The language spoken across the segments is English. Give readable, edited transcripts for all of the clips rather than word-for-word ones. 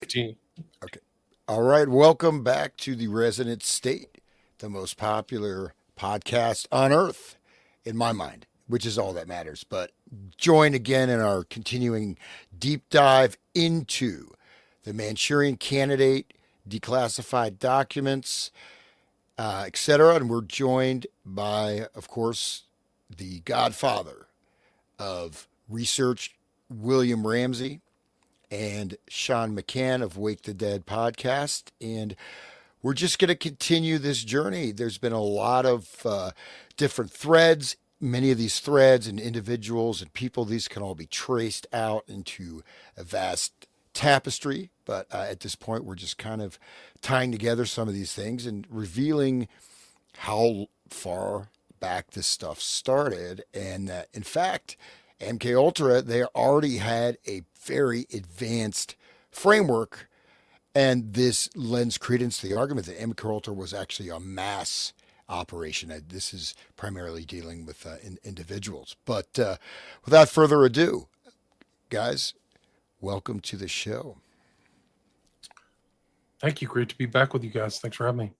15. Okay. All right. Welcome back to the Resonant State, the most popular podcast on earth, in my mind, which is all that matters. But join again in our continuing deep dive into the Manchurian candidate, declassified documents, etc. And we're joined by, of course, the godfather of research, William Ramsey, and Sean McCann of Wake the Dead podcast. And we're just going to continue this journey. There's been a lot of different threads. Many of these threads and individuals and people, these can all be traced out into a vast tapestry. But at this point, we're just kind of tying together some of these things and revealing how far back this stuff started. And in fact, MK Ultra, they already had a very advanced framework, and this lends credence to the argument that MK Ultra was actually a mass operation. This is primarily dealing with individuals. But without further ado, guys, welcome to the show. Thank you. Great to be back with you guys. Thanks for having me.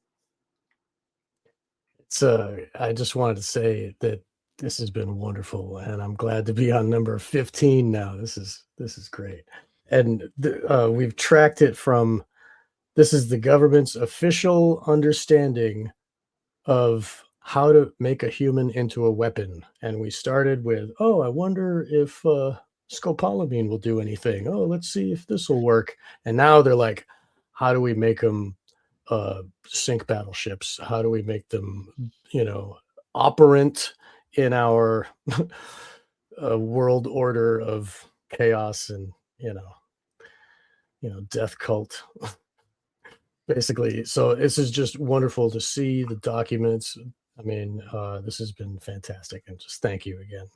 I just wanted to say that this has been wonderful, and I'm glad to be on number 15 now. This is great. And we've tracked it from this is the government's official understanding of how to make a human into a weapon. And we started with, oh, I wonder if scopolamine will do anything. Oh, let's see if this will work. And now they're like, how do we make them sink battleships? How do we make them, operant in our world order of chaos and death cult? Basically, so this is just wonderful to see the documents. I mean, this has been fantastic, and just thank you again.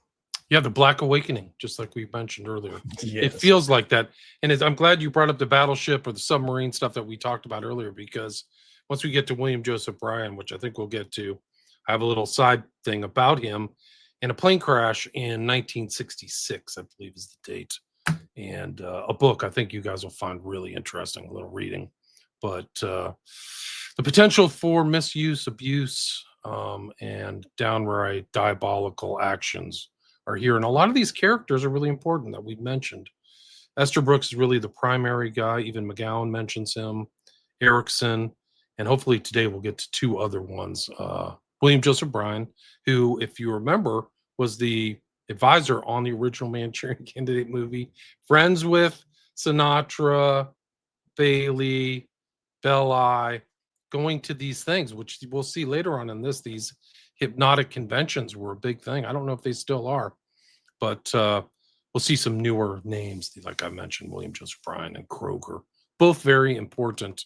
Yeah, the Black Awakening, just like we mentioned earlier. Yes. It feels like that. And I'm glad you brought up the battleship or the submarine stuff that we talked about earlier, because once we get to William Joseph Bryan, which I think we'll get to, I have a little side thing about him in a plane crash in 1966, I believe is the date. And a book I think you guys will find really interesting, a little reading. But the potential for misuse, abuse, and downright diabolical actions are here. And a lot of these characters are really important that we've mentioned. Esther Brooks is really the primary guy. Even McGowan mentions him, Erickson, and hopefully today we'll get to two other ones. William Joseph Bryan, who, if you remember, was the advisor on the original Manchurian Candidate movie, friends with Sinatra, Bailey, Belli, going to these things, which we'll see later on in this. These hypnotic conventions were a big thing. I don't know if they still are, but we'll see some newer names, like I mentioned, William Joseph Bryan and Kroger, both very important,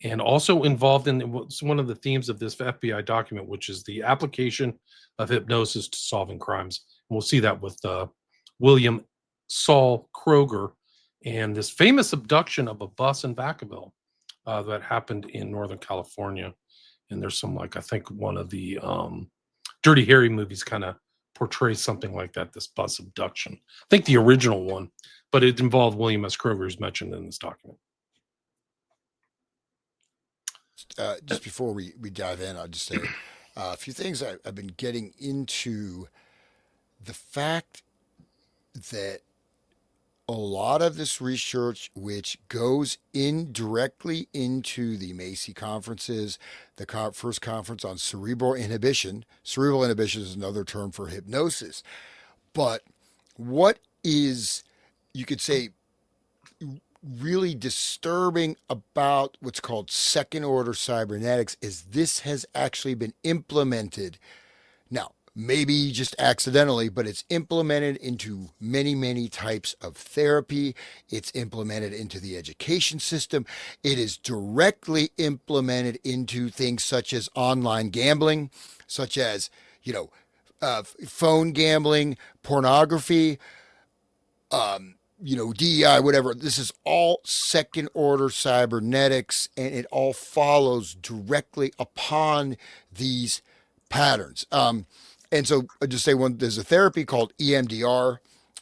and also involved in one of the themes of this FBI document, which is the application of hypnosis to solving crimes. And we'll see that with William Saul Kroger and this famous abduction of a bus in Vacaville that happened in Northern California. And there's some, like, I think one of the Dirty Harry movies kind of portrays something like that, this bus abduction. I think the original one, but it involved William S. Kroger, who's mentioned in this document. Just before we dive in, I'll just say a few things. I've been getting into the fact that a lot of this research, which goes indirectly into the Macy conferences, the first conference on cerebral inhibition is another term for hypnosis. But what is, you could say, really disturbing about what's called second order cybernetics is this has actually been implemented. Now, maybe just accidentally, but it's implemented into many, many types of therapy. It's implemented into the education system. It is directly implemented into things such as online gambling, such as, phone gambling, pornography, DEI, whatever. This is all second order cybernetics, and it all follows directly upon these patterns. And so I just say there's a therapy called EMDR.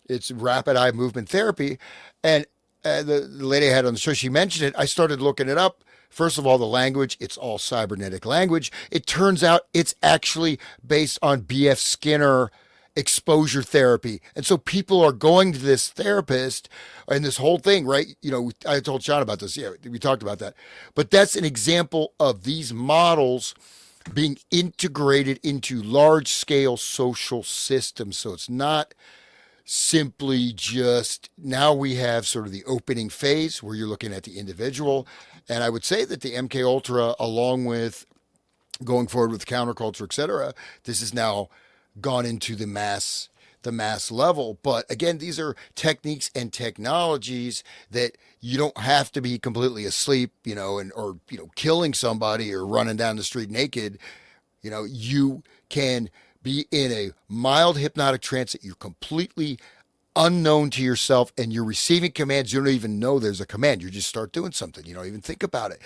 It's rapid eye movement therapy. And the lady I had on the show, she mentioned it. I started looking it up. First of all, the language, it's all cybernetic language. It turns out it's actually based on B.F. Skinner exposure therapy. And so people are going to this therapist and this whole thing, right? You know, I told Sean about this. Yeah, we talked about that. But that's an example of these models being integrated into large scale social systems. So it's not simply just now we have sort of the opening phase where you're looking at the individual. And I would say that the MK Ultra, along with going forward with counterculture, et cetera, this has now gone into the mass level. But again, these are techniques and technologies that you don't have to be completely asleep, you know, and or you know, killing somebody or running down the street naked. You know, you can be in a mild hypnotic trance that you're completely unknown to yourself and you're receiving commands. You don't even know there's a command. You just start doing something. You don't even think about it.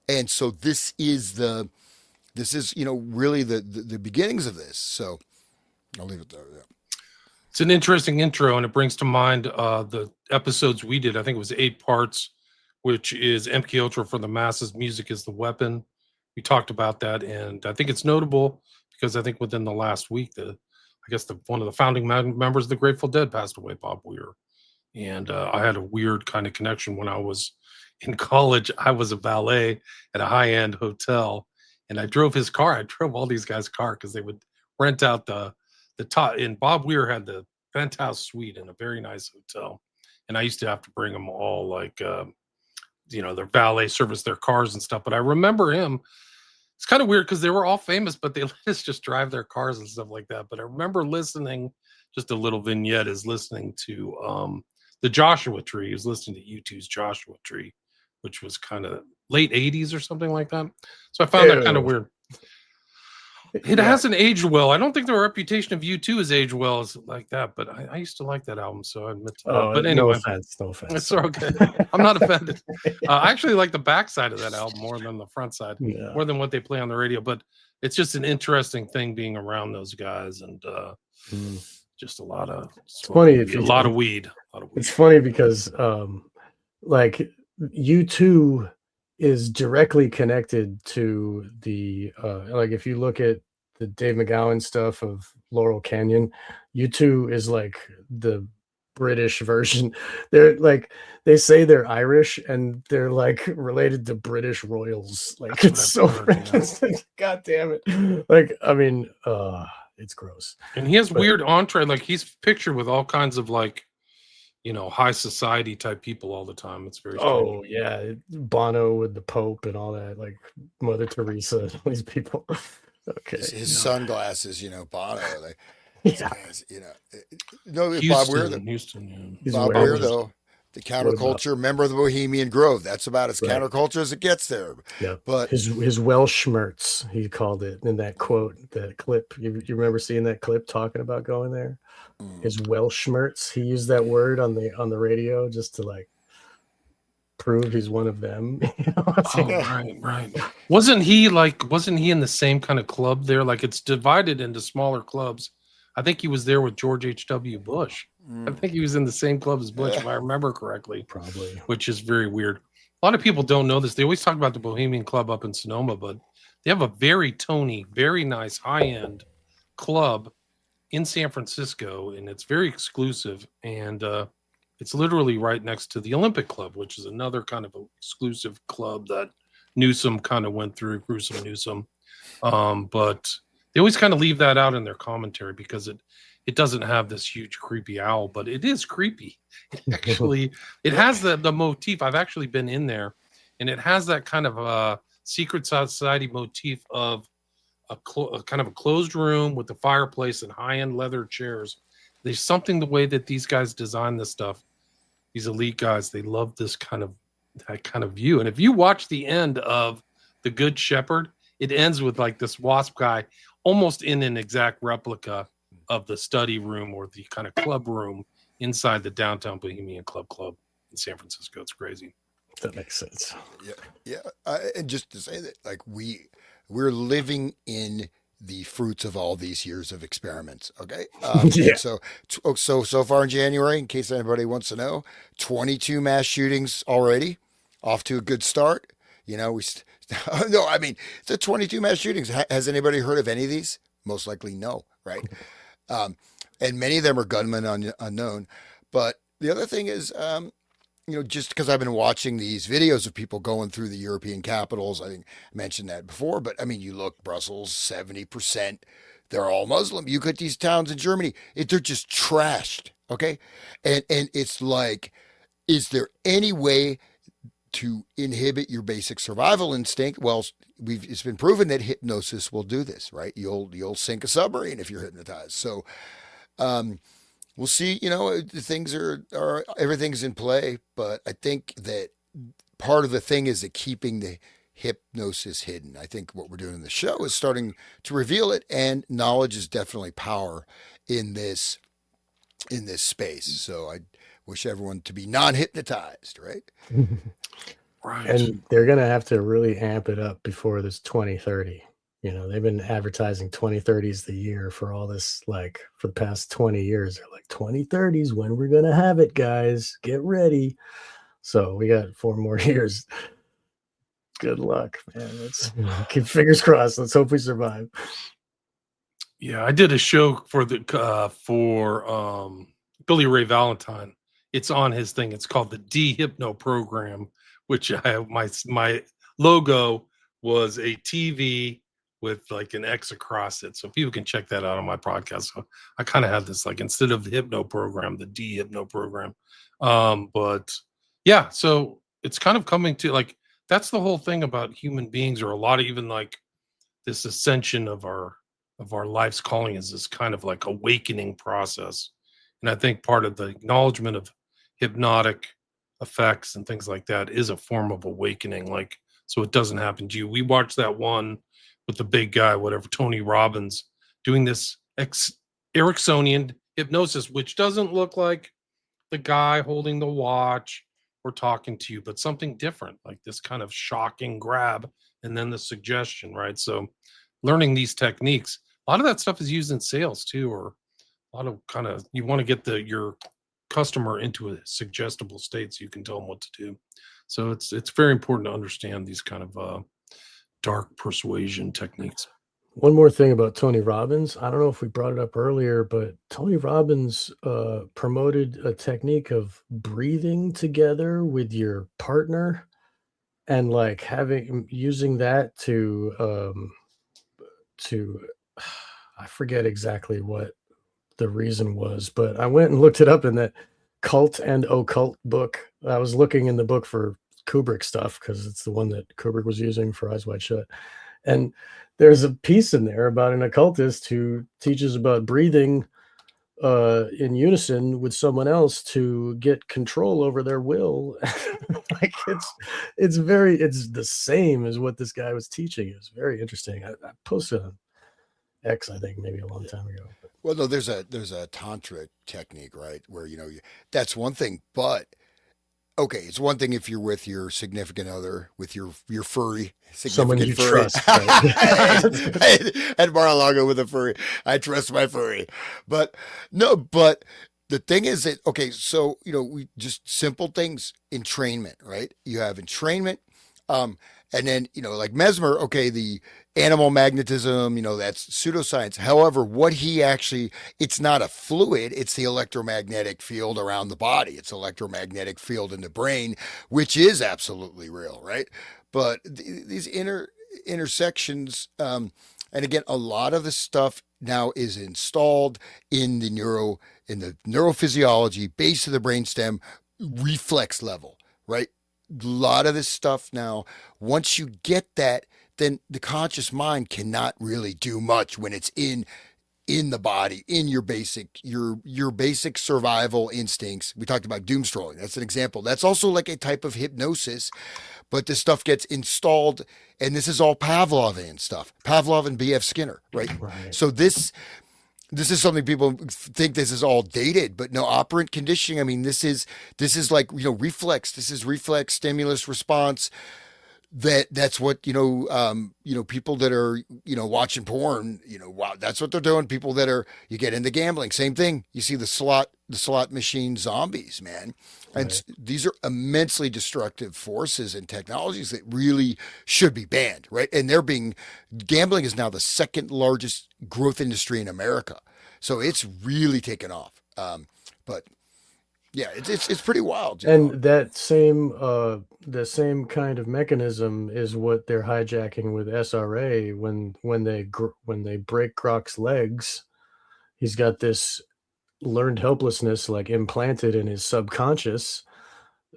And so this is, you know, really the beginnings of this. So I'll leave it there. Yeah. It's an interesting intro, and it brings to mind the episodes we did. I think it was 8 parts, which is MK Ultra for the masses. Music is the weapon. We talked about that, and I think it's notable because I think within the last week, one of the founding members of the Grateful Dead passed away, Bob Weir. And I had a weird kind of connection when I was in college. I was a valet at a high-end hotel, and I drove his car. I drove all these guys' car because they would rent out the top. And Bob Weir had the penthouse suite in a very nice hotel, and I used to have to bring them all like you know, their valet service their cars and stuff. But I remember him. It's kind of weird because they were all famous, but they let us just drive their cars and stuff like that. But I remember listening, just a little vignette is listening to the Joshua Tree. He was listening to U2's Joshua Tree, which was kind of late 80s or something like that. So I found that kind of weird. It hasn't aged well. I don't think the reputation of U2 has aged well as like that, but I used to like that album, so I admit to that. But anyway, no offense. It's okay. I'm not offended. I actually like the back side of that album more than the front side, more than what they play on the radio. But it's just an interesting thing being around those guys, and just a lot of weed. It's funny because like U2 is directly connected to the like if you look at the Dave McGowan stuff of Laurel Canyon, U2 is like the British version. They're like, they say they're Irish and they're like related to British royals. Like it's so freaking god damn it. Like I mean it's gross. And he has weird entree, like he's pictured with all kinds of like, you know, high society type people all the time. It's very strange. Oh yeah, Bono with the Pope and all that, like Mother Teresa and all these people. Okay, his sunglasses, you know, Bono, like, yeah, guys, you know, Houston, Bob Weir, Bob Weir, though, the counterculture member of the Bohemian Grove. That's about as counterculture as it gets there. Yeah, but his Welsh schmerz, he called it in that quote, that clip. You remember seeing that clip talking about going there? His Welsh schmerz. He used that word on the radio just to like prove he's one of them. You know? Right. Wasn't he in the same kind of club there? Like it's divided into smaller clubs. I think he was there with George H.W. Bush. I think he was in the same club as Bush, if I remember correctly. Probably. Which is very weird. A lot of people don't know this. They always talk about the Bohemian Club up in Sonoma, but they have a very Tony, very nice high-end club in San Francisco, and it's very exclusive. And it's literally right next to the Olympic Club, which is another kind of exclusive club that Newsom kind of went through, Gruesome Newsom. But they always kind of leave that out in their commentary because it doesn't have this huge creepy owl, but it is creepy. It has the motif. I've actually been in there, and it has that kind of secret society motif of a kind of a closed room with a fireplace and high-end leather chairs. There's something the way that these guys design this stuff. These elite guys, they love that kind of view. And if you watch the end of The Good Shepherd, it ends with like this wasp guy almost in an exact replica of the study room or the kind of club room inside the downtown Bohemian Club in San Francisco. It's crazy. That makes sense. Yeah. And just to say that, like we're living in the fruits of all these years of experiments. Okay. Yeah. And so far in January, in case anybody wants to know, 22 mass shootings already, off to a good start. You know, no, I mean, the 22 mass shootings. Has anybody heard of any of these? Most likely no, right? Um, and many of them are gunmen unknown. But the other thing is, just because I've been watching these videos of people going through the European capitals, I think I mentioned that before, but I mean, you look, Brussels, 70%, they're all Muslim. You get these towns in Germany, they're just trashed. Okay. And it's like, is there any way to inhibit your basic survival instinct? Well, it's been proven that hypnosis will do this, right? You'll sink a submarine if you're hypnotized. So, um, we'll see. Things are everything's in play, but I think that part of the thing is that keeping the hypnosis hidden. I think what we're doing in the show is starting to reveal it, and knowledge is definitely power in this space. So I wish everyone to be non-hypnotized, right? Right. And they're going to have to really amp it up before this 2030. They've been advertising 2030s the year for all this, like for the past 20 years. They're like 2030s when we're going to have it, guys. Get ready. So we got 4 more years. Good luck, man. Let's keep fingers crossed. Let's hope we survive. Yeah, I did a show for Billy Ray Valentine. It's on his thing. It's called the D-Hypno Program, which I have my logo was a TV with like an X across it. So people can check that out on my podcast. So I kind of had this, like, instead of the hypno program, the D-Hypno Program. But yeah, so it's kind of coming to, like, that's the whole thing about human beings, or a lot of even like this ascension of our life's calling is this kind of like awakening process. And I think part of the acknowledgement of hypnotic effects and things like that is a form of awakening. Like, so it doesn't happen to you. We watched that one with the big guy, whatever, Tony Robbins, doing this Ericksonian hypnosis, which doesn't look like the guy holding the watch or talking to you, but something different, like this kind of shocking grab and then the suggestion, right? So learning these techniques, a lot of that stuff is used in sales too, or a lot of kind of, you want to get your customer into a suggestible state so you can tell them what to do. So it's very important to understand these kind of dark persuasion techniques. One more thing about Tony Robbins. I don't know if we brought it up earlier, but Tony Robbins promoted a technique of breathing together with your partner, and like using that to I forget exactly what the reason was, but I went and looked it up in that Cult and Occult book. I was looking in the book for Kubrick stuff because it's the one that Kubrick was using for Eyes Wide Shut. And there's a piece in there about an occultist who teaches about breathing in unison with someone else to get control over their will. Like it's the same as what this guy was teaching. It was very interesting. I posted on X, I think, maybe a long time ago. Well, no, there's a tantra technique, right? Where that's one thing, but okay, it's one thing if you're with your significant other, with your furry Someone you furry. trust. Right? At Mar-a-Lago with a furry, I trust my furry. But no, but the thing is that, okay, so we just simple things, entrainment, right? You have entrainment, and then like Mesmer, okay, the animal magnetism, that's pseudoscience. However, it's not a fluid, it's the electromagnetic field around the body. It's electromagnetic field in the brain, which is absolutely real, right? But these intersections, and again, a lot of the stuff now is installed in the neurophysiology, base of the brainstem, reflex level, right? A lot of this stuff now, once you get that, then the conscious mind cannot really do much when it's in the body, in your basic survival instincts. We talked about doom scrolling. That's an example. That's also like a type of hypnosis, but this stuff gets installed, and this is all Pavlovian stuff. Pavlov and B.F. Skinner, right? So this is something people think this is all dated, but no, operant conditioning. I mean, this is like, reflex. This is reflex stimulus response. that's what, people that are, watching porn, wow, that's what they're doing. People that are, you get into gambling, same thing. You see the slot machine zombies, man. And Right. these are immensely destructive forces and technologies that really should be banned, right? And gambling is now the second largest growth industry in America. So it's really taken off. But yeah, it's pretty wild. And that same the same kind of mechanism is what they're hijacking with SRA when they break Croc's legs. He's got this learned helplessness like implanted in his subconscious,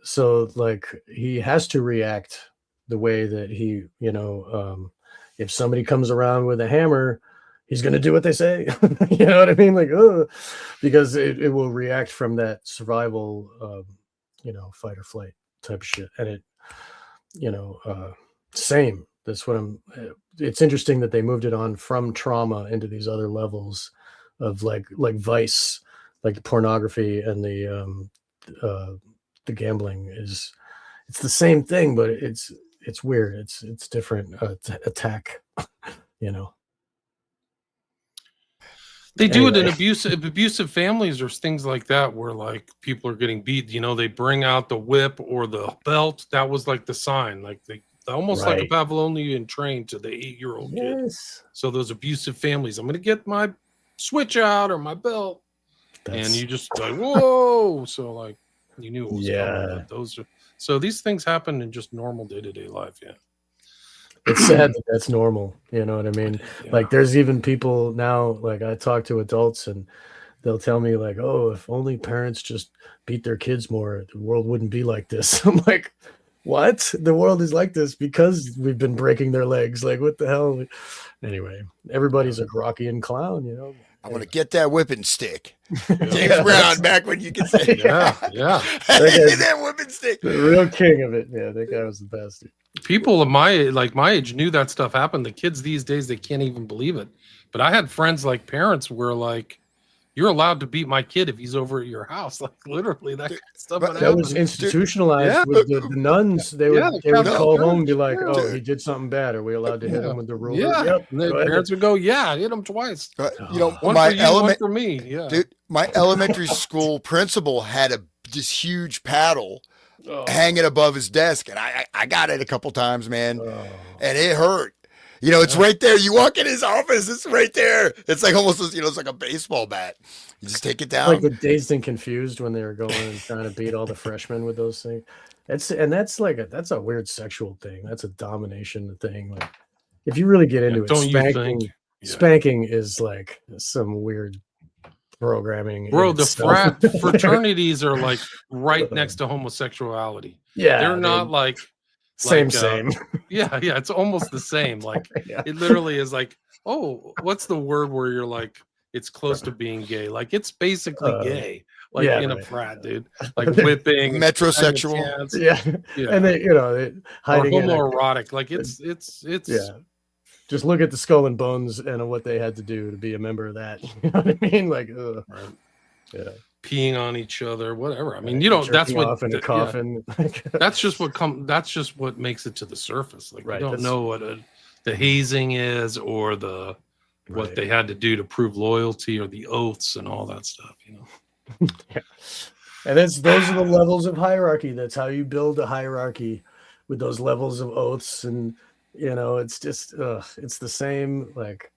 so like he has to react the way that he, if somebody comes around with a hammer, he's going to do what they say. You know what I mean? Like, ugh, because it will react from that survival, fight or flight type of shit. And same. That's what it's interesting that they moved it on from trauma into these other levels of like vice, like the pornography and the gambling it's the same thing, but it's weird. It's different attack, They do it in Anyway. abusive families or things like that, where like people are getting beat. They bring out the whip or the belt. That was like the sign, like almost like a Right. Pavlovian train to the 8-year-old kid. Yes. So those abusive families, I'm going to get my switch out or my belt, and That's you just like, whoa. So like you knew it was coming. yeah. So these things happen in just normal day-to-day life. Yeah. It's sad that that's normal. You know what I mean? Yeah. Like there's even people now, like I talk to adults and they'll tell me like, oh, if only parents just beat their kids more, the world wouldn't be like this. I'm like, what? The world is like this because we've been breaking their legs. Like, what the hell? Anyway, everybody's a Grockian clown, I want to get that whipping stick. Yeah. James Brown, back when you could say, Yeah. that whipping stick. The real king of it. Yeah, that guy was the best. People of my age knew that stuff happened. The kids these days, they can't even believe it. But I had friends, like parents were like, you're allowed to beat my kid if he's over at your house. Like literally that kind of stuff. But would That was happen. institutionalized Yeah. with the nuns. They would, Yeah, the they would Catholic call Church. home and be like, Yeah. oh, he did something bad. Are we allowed to hit him with the ruler? Yeah. Yep. And the Go ahead. parents would go, yeah, hit him twice. One my for you, one for me. Yeah. dude, my elementary school principal had this huge paddle Oh. hanging above his desk, and I got it a couple times, man, Oh. and it hurt. It's right there. You walk in his office, it's right there. It's like almost, it's like a baseball bat. You just take it down. Like with Dazed and Confused when they were going and trying to beat all the freshmen with those things. That's a weird sexual thing. That's a domination thing. Like if you really get into it, Don't you spanking, think? Yeah. spanking is like some weird programming. in Bro, the itself. fraternities are like right next to homosexuality. Yeah, They're not like same. yeah, it's almost the same. Like Yeah. it literally is like, oh, what's the word where you're like it's close to being gay? Like it's basically gay. Like yeah, in a right. frat, dude. Like whipping, Metrosexual. pants, Yeah. yeah. And they, or hiding in a, homoerotic. Like it's yeah. Just look at the Skull and Bones and what they had to do to be a member of that. You know what I mean? Like, ugh. right. Yeah. Peeing on each other, whatever. I mean, Jerking that's what off in a yeah. coffin. That's just what makes it to the surface. Like Right, you don't that's- know what the hazing is or what Right. they had to do to prove loyalty or the oaths and all that stuff, Yeah. And those are the levels of hierarchy. That's how you build a hierarchy with those levels of oaths. And, it's just, it's the same. Like,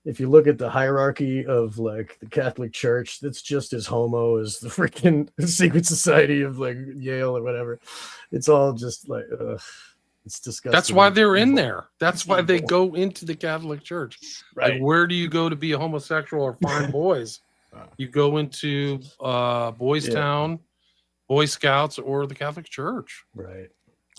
if you look at the hierarchy of like the Catholic Church, that's just as homo as the freaking secret society of like Yale or whatever. It's all just like, it's disgusting. That's why they're in there. That's why they go into the Catholic Church. Right. Like, where do you go to be a homosexual or find boys? You go into Boys Town, Boy Scouts, or the Catholic Church. Right.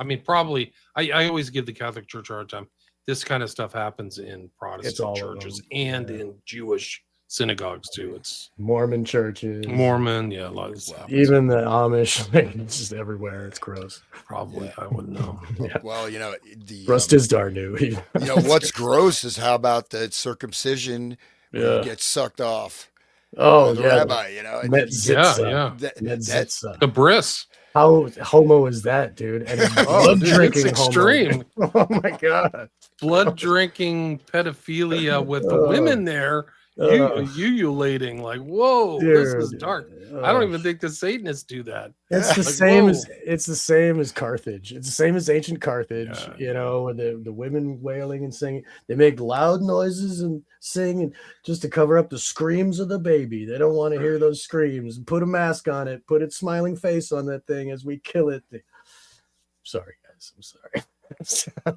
I mean, probably. I always give the Catholic Church a hard time. This kind of stuff happens in Protestant churches and in Jewish synagogues too. It's Mormon churches, Mormon, yeah, a lot of stuff. even the Amish. Like, it's just everywhere. It's gross. Probably, I wouldn't know. Yeah. Well, Rust is Darnu. what's gross is how about the circumcision when you get sucked off. Oh, the yeah. rabbi, Met Zitza. Yeah. that- Met that's Zitza. The bris. How homo is that, dude? And a blood dude, drinking it's extreme. homo. Oh my god. Blood drinking pedophilia with the Oh, women there, ululating. Like, whoa, this is dude. dark. I don't even think the Satanists do that. It's the Like, same whoa. as Carthage. It's the same as ancient Carthage, Yeah. you know, with the women wailing and singing. They make loud noises and sing and just to cover up the screams of the baby. They don't want to hear those screams. Put a mask on it, put its smiling face on that thing as we kill it. Sorry, guys. I'm sorry.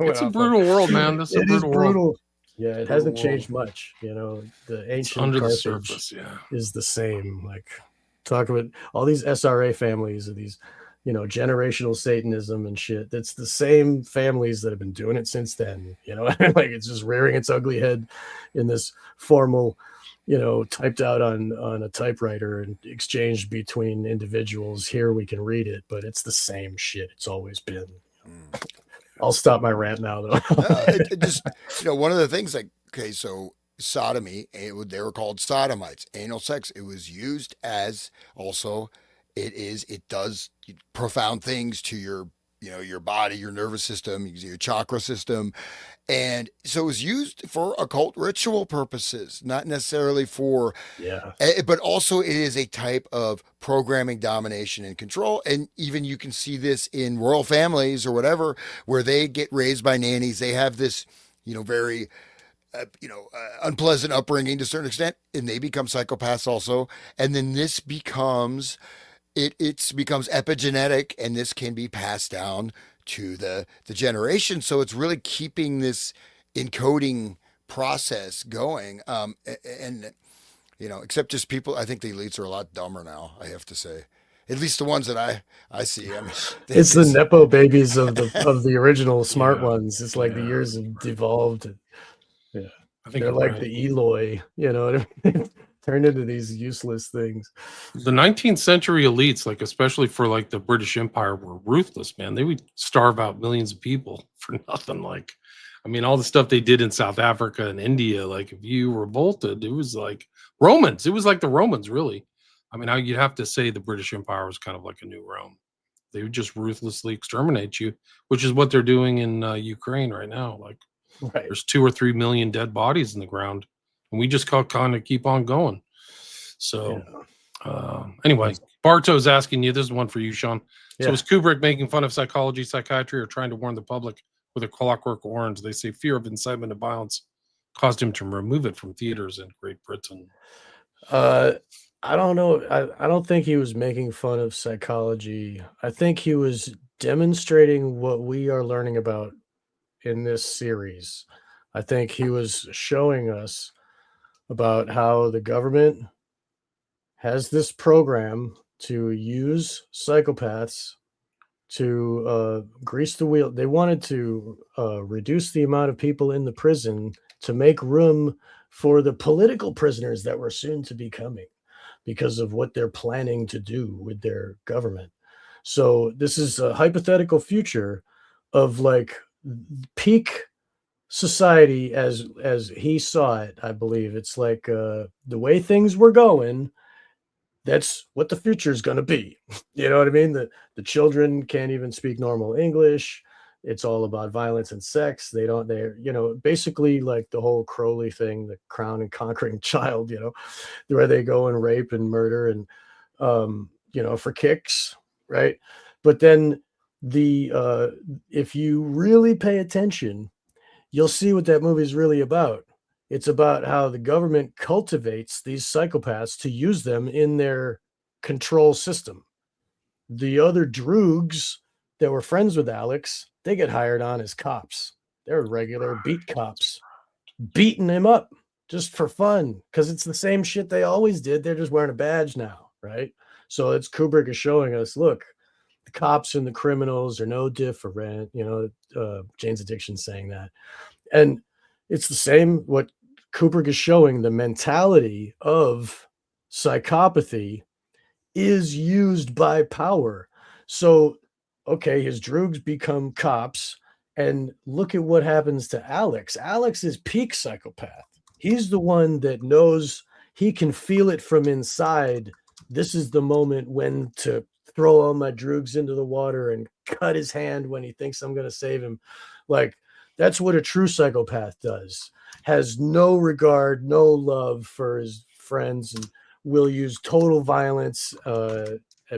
It's a brutal world, man. This is a brutal world. Yeah, it hasn't changed much. You know, the ancient Under the Carthage surface, yeah. is the same. Like, talk about all these SRA families of these, you know, generational Satanism and shit. That's the same families that have been doing it since then. You know, like it's just rearing its ugly head in this formal, you know, typed out on a typewriter and exchanged between individuals. Here we can read it, but it's the same shit. It's always been. I'll stop my rant now, though. it just, you know, one of the things like, okay, so sodomy, they were called sodomites, anal sex. It was used as also, it does profound things to your, you know, your body, your nervous system, your chakra system. And so it was used for occult ritual purposes, not necessarily for, but also it is a type of programming, domination, and control. And even you can see this in royal families or whatever, where they get raised by nannies. They have this, you know, very, unpleasant upbringing to a certain extent, and they become psychopaths also. And then this becomes, it becomes epigenetic, and this can be passed down to the generation. So it's really keeping this encoding process going. And you know, except just people, I think the elites are a lot dumber now, I have to say. At least the ones that I see. I mean, it's the nepo babies of the original smart ones. It's like the years have devolved. Yeah, I think they're like the Eloi, you know what I mean? Turned into these useless things. The 19th century elites, like especially for like the British Empire, were ruthless, man. They would starve out millions of people for nothing. Like, I mean, all the stuff they did in South Africa and India, like if you revolted, it was like Romans. It was like the Romans, really. I mean, you'd have to say the British Empire was kind of like a new Rome. They would just ruthlessly exterminate you, which is what they're doing in Ukraine right now. Like, there's 2 or 3 million dead bodies in the ground. And we just kind of keep on going. So, anyway, Bartow's asking you, this is one for you, Sean. So is Kubrick making fun of psychology, psychiatry, or trying to warn the public with a Clockwork Orange? They say fear of incitement of violence caused him to remove it from theaters in Great Britain. I don't know. I don't think he was making fun of psychology. I think he was demonstrating what we are learning about in this series. I think he was showing us about how the government has this program to use psychopaths to grease the wheel. They wanted to reduce the amount of people in the prison to make room for the political prisoners that were soon to be coming because of what they're planning to do with their government. So this is a hypothetical future of like peak society as he saw it. I believe it's like the way things were going, that's what the future is going to be. You know what I mean? The children can't even speak normal English. It's all about violence and sex. They're you know, basically like the whole Crowley thing, the crown and conquering child, you know, where they go and rape and murder and you know, for kicks, right? But then if you really pay attention, you'll see what that movie is really about. It's about how the government cultivates these psychopaths to use them in their control system. The other droogs that were friends with Alex, they get hired on as cops. They're regular beat cops, beating him up just for fun because it's the same shit they always did. They're just wearing a badge now, right? So it's Kubrick is showing us, look, the cops and the criminals are no different. You know, Jane's Addiction saying that. And it's the same what Kubrick is showing. The mentality of psychopathy is used by power. So, okay, his droogs become cops. And look at what happens to Alex. Alex is peak psychopath. He's the one that knows he can feel it from inside. This is the moment when to throw all my droogs into the water and cut his hand when he thinks I'm going to save him. Like, that's what a true psychopath does. Has no regard, no love for his friends, and will use total violence,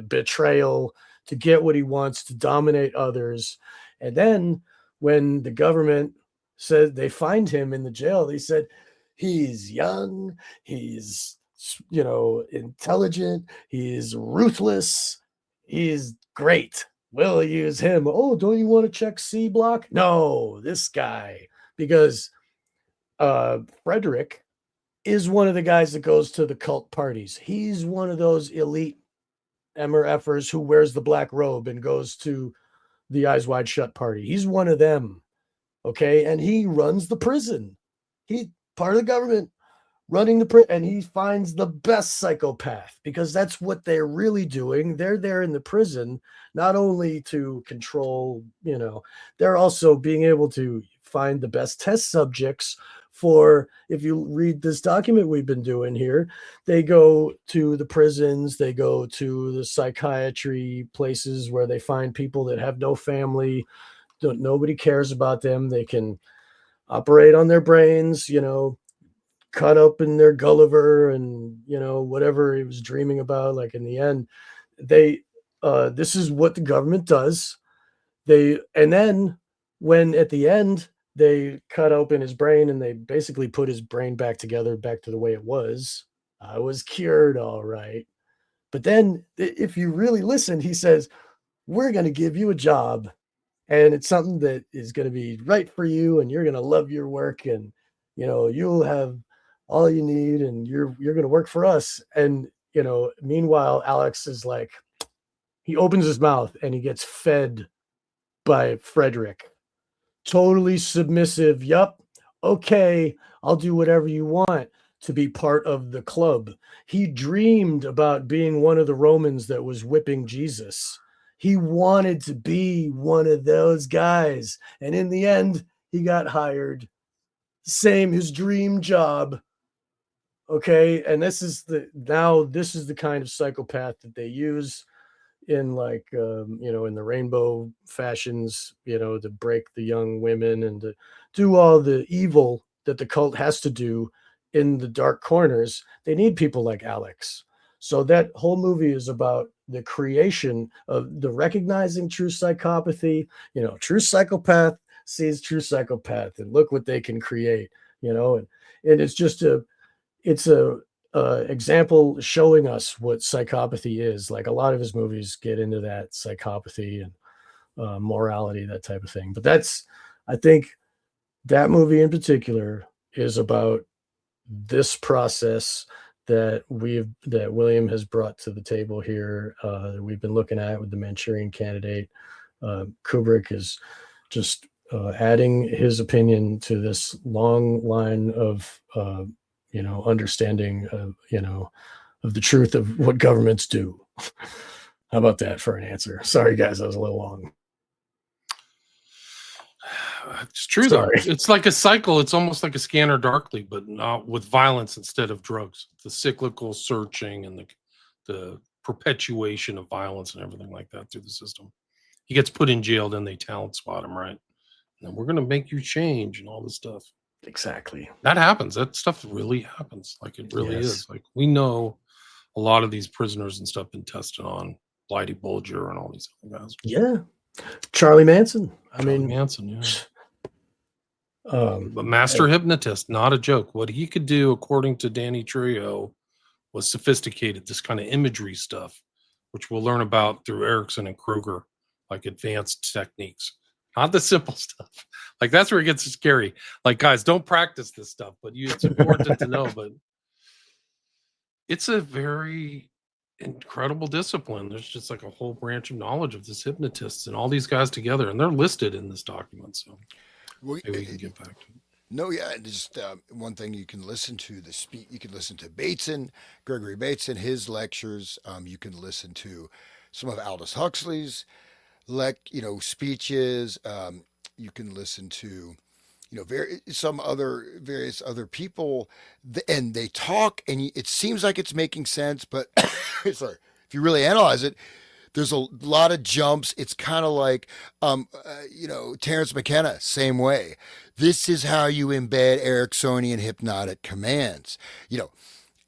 betrayal to get what he wants, to dominate others. And then when the government said they find him in the jail, they said, he's young, he's, intelligent, he's ruthless, he's great. We'll use him. Oh, don't you want to check C block? No, this guy. Because Frederick is one of the guys that goes to the cult parties. He's one of those elite MRFers who wears the black robe and goes to the Eyes Wide Shut party. He's one of them. Okay. And he runs the prison. He's part of the government running the prison, and he finds the best psychopath, because that's what they're really doing. They're there in the prison, not only to control, they're also being able to find the best test subjects for, if you read this document we've been doing here, they go to the prisons, they go to the psychiatry places where they find people that have no family, nobody cares about them. They can operate on their brains, cut open their Gulliver and, whatever he was dreaming about. Like, in the end, this is what the government does. And then when at the end, they cut open his brain and they basically put his brain back together, back to the way it was. I was cured. All right. But then if you really listen, he says, we're going to give you a job, and it's something that is going to be right for you, and you're going to love your work, and, you'll have all you need, and you're going to work for us. And, meanwhile, Alex is like, he opens his mouth and he gets fed by Frederick. Totally submissive. Yup. Okay. I'll do whatever you want to be part of the club. He dreamed about being one of the Romans that was whipping Jesus. He wanted to be one of those guys. And in the end, he got hired. His dream job. Okay. And this is the kind of psychopath that they use in, like, in the rainbow fashions, to break the young women and to do all the evil that the cult has to do in the dark corners. They need people like Alex. So that whole movie is about the creation of the recognizing true psychopathy. True psychopath sees true psychopath, and look what they can create, and it's just a example showing us what psychopathy is. Like, a lot of his movies get into that psychopathy and morality, that type of thing. But I think that movie in particular is about this process that William has brought to the table here. That we've been looking at with the Manchurian Candidate. Kubrick is just adding his opinion to this long line of understanding of the truth of what governments do. How about that for an answer? Sorry, guys, that was a little long. It's true, though. It's like a cycle. It's almost like a Scanner Darkly, but not with violence instead of drugs. The cyclical searching and the perpetuation of violence and everything like that through the system. He gets put in jail, then they talent spot him, right? And then we're going to make you change and all this stuff. Exactly. That happens. That stuff really happens. Like, it really is. Like, we know a lot of these prisoners and stuff been tested on Blighty Bulger and all these other guys. Yeah. Charlie Manson. Manson, yeah. But master hypnotist, not a joke. What he could do, according to Danny Trejo, was sophisticated. This kind of imagery stuff, which we'll learn about through Erickson and Kruger, like advanced techniques, not the simple stuff. Like, that's where it gets scary. Like, guys, don't practice this stuff, but it's important to know. But it's a very incredible discipline. There's just like a whole branch of knowledge of this hypnotists and all these guys together, and they're listed in this document. So maybe we can get back to it. No, yeah, just one thing you can listen to you can listen to Bateson, Gregory Bateson, his lectures. You can listen to some of Aldous Huxley's speeches. You can listen to various other people, and they talk, and it seems like it's making sense, but sorry, if you really analyze it, There's a lot of jumps. It's kind of like, Terrence McKenna, same way. This is how you embed Ericksonian hypnotic commands.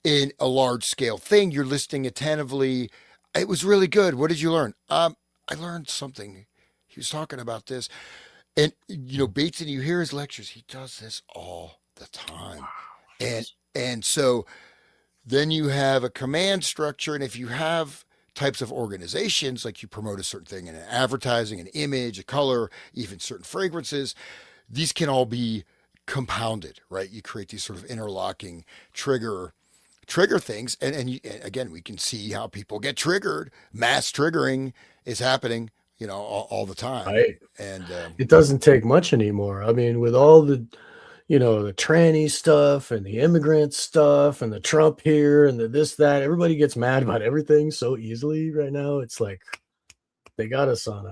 In a large scale thing, you're listening attentively. It was really good. What did you learn? I learned something. He was talking about this. And, Bateson, you hear his lectures. He does this all the time. And so then you have a command structure. And if you have types of organizations, like you promote a certain thing in an advertising, an image, a color, even certain fragrances, these can all be compounded, right? You create these sort of interlocking trigger things. And again, we can see how people get triggered. Mass triggering is happening, all the time. Right. And It doesn't take much anymore. I mean, with all the the tranny stuff and the immigrant stuff and the Trump here and the this, that, everybody gets mad about everything so easily right now. It's like they got us on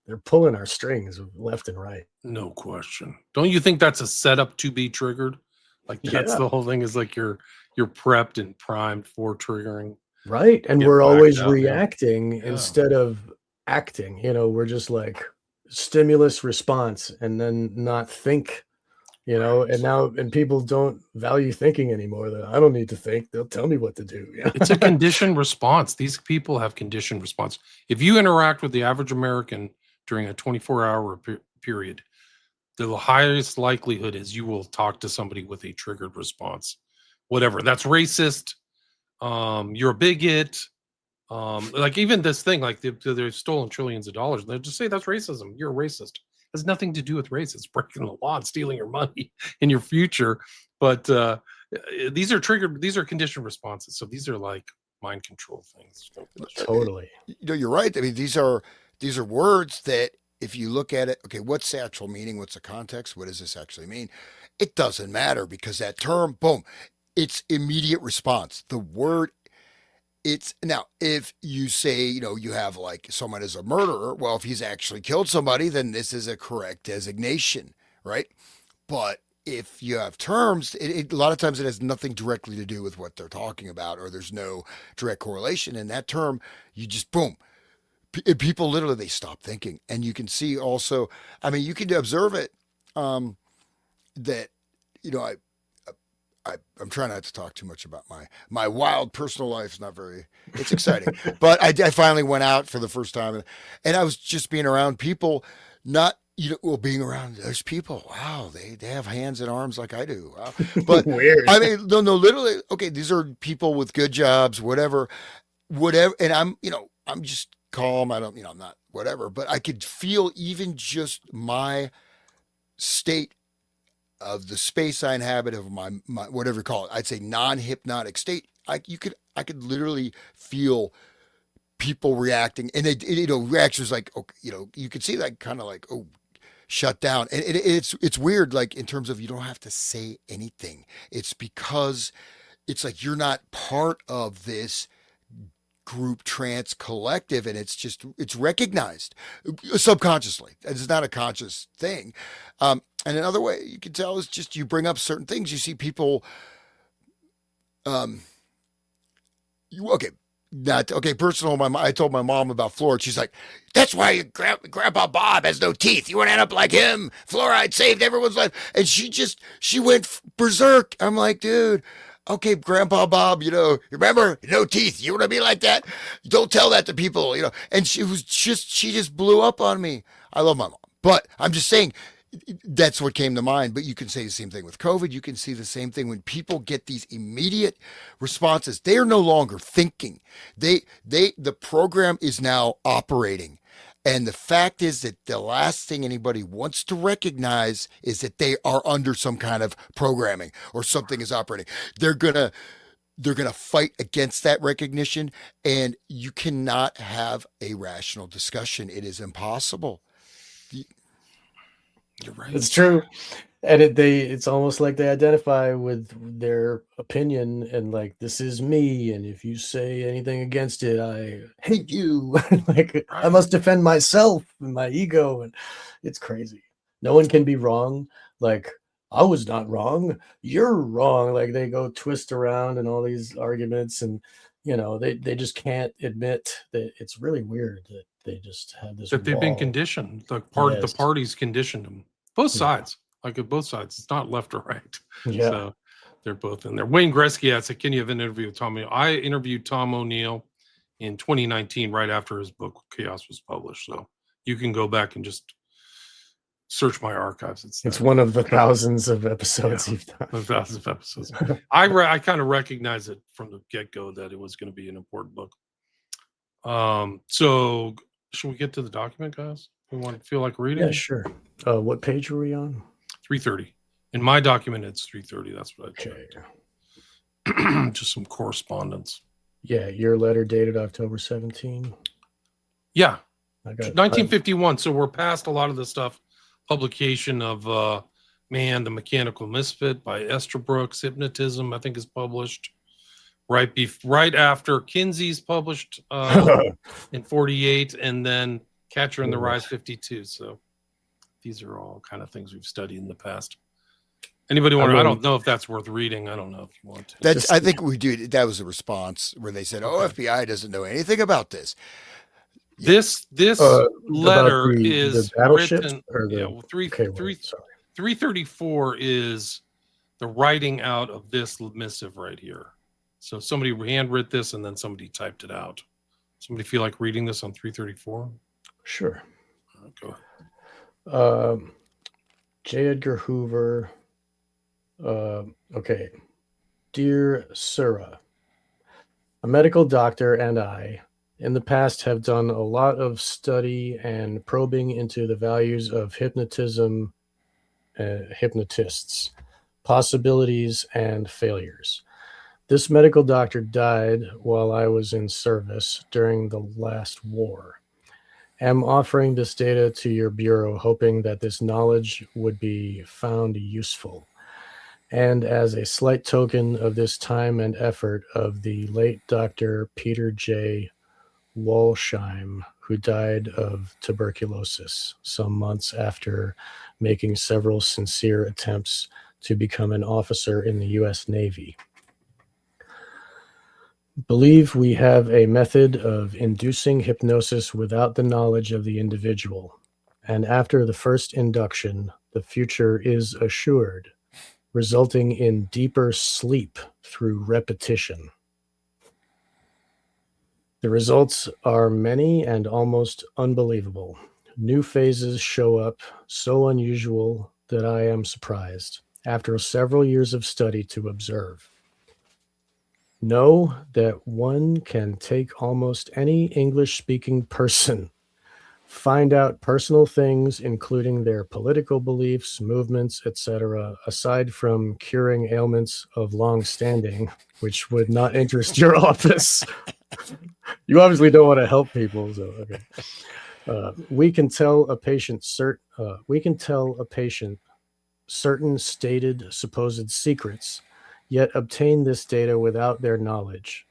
they're pulling our strings left and right. No question. Don't you think that's a setup to be triggered? Like that's the whole thing, is like you're prepped and primed for triggering. Right. And Get we're whacked always out, yeah. reacting instead of acting. We're just like stimulus response and then not think, and people don't value thinking anymore. I don't need to think. They'll tell me what to do. It's a conditioned response. These people have conditioned response. If you interact with the average American during a 24-hour period, the highest likelihood is you will talk to somebody with a triggered response. Whatever. That's racist. You're a bigot. Like even this thing, like they've stolen trillions of dollars. They'll just say that's racism. You're a racist. It has nothing to do with race. It's breaking the law and stealing your money in your future. But these are conditioned responses. So these are like mind control things. Totally. You're right. I mean, these are words that if you look at it, okay, what's the actual meaning? What's the context? What does this actually mean? It doesn't matter because that term, boom, it's immediate response. The word, it's now, if you say, you have like someone as a murderer, well, if he's actually killed somebody, then this is a correct designation, right? But if you have terms, a lot of times it has nothing directly to do with what they're talking about, or there's no direct correlation. And that term, you just, boom, people literally, they stop thinking. And you can see also, I mean, you can observe it, that, I'm trying not to talk too much about my wild personal life. It's exciting, but I finally went out for the first time, and I was just being around people, not, being around those people. Wow. They have hands and arms like I do. Wow. But Weird. I mean, no, literally. Okay. These are people with good jobs, whatever. And I'm just calm. I don't, I'm not whatever, but I could feel even just my state of the space I inhabit, of my whatever you call it, I'd say non-hypnotic state. I could literally feel people reacting, and reactions like, okay, you could see that kind of like, oh, shut down. And it's weird, like in terms of you don't have to say anything. It's because it's like you're not part of this group trance collective, and it's recognized subconsciously. It's not a conscious thing. And another way you can tell is just you bring up certain things. You see people, personal. I told my mom about fluoride. She's like, that's why your Grandpa Bob has no teeth. You want to end up like him. Fluoride saved everyone's life. And she went berserk. I'm like, dude, okay, Grandpa Bob, remember, no teeth. You want to be like that? Don't tell that to people, And she just blew up on me. I love my mom, but I'm just saying, that's what came to mind. But you can say the same thing with COVID. You can see the same thing when people get these immediate responses. They are no longer thinking. The program is now operating. And the fact is that the last thing anybody wants to recognize is that they are under some kind of programming or something is operating. They're going to fight against that recognition, and you cannot have a rational discussion. It is impossible. You're right. It's true. And it's almost like they identify with their opinion and like, this is me. And if you say anything against it, I hate you. Like, I must defend myself and my ego. And it's crazy. No one can be wrong. Like, I was not wrong. You're wrong. Like, they go twist around and all these arguments. And they just can't admit that. It's really weird that they just have this That they've been wall. conditioned. The Yes. parties conditioned them. Both Yeah. sides, like at both sides. It's not left or right. Yeah. So they're both in there. Wayne Gretzky asked, "Can you have an interview with Tommy?" I interviewed Tom O'Neill in 2019, right after his book Chaos was published. So you can go back and just search my archives. It's one of the thousands of episodes you've done. Thousands of episodes. I kind of recognized it from the get-go that it was going to be an important book. So should we get to the document, guys? We want to feel like reading? Yeah, sure. What page were we on? 330. In my document, it's 330. That's what I checked. Just some correspondence. Yeah, your letter dated October 17. Yeah, I got 1951. So we're past a lot of the stuff. Publication of The Mechanical Misfit by Esther Brooks. Hypnotism, I think, is published right after Kinsey's published in 48, and then Catcher in the Rye 52. So these are all kind of things we've studied in the past. Anybody want? I don't know if that's worth reading. I don't know if you want to. I think we do. That was a response where they said, "Oh, FBI doesn't know anything about this." This letter is written. 334 is the writing out of this missive right here. So somebody handwrote this and then somebody typed it out. Somebody feel like reading this on 334? Sure. Go ahead. J. Edgar Hoover. Okay. Dear Sura, a medical doctor and I, in the past, have done a lot of study and probing into the values of hypnotism, hypnotists, possibilities, and failures. This medical doctor died while I was in service during the last war. Am offering this data to your bureau, hoping that this knowledge would be found useful. And as a slight token of this time and effort of the late Dr. Peter J. Walsheim, who died of tuberculosis some months after making several sincere attempts to become an officer in the U.S. Navy. Believe we have a method of inducing hypnosis without the knowledge of the individual, and after the first induction, the future is assured, resulting in deeper sleep through repetition. The results are many and almost unbelievable. New phases show up so unusual that I am surprised, after several years of study, to observe. Know that one can take almost any English-speaking person, find out personal things, including their political beliefs, movements, etc., aside from curing ailments of long standing, which would not interest your office. You obviously don't want to help people, so okay. We can tell a patient certain stated supposed secrets, yet obtain this data without their knowledge.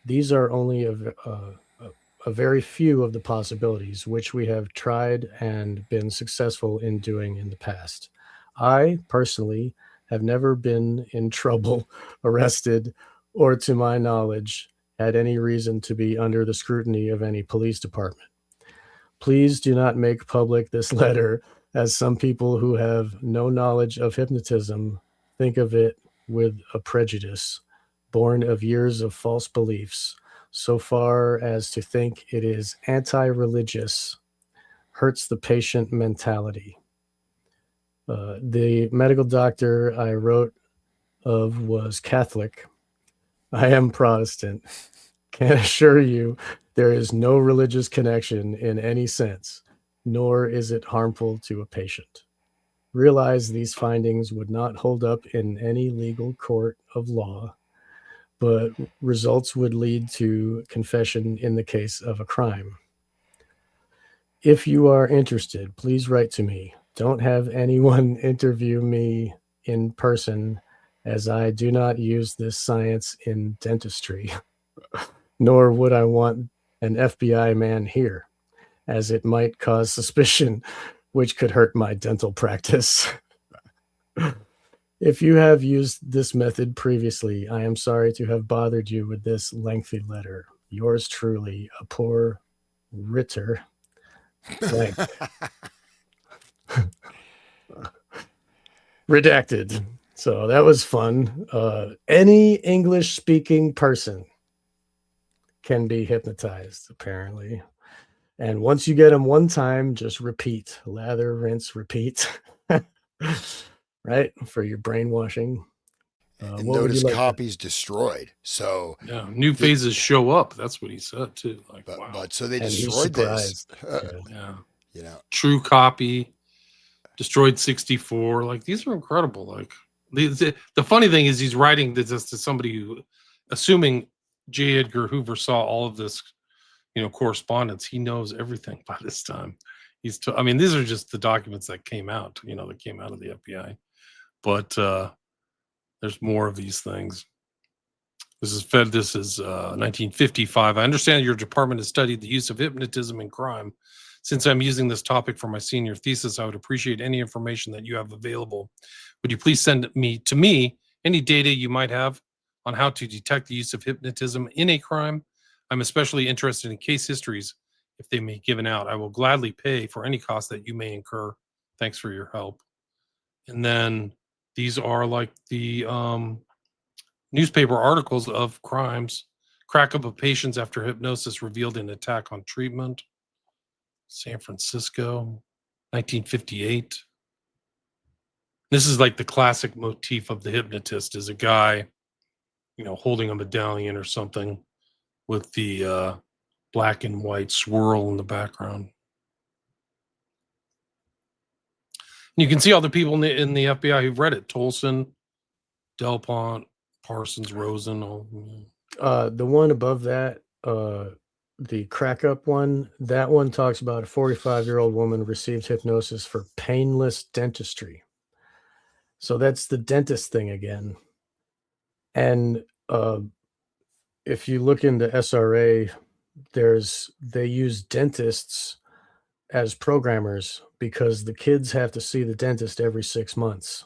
These are only a very few of the possibilities which we have tried and been successful in doing in the past. I, personally, have never been in trouble, arrested, or to my knowledge, had any reason to be under the scrutiny of any police department. Please do not make public this letter, as some people who have no knowledge of hypnotism think of it with a prejudice born of years of false beliefs, so far as to think it is anti-religious, hurts the patient mentality. The medical doctor I wrote of was Catholic. I am Protestant. Can assure you there is no religious connection in any sense, nor is it harmful to a patient. Realize these findings would not hold up in any legal court of law, but results would lead to confession in the case of a crime. If you are interested, please write to me. Don't have anyone interview me in person, as I do not use this science in dentistry, nor would I want an FBI man here, as it might cause suspicion, which could hurt my dental practice. If you have used this method previously, I am sorry to have bothered you with this lengthy letter. Yours truly, a poor Ritter. Blank. Redacted. So that was fun. Any English speaking person can be hypnotized, apparently. And once you get them one time, just repeat. Lather, rinse, repeat. Right? For your brainwashing. And What would you notice like? copies destroyed. So Yeah, new phases show up. That's what he said too. Like, wow. but so they And he's destroyed this. surprised. Yeah. You know, True copy, destroyed 64. Like, these are incredible. Like, the funny thing is he's writing this to somebody who, assuming J. Edgar Hoover saw all of this, correspondence, he knows everything by this time. I mean, these are just the documents that came out, that came out of the FBI. But there's more of these things. This is 1955. I understand your department has studied the use of hypnotism in crime. Since I'm using this topic for my senior thesis, I would appreciate any information that you have available. Would you please send to me any data you might have on how to detect the use of hypnotism in a crime? I'm especially interested in case histories if they may be given out. I will gladly pay for any cost that you may incur. Thanks for your help. And then these are like the newspaper articles of crimes. Crack up of patients after hypnosis revealed an attack on treatment. San Francisco, 1958. This is like the classic motif of the hypnotist, is a guy, holding a medallion or something with the black and white swirl in the background. And you can see all the people in the FBI who've read it: Tolson, Delpont, Parsons, Rosen. The one above that, the crack up one, that one talks about a 45-year-old woman received hypnosis for painless dentistry. So that's the dentist thing again. And if you look into SRA, they use dentists as programmers because the kids have to see the dentist every 6 months.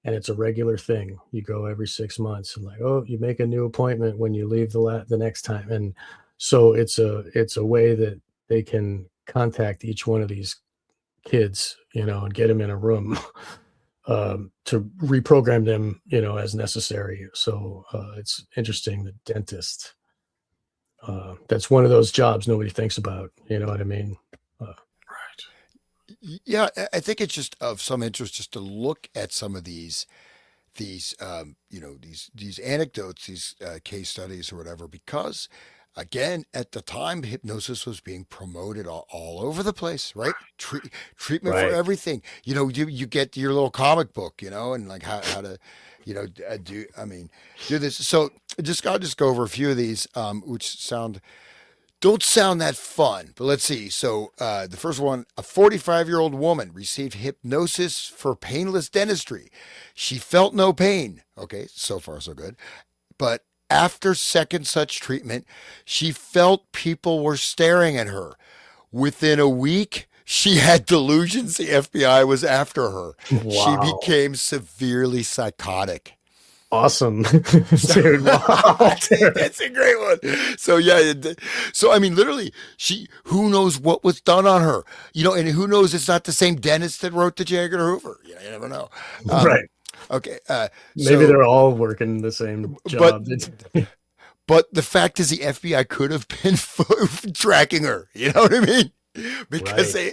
And it's a regular thing. You go every 6 months and you make a new appointment when you leave the next time. And so it's a way that they can contact each one of these kids, and get them in a room to reprogram them, as necessary. So it's interesting. The dentist, that's one of those jobs nobody thinks about. You know what I mean? right. Yeah, I think it's just of some interest just to look at some of these anecdotes, these case studies or whatever, because again, at the time, hypnosis was being promoted all over the place, right? Treatment for Right. everything. You get your little comic book, and like how to, do this. So I'll just go over a few of these, which don't sound that fun, but let's see. So the first one, a 45-year-old woman received hypnosis for painless dentistry. She felt no pain. Okay, so far so good. But after second such treatment, she felt people were staring at her. Within a week, she had delusions the FBI was after her. Wow. She became severely psychotic. Awesome. Dude, wow. That's a great one. So yeah, literally, who knows what was done on her, and who knows it's not the same dentist that wrote the J. Edgar Hoover. You never know. Right. Okay. Maybe they're all working the same job. But the fact is, the FBI could have been tracking her. You know what I mean? Because Right.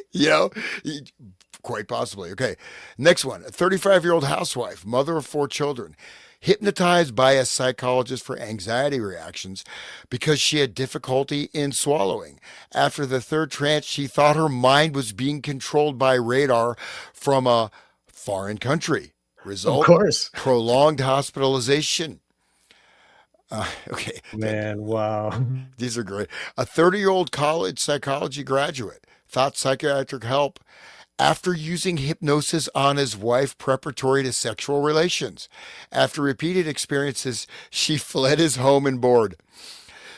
quite possibly. Okay. Next one, a 35-year-old housewife, mother of 4 children, hypnotized by a psychologist for anxiety reactions because she had difficulty in swallowing. After the third trance, she thought her mind was being controlled by radar from a foreign country. Result, Of course. prolonged hospitalization. Okay. Man, wow. These are great. A 30-year-old college psychology graduate thought psychiatric help after using hypnosis on his wife preparatory to sexual relations. After repeated experiences, she fled his home and board.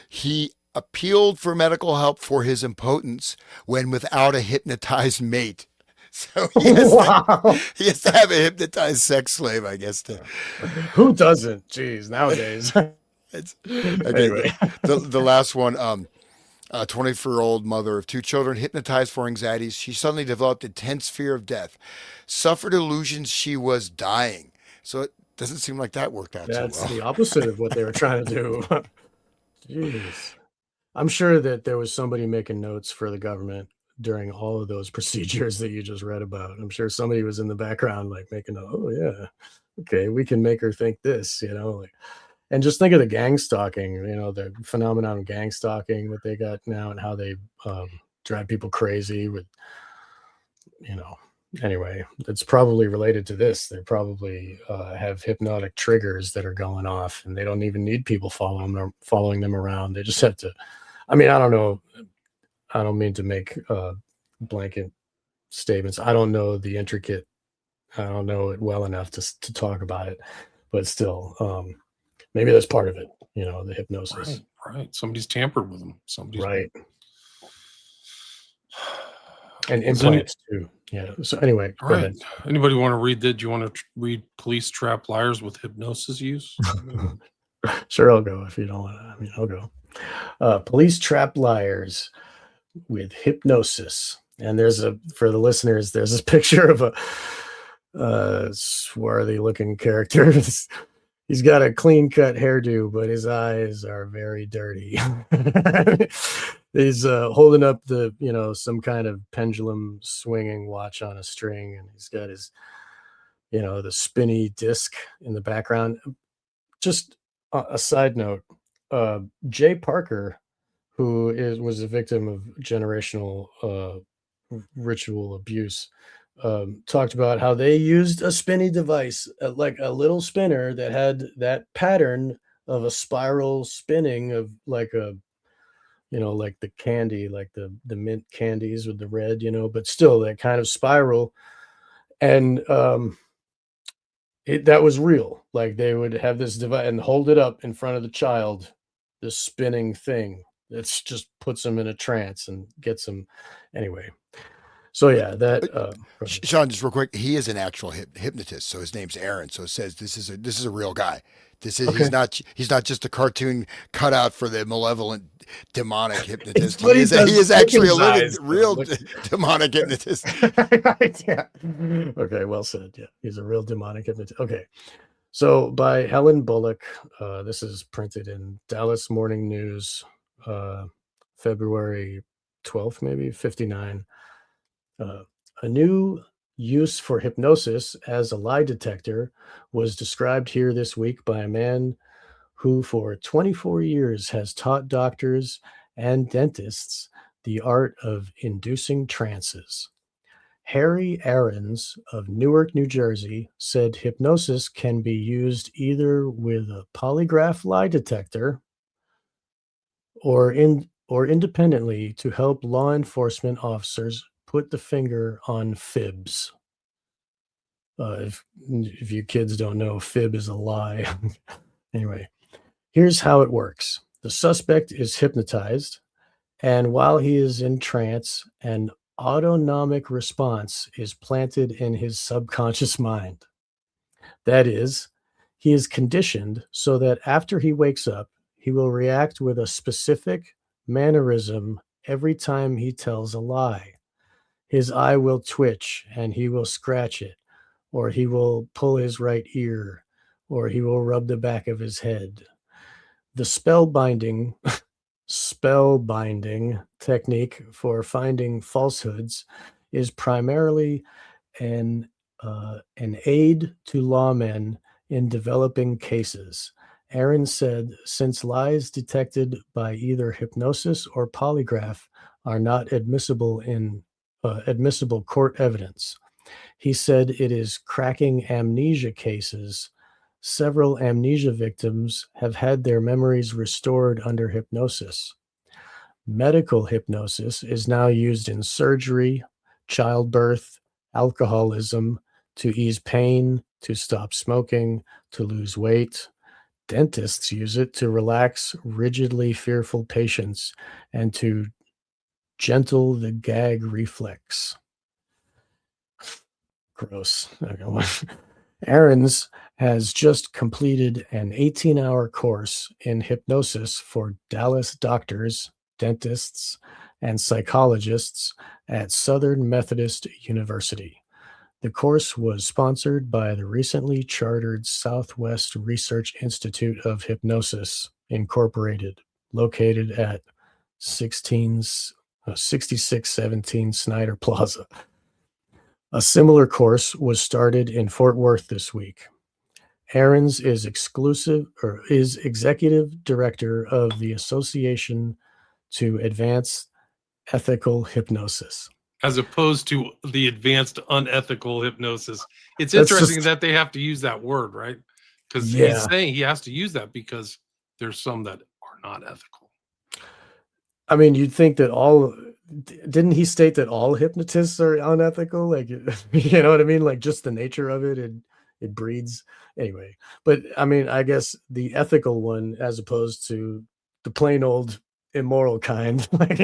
He appealed for medical help for his impotence when without a hypnotized mate. So Wow. he has to have a hypnotized sex slave, I guess. Who doesn't? Jeez, nowadays. It's, okay, Anyway. the last one. A 24-year-old mother of two children hypnotized for anxieties. She suddenly developed intense fear of death, suffered illusions she was dying. So it doesn't seem like that worked out That's so well. the opposite of what they were trying to do. Jeez. I'm sure that there was somebody making notes for the government during all of those procedures that you just read about. I'm sure somebody was in the background, like making a, oh yeah, okay, we can make her think this, like, and just think of the gang stalking, the phenomenon of gang stalking that they got now and how they drive people crazy with, anyway, it's probably related to this. They probably have hypnotic triggers that are going off and they don't even need people following them around. They just have to, I don't know. I don't mean to make blanket statements. I don't know the intricate. I don't know it well enough to talk about it, but still, maybe that's part of it. The hypnosis. Right. Somebody's tampered with them. Right. And implants too. Yeah. So anyway, All go right. ahead. Anybody want to read that? Do you want to read Police Trap Liars with Hypnosis Use? Sure, I'll go if you don't want to. I'll go. Police Trap Liars with Hypnosis. And for the listeners, there's this picture of a swarthy looking character. He's got a clean cut hairdo, but his eyes are very dirty. He's holding up some kind of pendulum swinging watch on a string, and he's got his, the spinny disc in the background. Just a side note, Jay Parker, who was a victim of generational ritual abuse, talked about how they used a spinny device, like a little spinner that had that pattern of a spiral spinning of like like the candy, like the mint candies with the red, but still that kind of spiral. And that was real. Like they would have this device and hold it up in front of the child, this spinning thing. It's just puts them in a trance and gets them anyway. So yeah, that Sean, just real quick, he is an actual hypnotist. So his name's Aaron. So it says this is a real guy. This is okay. he's not just a cartoon cutout for the malevolent demonic hypnotist. He He is actually a living real Look. demonic hypnotist. Right, yeah. Okay, well said. Yeah, he's a real demonic hypnotist. Okay, so by Helen Bullock. This is printed in Dallas Morning News, February 12th, maybe 59. A new use for hypnosis as a lie detector was described here this week by a man who for 24 years has taught doctors and dentists the art of inducing trances. Harry Aarons of Newark, New Jersey, said hypnosis can be used either with a polygraph lie detector or independently to help law enforcement officers put the finger on fibs. If you kids don't know, fib is a lie. Anyway, here's how it works. The suspect is hypnotized, and while he is in trance, an autonomic response is planted in his subconscious mind. That is, he is conditioned so that after he wakes up, he will react with a specific mannerism every time he tells a lie. His eye will twitch and he will scratch it, or he will pull his right ear, or he will rub the back of his head. The spellbinding technique for finding falsehoods is primarily an aid to lawmen in developing cases. Aaron said, since lies detected by either hypnosis or polygraph are not admissible in admissible court evidence, he said it is cracking amnesia cases. Several amnesia victims have had their memories restored under hypnosis. Medical hypnosis is now used in surgery, childbirth, alcoholism, to ease pain, to stop smoking, to lose weight. Dentists use it to relax rigidly fearful patients and to gentle the gag reflex. gross. Ahrens has just completed an 18-hour course in hypnosis for Dallas doctors, dentists, and psychologists at Southern Methodist University. The course was sponsored by the recently chartered Southwest Research Institute of Hypnosis, Incorporated, located at 6617 Snyder Plaza. A similar course was started in Fort Worth this week. Ahrens is executive director of the Association to Advance Ethical Hypnosis. As opposed to the advanced unethical hypnosis. It's That's interesting just- that they have to use that word, right? Because Yeah. he's saying he has to use that because there's some that are not ethical. I mean, you'd think that didn't he state that all hypnotists are unethical? Like, you know what I mean? Like, just the nature of it, it breeds anyway. But I mean, I guess the ethical one, as opposed to the plain old immoral kind, like,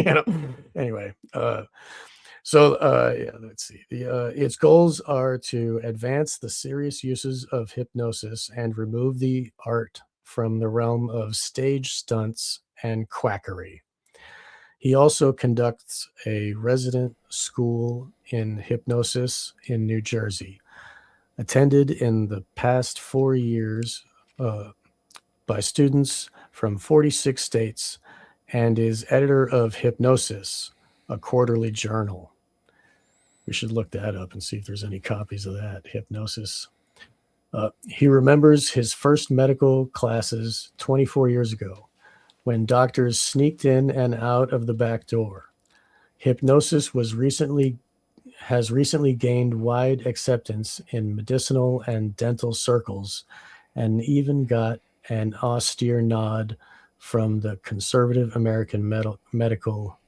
anyway. Yeah, let's see. Its goals are to advance the serious uses of hypnosis and remove the art from the realm of stage stunts and quackery. He also conducts a resident school in hypnosis in New Jersey, attended in the past 4 years by students from 46 states, and is editor of Hypnosis, a quarterly journal. We should look that up and see if there's any copies of that, Hypnosis. He remembers his first medical classes 24 years ago, when doctors sneaked in and out of the back door. Hypnosis has recently gained wide acceptance in medicinal and dental circles, and even got an austere nod from the Conservative American Medical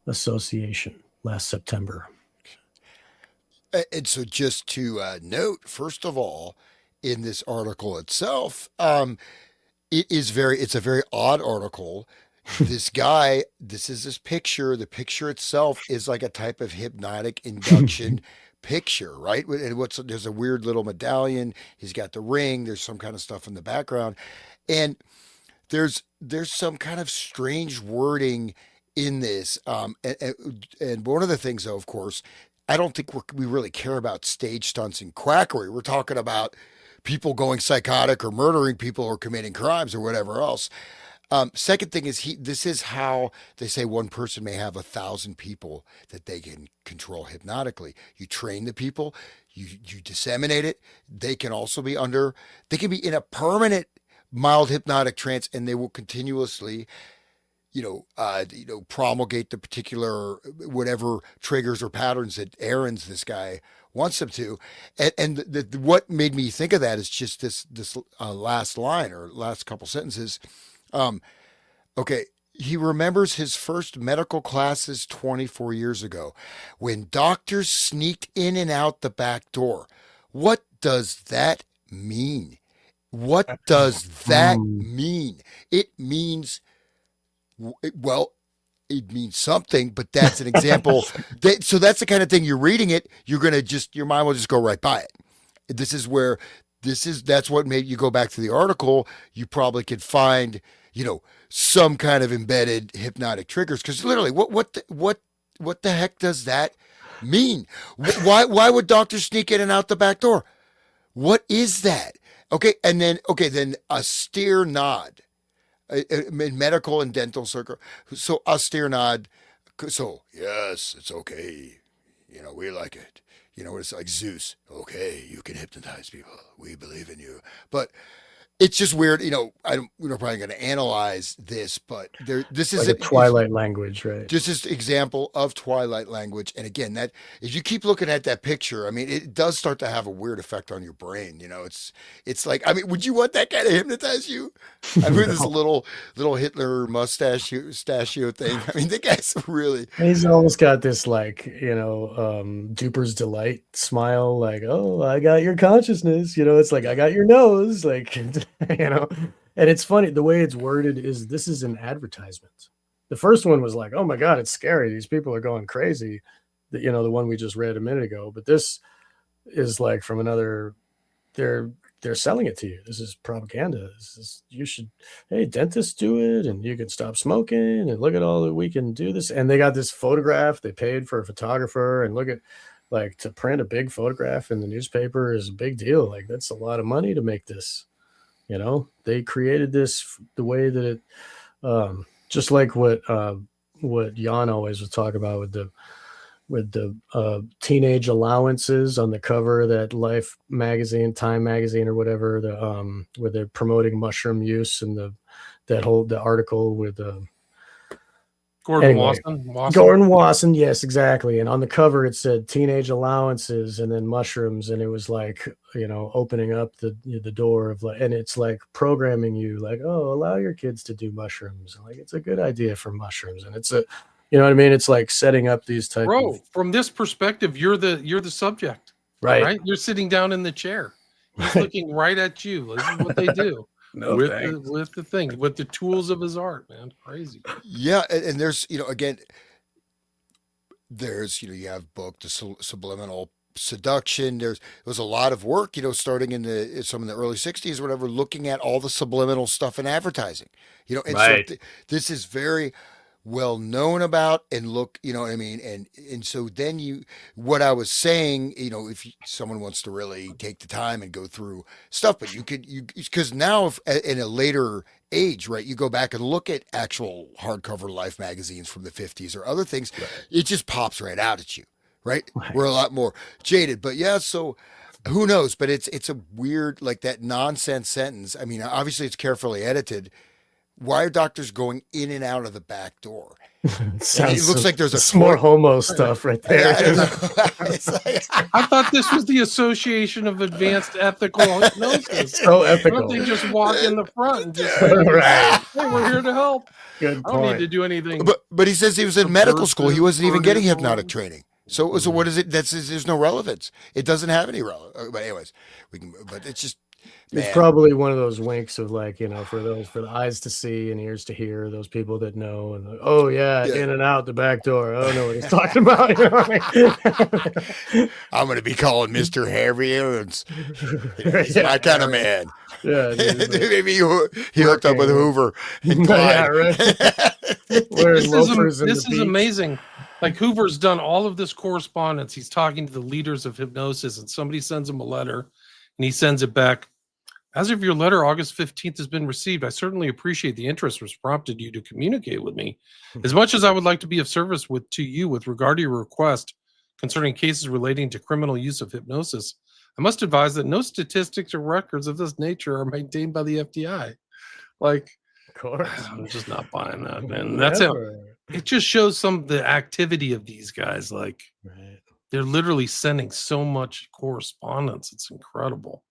Association last September. And so, just to note, first of all, in this article itself, it's a very odd article. This guy, this picture. The picture itself is like a type of hypnotic induction picture, right? And there's a weird little medallion. He's got the ring. There's some kind of stuff in the background, and there's some kind of strange wording in this. And one of the things, though, of course, I don't think we really care about stage stunts and quackery. We're talking about people going psychotic or murdering people or committing crimes or whatever else. Second thing is this is how they say one person may have 1,000 people that they can control hypnotically. You train the people, you disseminate it. They can also be in a permanent mild hypnotic trance, and they will continuously, promulgate the particular whatever triggers or patterns that Ahrens, this guy, wants them to. And what made me think of that is just this last line or last couple sentences. Okay, he remembers his first medical classes 24 years ago when doctors sneaked in and out the back door. What does that mean? What does that mean? It means, well, it means something, but that's an example. So that's the kind of thing you're reading it. You're going to your mind will just go right by it. That's what made you go back to the article. You probably could find, some kind of embedded hypnotic triggers. Cause literally what the heck does that mean? Why would doctors sneak in and out the back door? What is that? Okay. And then austere nod. In medical and dental circle. So austere nod. So yes, it's okay. We like it. It's like Zeus. Okay, you can hypnotize people. We believe in you. But it's just weird. We're probably going to analyze this, but this is like a Twilight language, right? This is example of Twilight language. And again, that if you keep looking at that picture, I mean, it does start to have a weird effect on your brain. It's like, I mean, would you want that guy to hypnotize you? I mean, this little Hitler mustachio thing. I mean, the guy's really. He's almost got this Duper's delight smile, like, oh, I got your consciousness. It's like, I got your nose, like, and it's funny the way it's worded is this is an advertisement. The first one was like, oh my God, it's scary. These people are going crazy. The one we just read a minute ago, but this is like from another. They're selling it to you. This is propaganda. You should, hey, dentists do it, and you can stop smoking, and look at all that we can do this. And they got this photograph. They paid for a photographer, and look at, like, to print a big photograph in the newspaper is a big deal. Like, that's a lot of money to make this. They created this the way that it, just like what Jan always would talk about with the teenage allowances on the cover of that Life magazine, Time magazine, or whatever, where they're promoting mushroom use, and the article with Gordon anyway, Wasson. Gordon Wasson, yes, exactly. And on the cover it said teenage allowances and then mushrooms, and it was like, opening up the door of, like, and it's like programming you, like, oh, allow your kids to do mushrooms, like it's a good idea for mushrooms, and it's a, you know what I mean? It's like setting up these type Bro, of, from this perspective, you're the subject, right? You're sitting down in the chair. He's looking right at you. This is what they do. with the tools of his art, man. Crazy. Yeah, and there's again, there's you have book the subliminal seduction. There was a lot of work starting in some of the early '60s or whatever, looking at all the subliminal stuff in advertising. And Right. so this is very well known about, and look, what I mean, and so then what I was saying, if someone wants to really take the time and go through stuff, but because now, if in a later age, right, you go back and look at actual hardcover Life magazines from the '50s or other things, Right. it just pops right out at you, right? Right. We're a lot more jaded, but yeah, so who knows? But it's a weird, like, that nonsense sentence. I mean, obviously it's carefully edited. Why are doctors going in and out of the back door? It looks like there's some more homo stuff right there. I thought this was the Association of Advanced Ethical Hypnosis. So Why ethical. don't they just walk in the front and just Right. hey, we're here to help. Good I don't point. need to do anything. But he says he was in medical school. He wasn't even getting Subversive, hypnotic training. So what is it? There's no relevance. It doesn't have any relevance. But anyways, but it's just. It's Man. probably one of those winks of, like, for the eyes to see and ears to hear, those people that know, and like, oh yeah, in and out the back door. I don't know what he's talking about. You know what I mean? I'm going to be calling Mr. Harry Owens. He's my kind of man. Yeah, dude, maybe he hooked up with Hoover and yeah, Clyde. right. Wearing loafers This is amazing. Like, Hoover's done all of this correspondence. He's talking to the leaders of hypnosis, and somebody sends him a letter, and he sends it back. As of your letter, August 15th has been received. I certainly appreciate the interest which prompted you to communicate with me. As much as I would like to be of service to you with regard to your request concerning cases relating to criminal use of hypnosis, I must advise that no statistics or records of this nature are maintained by the FBI. Like, Of course. I'm just not buying that, man. That's it. It just shows some of the activity of these guys. Like, Right. they're literally sending so much correspondence. It's incredible.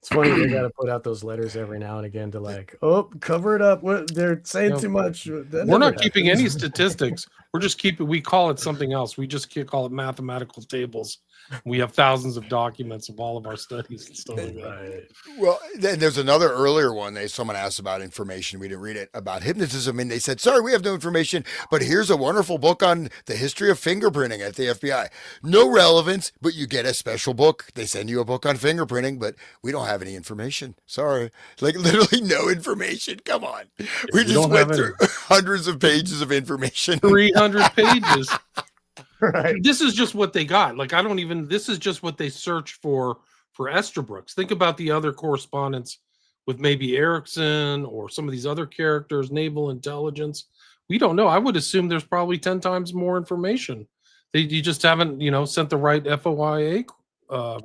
It's funny they got to put out those letters every now and again to, like, oh, cover it up. What, they're saying too much. We're not keeping any statistics. We're just we call it something else. We just call it mathematical tables. We have thousands of documents of all of our studies and stuff like that. Well, then there's another earlier one. Someone asked about information. We didn't read it about hypnotism, and they said, sorry, we have no information, but here's a wonderful book on the history of fingerprinting at the FBI. No relevance, but you get a special book. They send you a book on fingerprinting, but we don't have any information. Sorry. Like, literally no information. Come on. We just went through hundreds of pages of information. 300 pages. Right. This is just what they got. Like, this is just what they search for Estabrooks. Think about the other correspondence with maybe Erickson or some of these other characters, naval intelligence. We don't know. I would assume there's probably 10 times more information. You just haven't, sent the right FOIA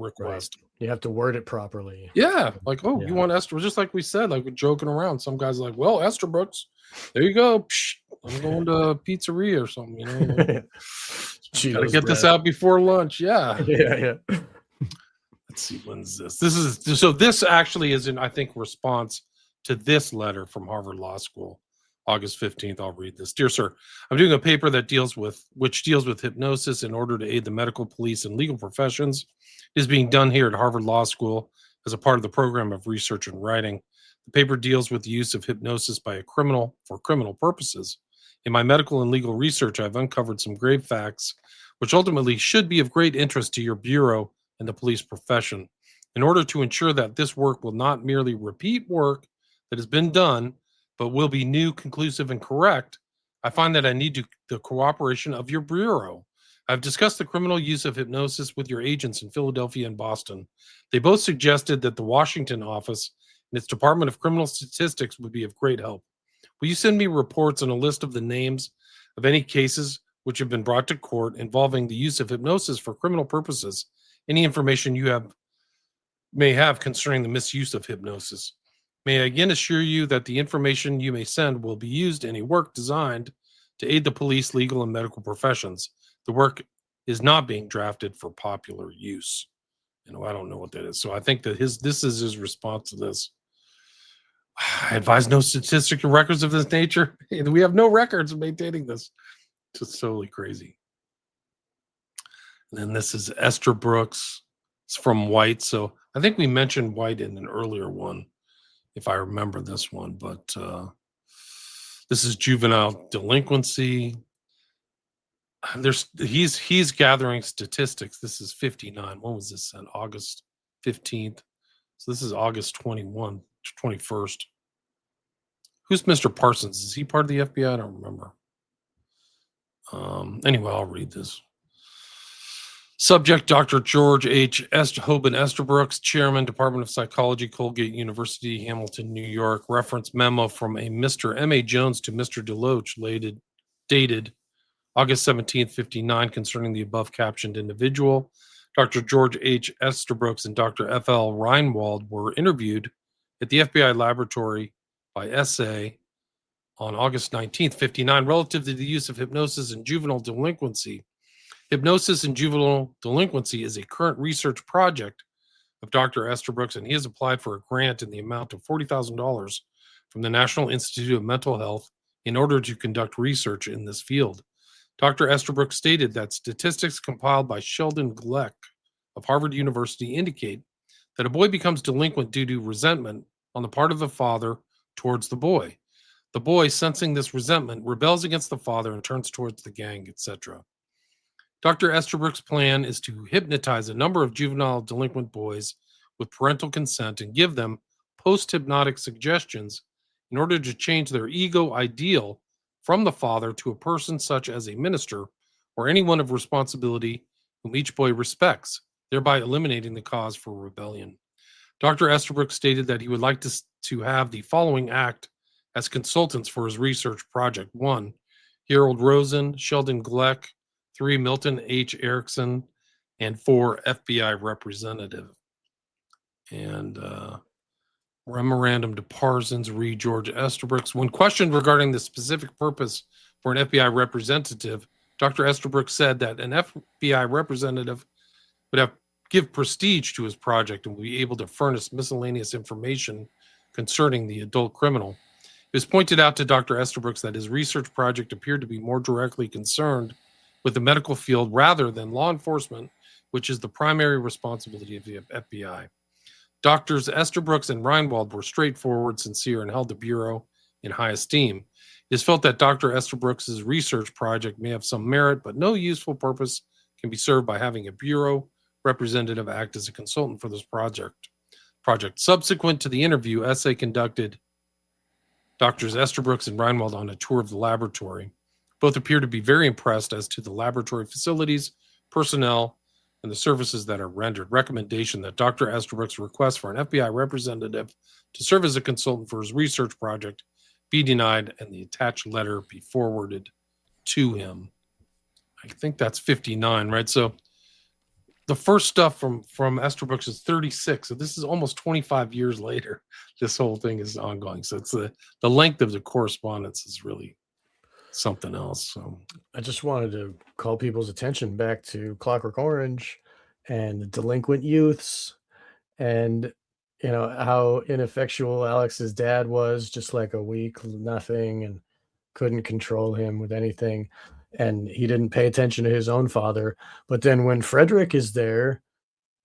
request. Right. You have to word it properly. Yeah. Like, you want Estabrooks? Just like we said, like, we're joking around. Some guys are like, well, Estabrooks, there you go. Psh, I'm going to a pizzeria or something, Gotta get this out before lunch. Yeah. Yeah. Let's see, when's this? This actually is in, I think, response to this letter from Harvard Law School, August 15th. I'll read this. Dear sir, I'm doing a paper which deals with hypnosis in order to aid the medical, police, and legal professions. It is being done here at Harvard Law School as a part of the program of research and writing. The paper deals with the use of hypnosis by a criminal for criminal purposes. In my medical and legal research, I've uncovered some grave facts which ultimately should be of great interest to your Bureau and the police profession. In order to ensure that this work will not merely repeat work that has been done, but will be new, conclusive, and correct, I find that I need the cooperation of your bureau. I've discussed the criminal use of hypnosis with your agents in Philadelphia and Boston. They both suggested that the Washington office and its Department of Criminal Statistics would be of great help. Will you send me reports and a list of the names of any cases which have been brought to court involving the use of hypnosis for criminal purposes? Any information you may have concerning the misuse of hypnosis. May I again assure you that the information you may send will be used in a work designed to aid the police, legal, and medical professions. The work is not being drafted for popular use. I don't know what that is. So I think that this is his response to this. I advise no statistical records of this nature. We have no records of maintaining this. Just totally crazy. And then this is Esther Brooks. It's from White. So I think we mentioned White in an earlier one, if I remember this one. But this is juvenile delinquency. He's gathering statistics. This is 59. When was this sent? August 15th. So this is August 21st. Who's Mr. Parsons? Is he part of the FBI? I don't remember. Anyway, I'll read this. Subject, Dr. George H. Hoban Estabrooks, Chairman, Department of Psychology, Colgate University, Hamilton, New York. Reference memo from a Mr. M.A. Jones to Mr. Deloach, dated August 17th, 59, concerning the above captioned individual. Dr. George H. Estabrooks and Dr. F.L. Reinwald were interviewed at the FBI laboratory by S.A. on August 19th, 59, relative to the use of hypnosis in juvenile delinquency. Hypnosis in juvenile delinquency is a current research project of Dr. Estabrooks, and he has applied for a grant in the amount of $40,000 from the National Institute of Mental Health in order to conduct research in this field. Dr. Estabrooks stated that statistics compiled by Sheldon Gleck of Harvard University indicate that a boy becomes delinquent due to resentment on the part of the father towards the boy. The boy, sensing this resentment, rebels against the father and turns towards the gang, etc. Dr. Estabrooks' plan is to hypnotize a number of juvenile delinquent boys with parental consent and give them post-hypnotic suggestions in order to change their ego ideal from the father to a person such as a minister or anyone of responsibility whom each boy respects, thereby eliminating the cause for rebellion. Dr. Estabrooks stated that he would like to have the following act as consultants for his research project. 1, Harold Rosen, Sheldon Gleck. 3, Milton H. Erickson. And 4, FBI representative. And memorandum to Parsons, Reed George Estabrooks. When questioned regarding the specific purpose for an FBI representative, Dr. Estabrooks said that an FBI representative would give prestige to his project and would be able to furnish miscellaneous information concerning the adult criminal. It was pointed out to Dr. Estabrooks that his research project appeared to be more directly concerned with the medical field rather than law enforcement, which is the primary responsibility of the FBI. Doctors Estabrooks and Reinwald were straightforward, sincere, and held the Bureau in high esteem. It is felt that Dr. Estabrooks' research project may have some merit, but no useful purpose can be served by having a Bureau representative act as a consultant for this project. Subsequent to the interview, SA conducted Doctors Estabrooks and Reinwald on a tour of the laboratory. Both appear to be very impressed as to the laboratory facilities, personnel, and the services that are rendered. Recommendation that Dr. Estabrooks' request for an FBI representative to serve as a consultant for his research project be denied and the attached letter be forwarded to him. I think that's 59, right? So the first stuff from Estabrooks is 36. So this is almost 25 years later. This whole thing is ongoing. So it's the length of the correspondence is really something else. So I just wanted to call people's attention back to Clockwork Orange and the delinquent youths, and how ineffectual Alex's dad was, just like a weak nothing, and couldn't control him with anything, and he didn't pay attention to his own father. But then when Frederick is there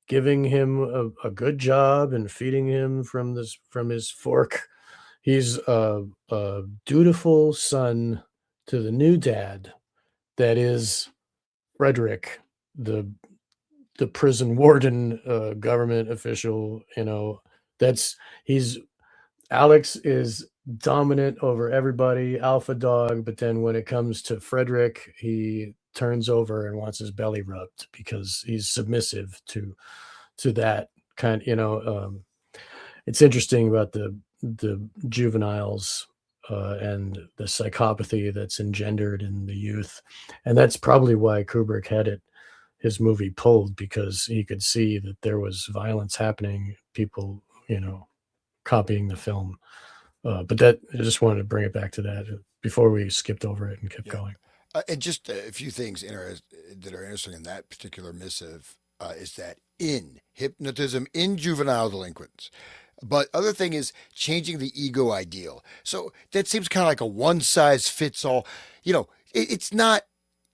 giving him a good job and feeding him from his fork, he's a dutiful son to the new dad that is Frederick, the the prison warden, government official, that's he's Alex is dominant over everybody, alpha dog, but then when it comes to Frederick, he turns over and wants his belly rubbed because he's submissive to that kind, it's interesting about the juveniles, and the psychopathy that's engendered in the youth, and that's probably why Kubrick had his movie pulled, because he could see that there was violence happening, people, copying the film. But that, I just wanted to bring it back to that before we skipped over it and kept going. And just a few things that are interesting in that particular missive is that in hypnotism in juvenile delinquents. But other thing is changing the ego ideal. So that seems kind of like a one size fits all. It's not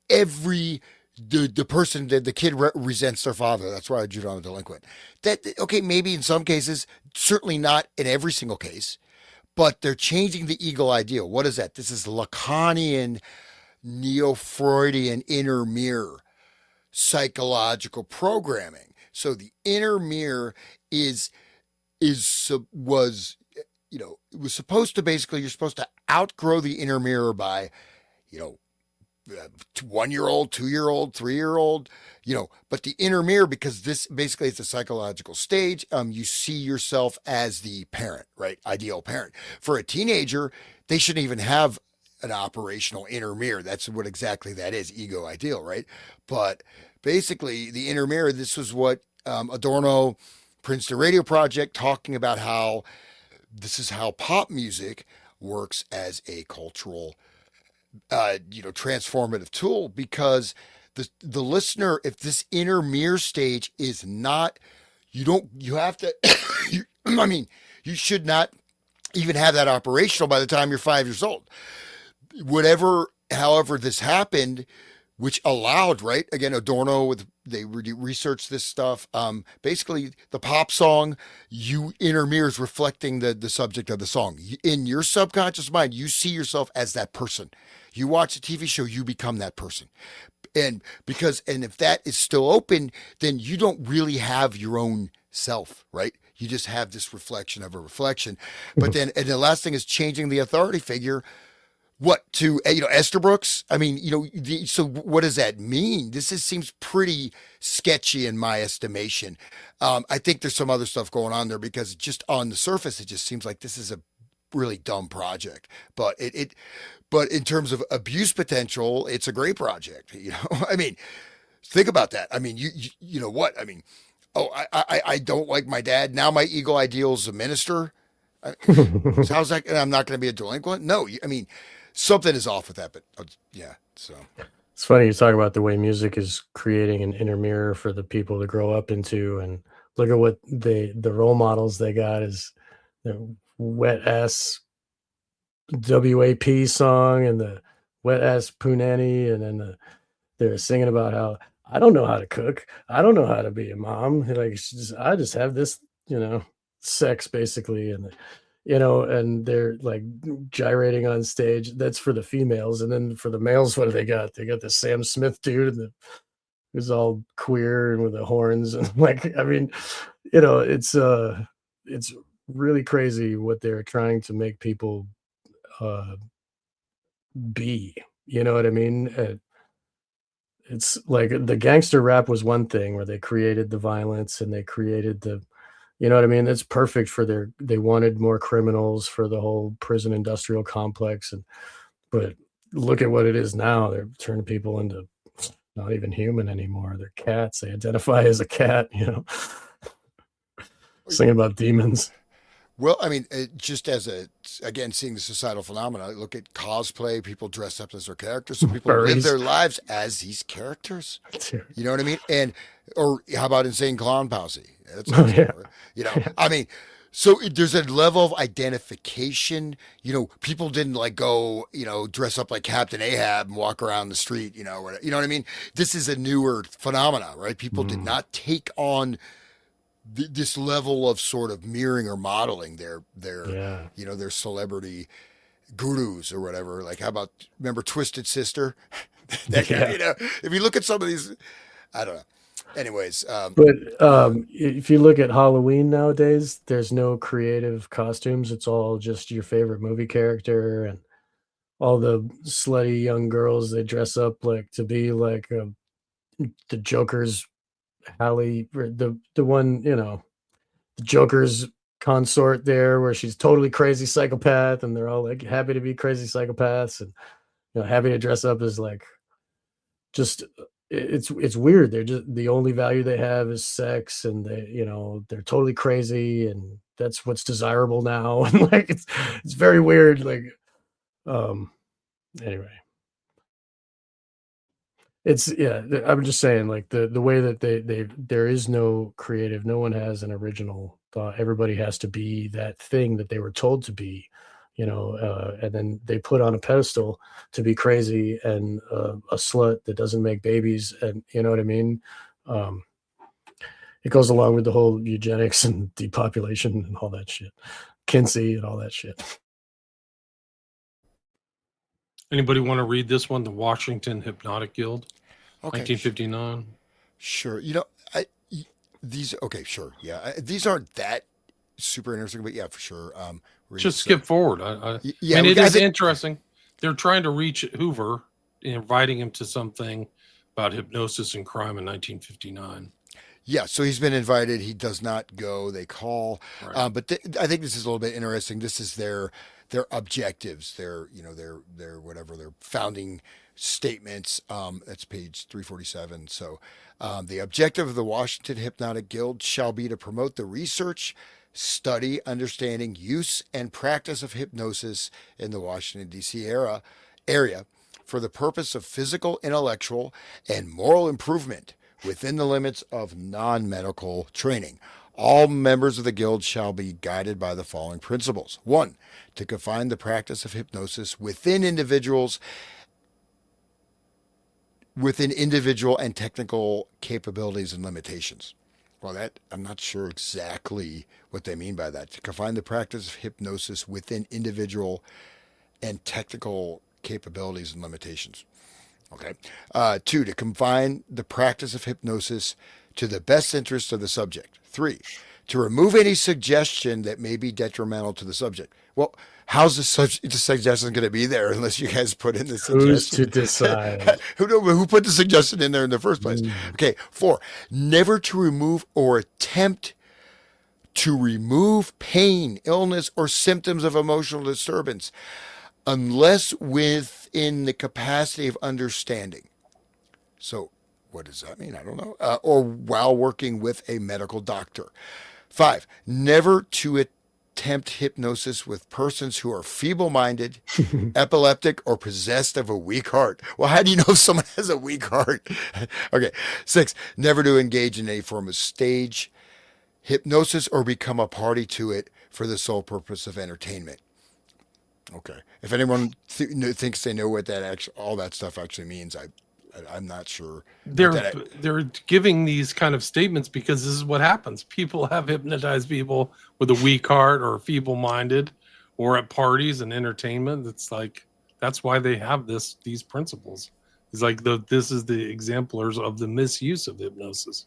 every the person that the kid resents their father. That's why a juvenile delinquent. That okay, maybe in some cases, certainly not in every single case. But they're changing the ego ideal. What is that? This is Lacanian, Neo-Freudian inner mirror psychological programming. So the inner mirror was it was supposed to basically, you're supposed to outgrow the inner mirror by 1 year old, 2 year old, 3 year old, but the inner mirror, because this basically is a psychological stage. You see yourself as the parent, right? Ideal parent. For a teenager, they shouldn't even have an operational inner mirror. That's what exactly that is, ego ideal, right? But basically the inner mirror, this was what Adorno, Princeton Radio Project, talking about how this is how pop music works as a cultural transformative tool, because the listener, if this inner mirror stage is not, you have to, you should not even have that operational by the time you're 5 years old. However this happened, which allowed, right? Again, Adorno, they researched this stuff. Basically, the pop song, inner mirrors reflecting the subject of the song. In your subconscious mind, you see yourself as that person. You watch a TV show, you become that person. And if that is still open, then you don't really have your own self, right? You just have this reflection of a reflection. But then, and the last thing is changing the authority figure. What to, Estabrooks? So what does that mean? Seems pretty sketchy in my estimation. I think there's some other stuff going on there, because just on the surface, it just seems like this is a really dumb project. But but in terms of abuse potential, it's a great project. Think about that. You know what? I don't like my dad. Now my ego ideal is a minister. So how's that? I'm not going to be a delinquent? No, something is off with that, but yeah. So it's funny you talk about the way music is creating an inner mirror for the people to grow up into, and look at what the role models they got is the wet ass WAP song and the wet ass Punani, and then they're singing about how I don't know how to cook, I don't know how to be a mom. Like, I just have this, sex basically, and and they're like gyrating on stage. That's for the females, and then for the males, what do they got? They got the Sam Smith dude, and who's all queer and with the horns, and it's really crazy what they're trying to make people be. You know what I mean? It's like the gangster rap was one thing where they created the violence and they created the, you know what I mean? It's perfect for they wanted more criminals for the whole prison industrial complex. But look at what it is now. They're turning people into not even human anymore. They're cats. They identify as a cat, singing about demons. Well, just again, seeing the societal phenomena, look at cosplay, people dress up as their characters. So people live their lives as these characters. You know what I mean? Or how about insane clown posse? That's so there's a level of identification. People didn't go, dress up like Captain Ahab and walk around the street, you know what I mean? This is a newer phenomena, right? People did not take on this level of sort of mirroring or modeling their their celebrity gurus or whatever. Like, how about, remember Twisted Sister? If you look at some of these, I don't know. anyways, But if you look at Halloween nowadays, there's no creative costumes. It's all just your favorite movie character, and all the slutty young girls, they dress up like to be like the Joker's Hallie, or the one, the Joker's consort there, where she's totally crazy psychopath, and they're all like happy to be crazy psychopaths, and happy to dress up as like just it's weird. They're just the only value they have is sex, and they're totally crazy, and that's what's desirable now. And like it's very weird. Like um anyway, it's yeah. I'm just saying, like the way that there is no creative. No one has an original thought. Everybody has to be that thing that they were told to be. And then they put on a pedestal to be crazy and a slut that doesn't make babies, and you know what I mean. Um, it goes along with the whole eugenics and depopulation and all that shit, Kinsey and all that shit. Anybody want to read this one? The Washington Hypnotic Guild, okay, 1959. sure. These okay, sure, yeah. These aren't that super interesting, but yeah, for sure. Just skip forward. Yeah, and it I is think- interesting. They're trying to reach Hoover, inviting him to something about hypnosis and crime in 1959. Yeah, so he's been invited. He does not go. They call, Right. but I think this is a little bit interesting. This is their objectives, their whatever their founding statements. That's page 347. So, the objective of the Washington Hypnotic Guild shall be to promote the research, study, understanding, use, and practice of hypnosis in the Washington D.C. area for the purpose of physical, intellectual, and moral improvement within the limits of non-medical training. All members of the guild shall be guided by the following principles. 1, to confine the practice of hypnosis within individual and technical capabilities and limitations. Well, that I'm not sure exactly what they mean by that. To confine the practice of hypnosis within individual and technical capabilities and limitations. Okay. 2, to confine the practice of hypnosis to the best interest of the subject. 3, to remove any suggestion that may be detrimental to the subject. Well, how's the suggestion going to be there unless you guys put in the suggestion? Who's to decide? Who put the suggestion in there in the first place? Okay. 4, never to remove or attempt to remove pain, illness, or symptoms of emotional disturbance unless within the capacity of understanding. So, what does that mean? I don't know. Or while working with a medical doctor. 5, never to attempt hypnosis with persons who are feeble-minded, epileptic, or possessed of a weak heart. Well, how do you know if someone has a weak heart? Okay. 6, never to engage in any form of stage hypnosis or become a party to it for the sole purpose of entertainment. Okay. If anyone thinks they know what all that stuff actually means, I'm not sure. They're giving these kind of statements because this is what happens. People have hypnotized people with a weak heart or feeble-minded, or at parties and entertainment. It's like that's why they have these principles. It's like this is the exemplars of the misuse of hypnosis.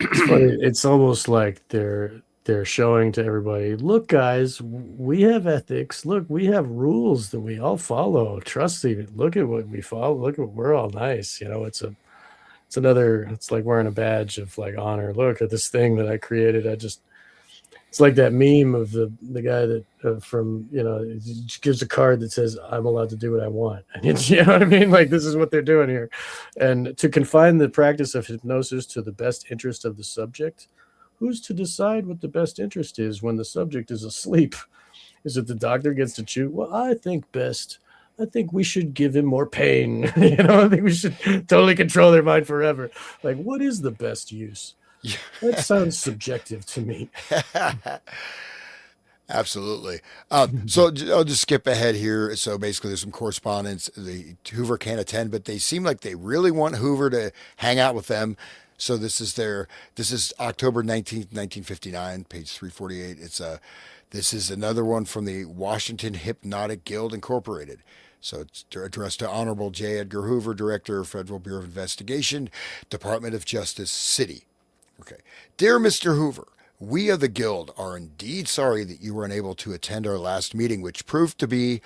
It's funny. It's almost like they're showing to everybody, look, guys, we have ethics. Look, we have rules that we all follow. Trust me. Look at what we follow. Look at what we're all nice. It's like wearing a badge of like honor. Look at this thing that I created. It's like that meme of the guy that from, he gives a card that says, I'm allowed to do what I want. And you know what I mean? Like, this is what they're doing here. And to confine the practice of hypnosis to the best interest of the subject, who's to decide what the best interest is when the subject is asleep? Is it the doctor gets to choose? Well, I think we should give him more pain. I think we should totally control their mind forever. Like, what is the best use? That sounds subjective to me. Absolutely. So I'll just skip ahead here. So basically, there's some correspondence. The Hoover can't attend, but they seem like they really want Hoover to hang out with them. So this is October 19th, 1959, page 348. This is another one from the Washington Hypnotic Guild Incorporated. So it's addressed to Honorable J. Edgar Hoover, Director, Federal Bureau of Investigation, Department of Justice, City. Okay. Dear Mr. Hoover, we of the Guild are indeed sorry that you were unable to attend our last meeting, which proved to be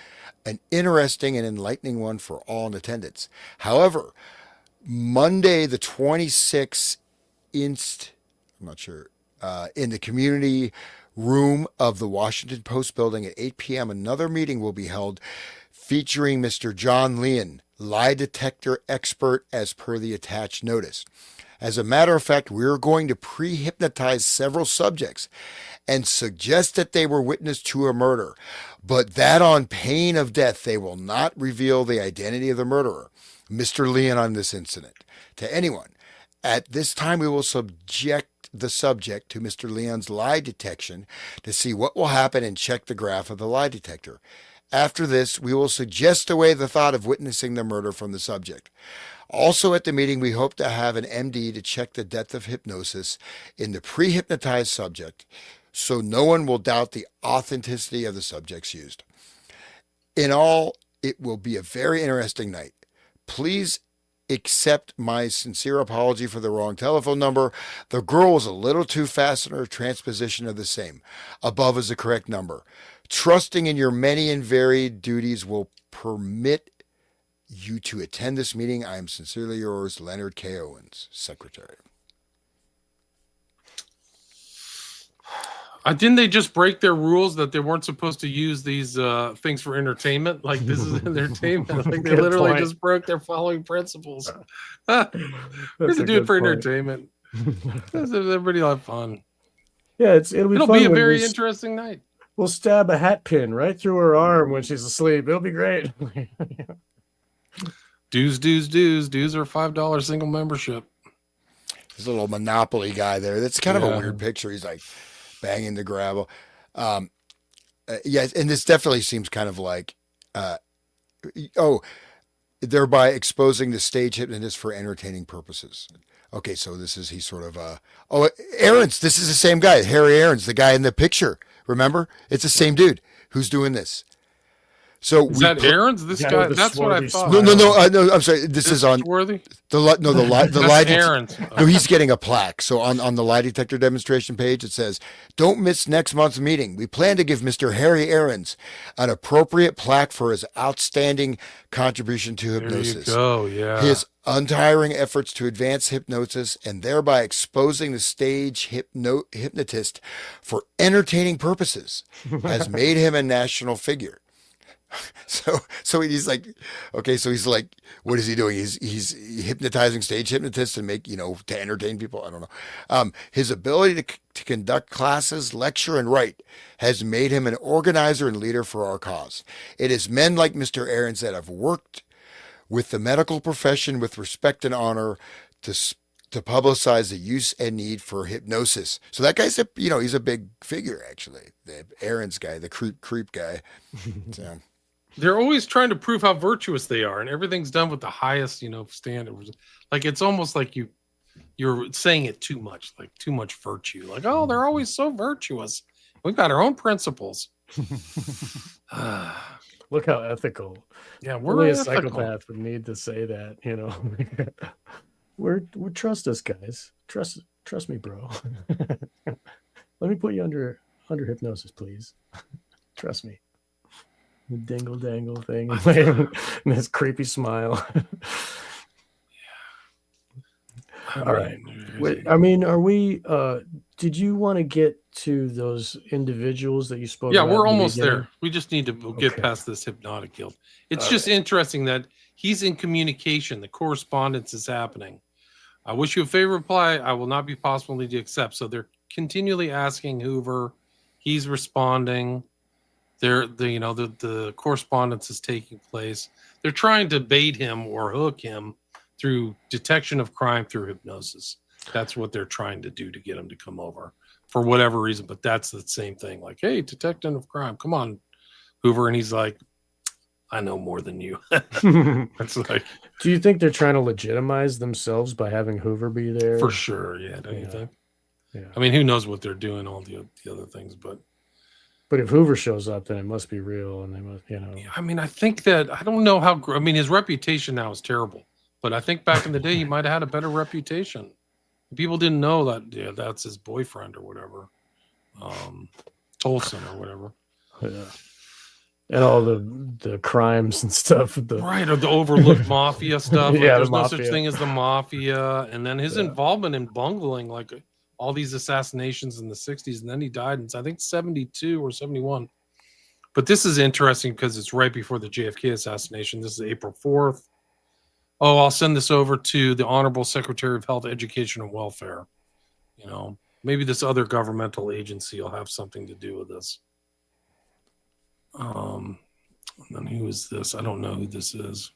an interesting and enlightening one for all in attendance. However, Monday the 26th I'm not sure, in the community room of the Washington Post building at 8 p.m., another meeting will be held featuring Mr. John Leon, lie detector expert, as per the attached notice. As a matter of fact, we're going to pre-hypnotize several subjects and suggest that they were witness to a murder, but that on pain of death, they will not reveal the identity of the murderer, Mr. Leon, on this incident to anyone. At this time, we will subject the subject to Mr. Leon's lie detection to see what will happen and check the graph of the lie detector. After this, we will suggest away the thought of witnessing the murder from the subject. Also at the meeting, we hope to have an MD to check the depth of hypnosis in the pre-hypnotized subject so no one will doubt the authenticity of the subjects used. In all, it will be a very interesting night. Please accept my sincere apology for the wrong telephone number. The girl was a little too fast in her transposition of the same. Above is the correct number. Trusting in your many and varied duties will permit you to attend this meeting. I am sincerely yours, Leonard K. Owens, Secretary. Didn't they just break their rules that they weren't supposed to use these things for entertainment? Like, this is entertainment. Like, they literally just broke their following principles. We're going to do it for entertainment. Everybody will have fun. Yeah, it'll be a very interesting night. We'll stab a hat pin right through her arm when she's asleep. It'll be great. Dues. Dues are $5 single membership. This little Monopoly guy there. That's kind of a weird picture. He's like banging the gravel. Yes, and this definitely seems kind of like, thereby exposing the stage hypnotist for entertaining purposes. Okay, so he's sort of, Aarons, this is the same guy, Harry Aarons, the guy in the picture. Remember? It's the same dude who's doing this. So is that Aarons? This guy? That's what I thought. No. I'm sorry. This is on Swarthy? the lie. Aarons. No, he's getting a plaque. So on the lie detector demonstration page, it says, "Don't miss next month's meeting. We plan to give Mr. Harry Aarons an appropriate plaque for his outstanding contribution to hypnosis. There you go. Yeah. His untiring efforts to advance hypnosis and thereby exposing the stage hypnotist for entertaining purposes has made him a national figure." So he's like, okay, so he's like, what is he doing? He's hypnotizing stage hypnotists and to entertain people. I don't know. His ability to conduct classes, lecture, and write has made him an organizer and leader for our cause. It is men like Mr. Aarons that have worked with the medical profession with respect and honor to publicize the use and need for hypnosis. So that guy's he's a big figure, actually. The Aarons guy, the creep guy. So. They're always trying to prove how virtuous they are, and everything's done with the highest, standards. Like, it's almost like you're saying it too much, like too much virtue. Like, oh, they're always so virtuous. We've got our own principles. Look how ethical. Yeah, we're a psychopath would need to say that. We're trust us, guys. Trust me, bro. Let me put you under hypnosis, please. Trust me. The dingle dangle thing and this creepy smile. All right. I mean, are we did you want to get to those individuals that you spoke about? Yeah, we're almost there. We just need to get past this hypnotic guild. It's just interesting that he's in communication. The correspondence is happening. I wish you a favor reply. I will not be possible to accept. So they're continually asking Hoover. He's responding. The correspondence is taking place. They're trying to bait him or hook him through detection of crime through hypnosis. That's what they're trying to do to get him to come over for whatever reason. But that's the same thing. Like, hey, detection of crime. Come on, Hoover. And he's like, I know more than you. It's like, do you think they're trying to legitimize themselves by having Hoover be there? For sure. Yeah. Don't you think? Yeah. I mean, who knows what they're doing, all the other things, but But if Hoover shows up, then it must be real, and they must, I mean, I think that I don't know how. I mean, his reputation now is terrible, but I think back in the day he might have had a better reputation. People didn't know that. Yeah, that's his boyfriend or whatever, Tolson or whatever. Yeah. And all the crimes and stuff. Right, or the overlooked mafia stuff. Like, Yeah, there's the no such mafia. thing as the mafia. And then his Yeah. involvement in bungling, like all these assassinations in the 60s, and then he died in, I think, 72 or 71. But this is interesting because it's right before the JFK assassination. This is April 4th. Oh, I'll send this over to the Honorable Secretary of Health, Education, and Welfare. You know, maybe this other governmental agency will have something to do with this. And then who is this? I don't know who this is.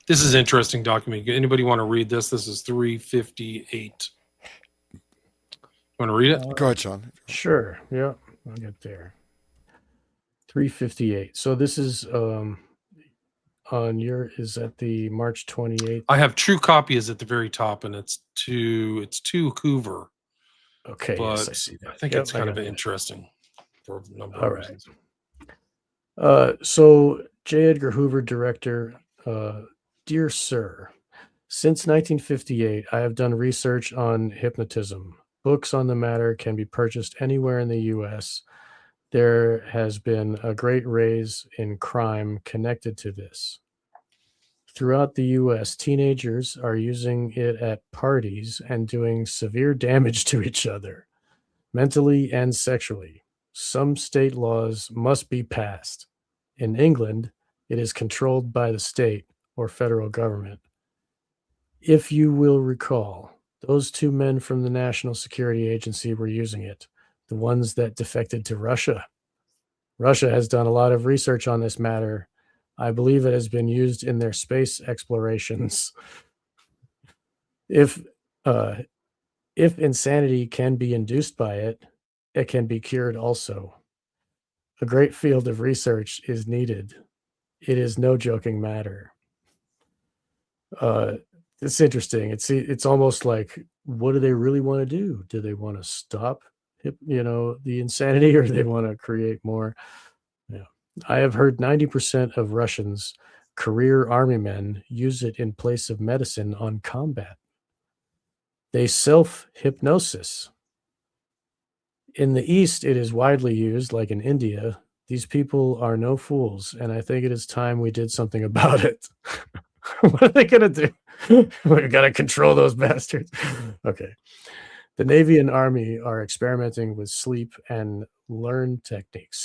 This is interesting document. Anybody want to read this? This is 358. You want to read it? Go ahead, Sean. Sure. Yeah, I'll get there. 358. So this is is at the March 28th. I have true copy is at the very top, and it's to Hoover. Okay, but yes, I see that. I think it's kind of interesting for a number of reasons. So J. Edgar Hoover, director, dear sir, since 1958, I have done research on hypnotism. Books on the matter can be purchased anywhere in the U.S. There has been a great rise in crime connected to this. Throughout the U.S., teenagers are using it at parties and doing severe damage to each other, mentally and sexually. Some state laws must be passed. In England, it is controlled by the state or federal government. If you will recall, those two men from the National Security Agency were using it, the ones that defected to Russia. Russia has done a lot of research on this matter. I believe it has been used in their space explorations. If insanity can be induced by it, it can be cured also. A great field of research is needed. It is no joking matter. It's interesting. It's almost like, what do they really want to do? Do they want to stop, the insanity, or do they want to create more? Yeah. I have heard 90% of Russians, career army men, use it in place of medicine on combat. They self-hypnosis. In the East, it is widely used, like in India. These people are no fools, and I think it is time we did something about it. What are they going to do? We've got to control those bastards. Okay. The Navy and Army are experimenting with sleep and learn techniques,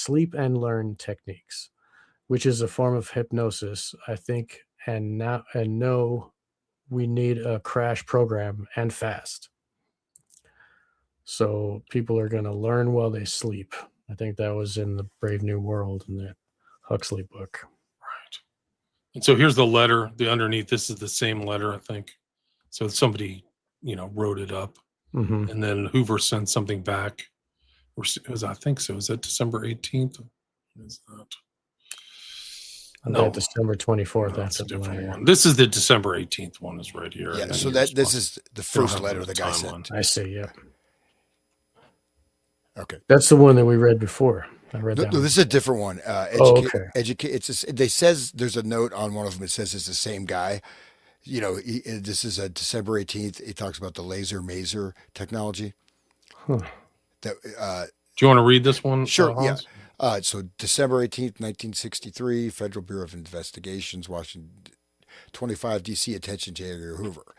which is a form of hypnosis, I think, and know we need a crash program and fast. So people are going to learn while they sleep. I think that was in the Brave New World in the Huxley book. Right. And so here's the letter. The underneath, this is the same letter, I think. So somebody, wrote it up. Mm-hmm. And then Hoover sent something back. I think so. Is that December 18th? Is that? No, December 24th. No, that's a different one. This is the December 18th one. Is right here. Yeah. So this is the first letter the guy sent. I see. Yeah. Okay. That's the one that we read before. I read that. No, this is a different one. It says there's a note on one of them. It says it's the same guy. This is a December 18th. It talks about the laser maser technology. Huh. Do you want to read this one? Sure. Yeah. So December 18th, 1963, Federal Bureau of Investigations, Washington, 25 DC, attention to Edgar Hoover.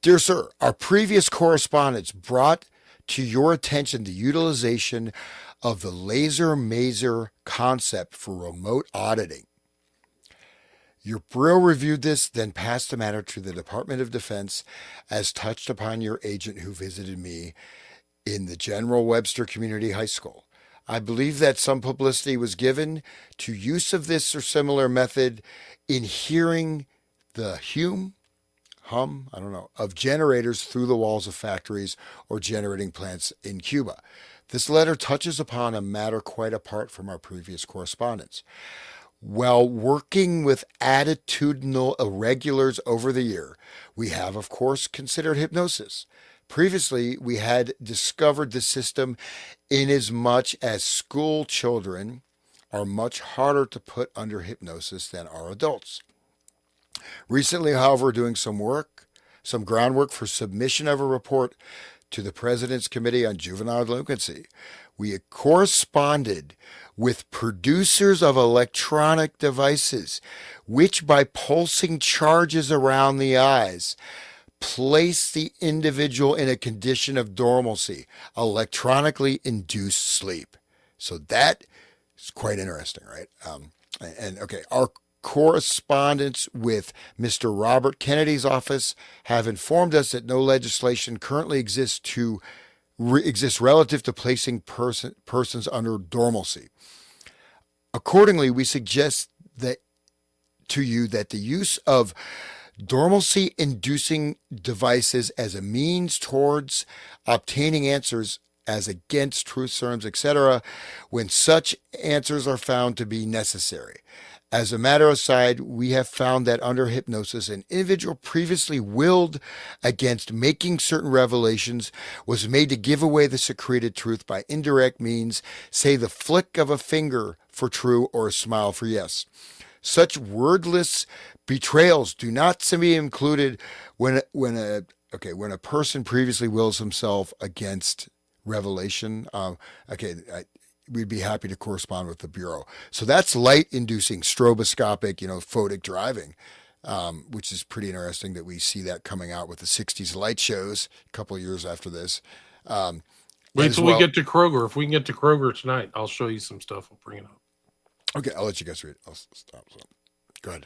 Dear sir, our previous correspondence brought to your attention the utilization of the laser maser concept for remote auditing. Your bureau reviewed this, then passed the matter to the Department of Defense as touched upon your agent who visited me in the General Webster Community High School. I believe that some publicity was given to use of this or similar method in hearing the hum, of generators through the walls of factories or generating plants in Cuba. This letter touches upon a matter quite apart from our previous correspondence. While working with attitudinal irregulars over the year, we have, of course, considered hypnosis. Previously, we had discovered the system in as much as school children are much harder to put under hypnosis than are adults. Recently, however, doing some groundwork for submission of a report to the President's Committee on Juvenile Delinquency, we corresponded with producers of electronic devices, which by pulsing charges around the eyes, place the individual in a condition of dormancy, electronically induced sleep. So that is quite interesting, right? Our correspondence with Mr. Robert Kennedy's office have informed us that no legislation currently exists relative to placing persons under dormancy. Accordingly, we suggest that to you that the use of dormancy inducing devices as a means towards obtaining answers as against truth serums, etc., when such answers are found to be necessary. As a matter aside, we have found that under hypnosis, an individual previously willed against making certain revelations was made to give away the secreted truth by indirect means, say the flick of a finger for true or a smile for yes. Such wordless betrayals do not seem to be included when a person previously wills himself against revelation. We'd be happy to correspond with the Bureau. So that's light-inducing stroboscopic, photic driving, which is pretty interesting that we see that coming out with the 60s light shows a couple of years after this. Wait till we get to Kroger. If we can get to Kroger tonight, I'll show you some stuff. I'll bring it up. Okay, I'll let you guys read. I'll stop. So, go ahead.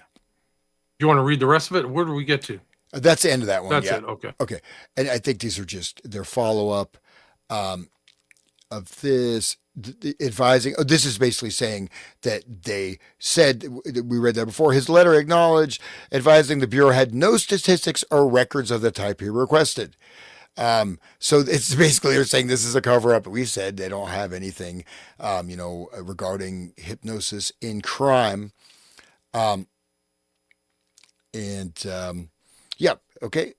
You want to read the rest of it? Where do we get to? That's the end of that one. That's it. Okay. Okay. And I think these are just their follow-up of this advising. Oh, this is basically saying that they said, we read that before, his letter acknowledged advising the Bureau had no statistics or records of the type he requested. So it's basically they're saying this is a cover up. We said they don't have anything, regarding hypnosis in crime. Okay.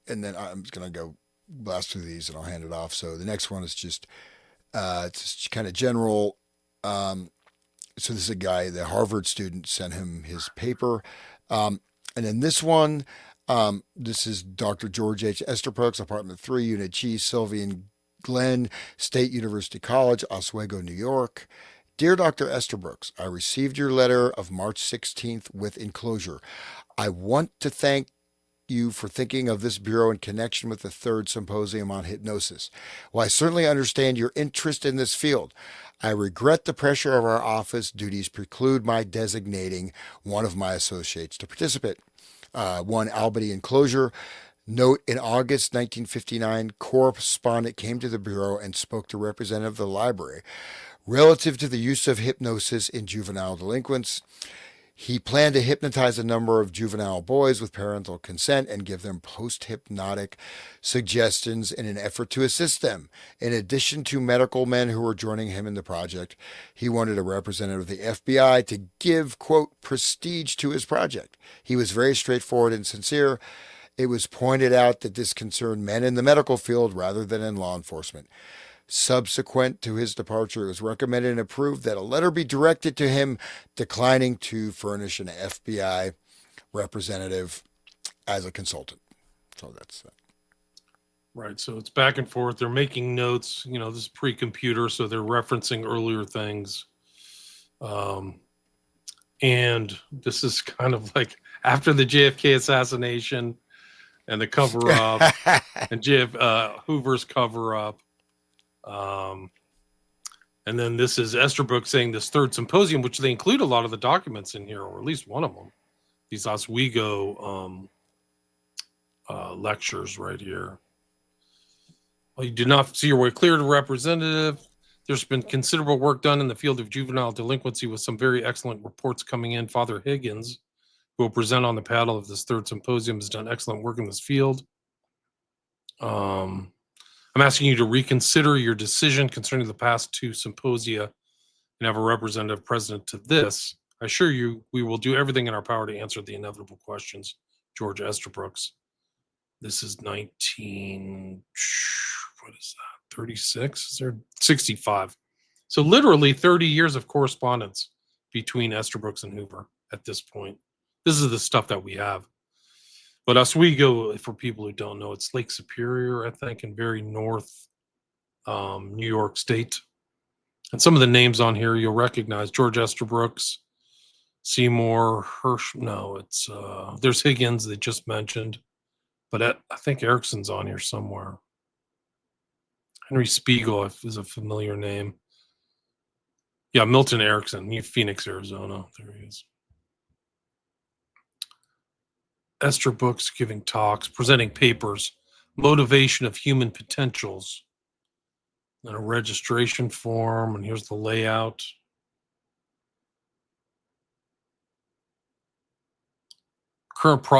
And then I'm just going to go blast through these and I'll hand it off. So the next one is just, it's just kind of general. So this is a guy, the Harvard student sent him his paper. And then this one, this is Dr. George H. Esterbrooks, Apartment 3, Unit G, Sylvian Glen, State University College, Oswego, New York. Dear Dr. Esterbrooks, I received your letter of March 16th with enclosure. I want to thank you for thinking of this Bureau in connection with the third symposium on hypnosis. While I certainly understand your interest in this field, I regret the pressure of our office duties preclude my designating one of my associates to participate. One Albany enclosure. Note, in August 1959, correspondent came to the Bureau and spoke to representative of the library relative to the use of hypnosis in juvenile delinquents. He planned to hypnotize a number of juvenile boys with parental consent and give them post-hypnotic suggestions in an effort to assist them. In addition to medical men who were joining him in the project, he wanted a representative of the FBI to give, quote, prestige to his project. He was very straightforward and sincere. It was pointed out that this concerned men in the medical field rather than in law enforcement. Subsequent to his departure, it was recommended and approved that a letter be directed to him declining to furnish an FBI representative as a consultant. So that's that. Right. So it's back and forth. They're making notes. This is pre-computer, so they're referencing earlier things. And this is kind of like after the JFK assassination and the cover-up and Hoover's cover-up. And then this is Esterbrooks saying this third symposium, which they include a lot of the documents in here, or at least one of them. These Oswego lectures right here. Well, you did not see your way clear to representative. There's been considerable work done in the field of juvenile delinquency with some very excellent reports coming in. Father Higgins, who will present on the panel of this third symposium, has done excellent work in this field. I'm asking you to reconsider your decision concerning the past two symposia and have a representative present to this. I assure you we will do everything in our power to answer the inevitable questions. George Esterbrooks. This is 19... what is that? 36? Is there 65? So literally 30 years of correspondence between Estabrooks and Hoover at this point. This is the stuff that we have. But Oswego, for people who don't know, it's Lake Superior, I think, in very north New York State. And some of the names on here you'll recognize: George Estabrooks, Seymour, Hirsch. No, it's there's Higgins they just mentioned, but I think Erickson's on here somewhere. Henry Spiegel is a familiar name. Yeah, Milton Erickson, Phoenix, Arizona. There he is. Estabrooks giving talks, presenting papers, motivation of human potentials, and a registration form, and here's the layout.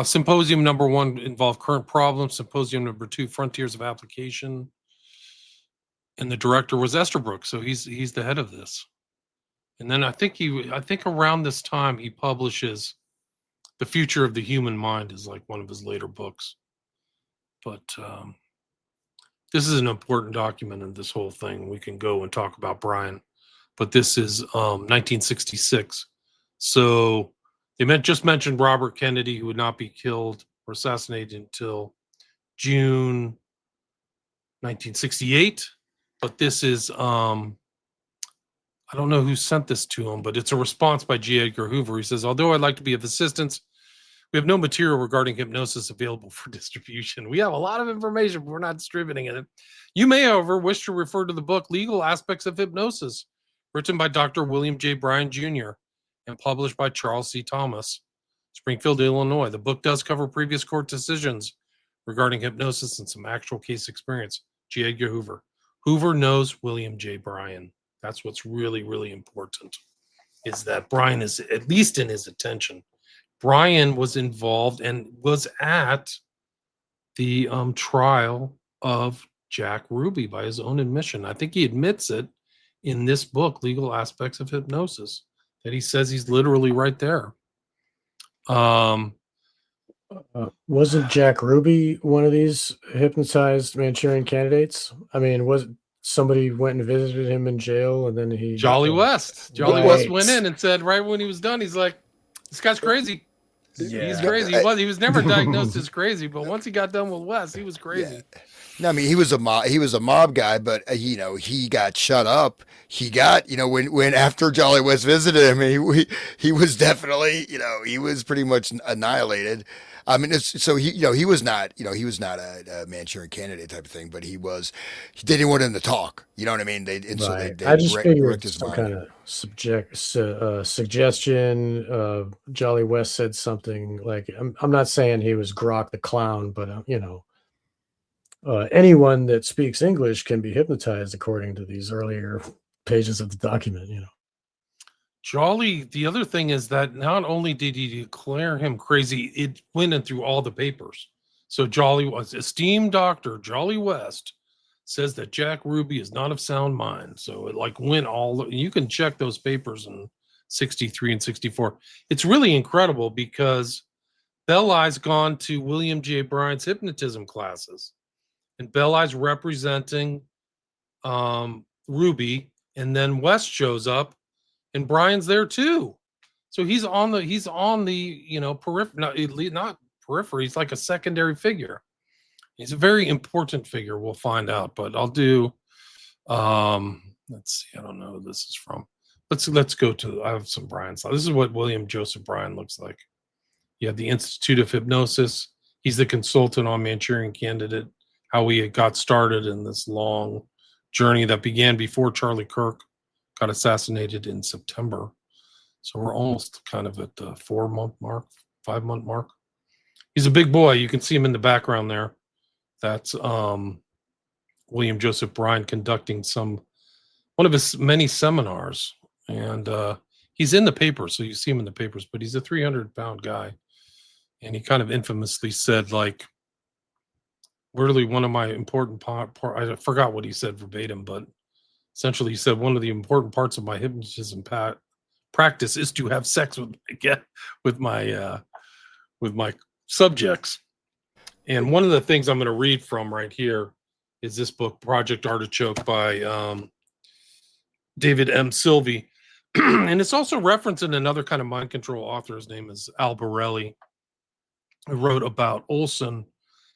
Symposium number 1 involved current problems. Symposium number 2, frontiers of application. And the director was Estabrooks, so he's the head of this. And then I think around this time he publishes The Future of the Human Mind, is like one of his later books. But this is an important document in this whole thing. We can go and talk about Brian, but this is 1966. So they just mentioned Robert Kennedy, who would not be killed or assassinated until June 1968. But this is I don't know who sent this to him, but it's a response by G. Edgar Hoover. He says, although I'd like to be of assistance, we have no material regarding hypnosis available for distribution. We have a lot of information, but we're not distributing it. You may, however, wish to refer to the book Legal Aspects of Hypnosis, written by Dr. William J. Bryan Jr. and published by Charles C. Thomas, Springfield, Illinois. The book does cover previous court decisions regarding hypnosis and some actual case experience. G. Edgar Hoover. Hoover knows William J. Bryan. That's what's really, really important, is that Bryan is at least in his attention. Bryan was involved and was at the trial of Jack Ruby by his own admission. I think he admits it in this book, Legal Aspects of Hypnosis, that he says he's literally right there. Wasn't Jack Ruby one of these hypnotized Manchurian candidates? I mean, was somebody went and visited him in jail, and then he Jolly West went in and said right when he was done, he's like, this guy's crazy. Yeah. He's crazy. He was never diagnosed as crazy, but once he got done with West, he was crazy. Yeah. No, I mean, he was a mob guy, but he got shut up. He got, when after Jolly West visited him, he was definitely, he was pretty much annihilated. I mean, he was not a Manchurian candidate type of thing, but they didn't want him to talk. You know what I mean? They I just figured wrecked his some mind. kind of suggestion. Jolly West said something like, I'm not saying he was Grok the clown, but anyone that speaks English can be hypnotized, according to these earlier pages of the document. Jolly, the other thing is that not only did he declare him crazy, it went in through all the papers. So Jolly was esteemed Dr. Jolly West says that Jack Ruby is not of sound mind. So it went you can check those papers in 63 and 64. It's really incredible because Belli's gone to William J. Bryan's hypnotism classes, and Belli's representing Ruby, and then West shows up and Bryan's there too. So he's on the periphery, not periphery. He's like a secondary figure. He's a very important figure. We'll find out, but I'll do, let's see. I don't know who this is from. Let's go to, I have some Bryan slides. This is what William Joseph Bryan looks like. You have the Institute of Hypnosis. He's the consultant on Manchurian Candidate, how we got started in this long journey that began before Charlie Kirk got assassinated in September. So we're almost kind of at the 4-month mark, 5-month mark. He's a big boy. You can see him in the background there. That's William Joseph Bryan conducting one of his many seminars. And he's in the papers, so you see him in the papers, but he's a 300-pound guy. And he kind of infamously said, literally one of my important I forgot what he said verbatim, but essentially he said one of the important parts of my hypnotism practice is to have sex with my subjects. And one of the things I'm going to read from right here is this book, Project Artichoke by David M. Sylvie. And it's also referenced in another kind of mind control author. His name is Al Borelli, who wrote about Olson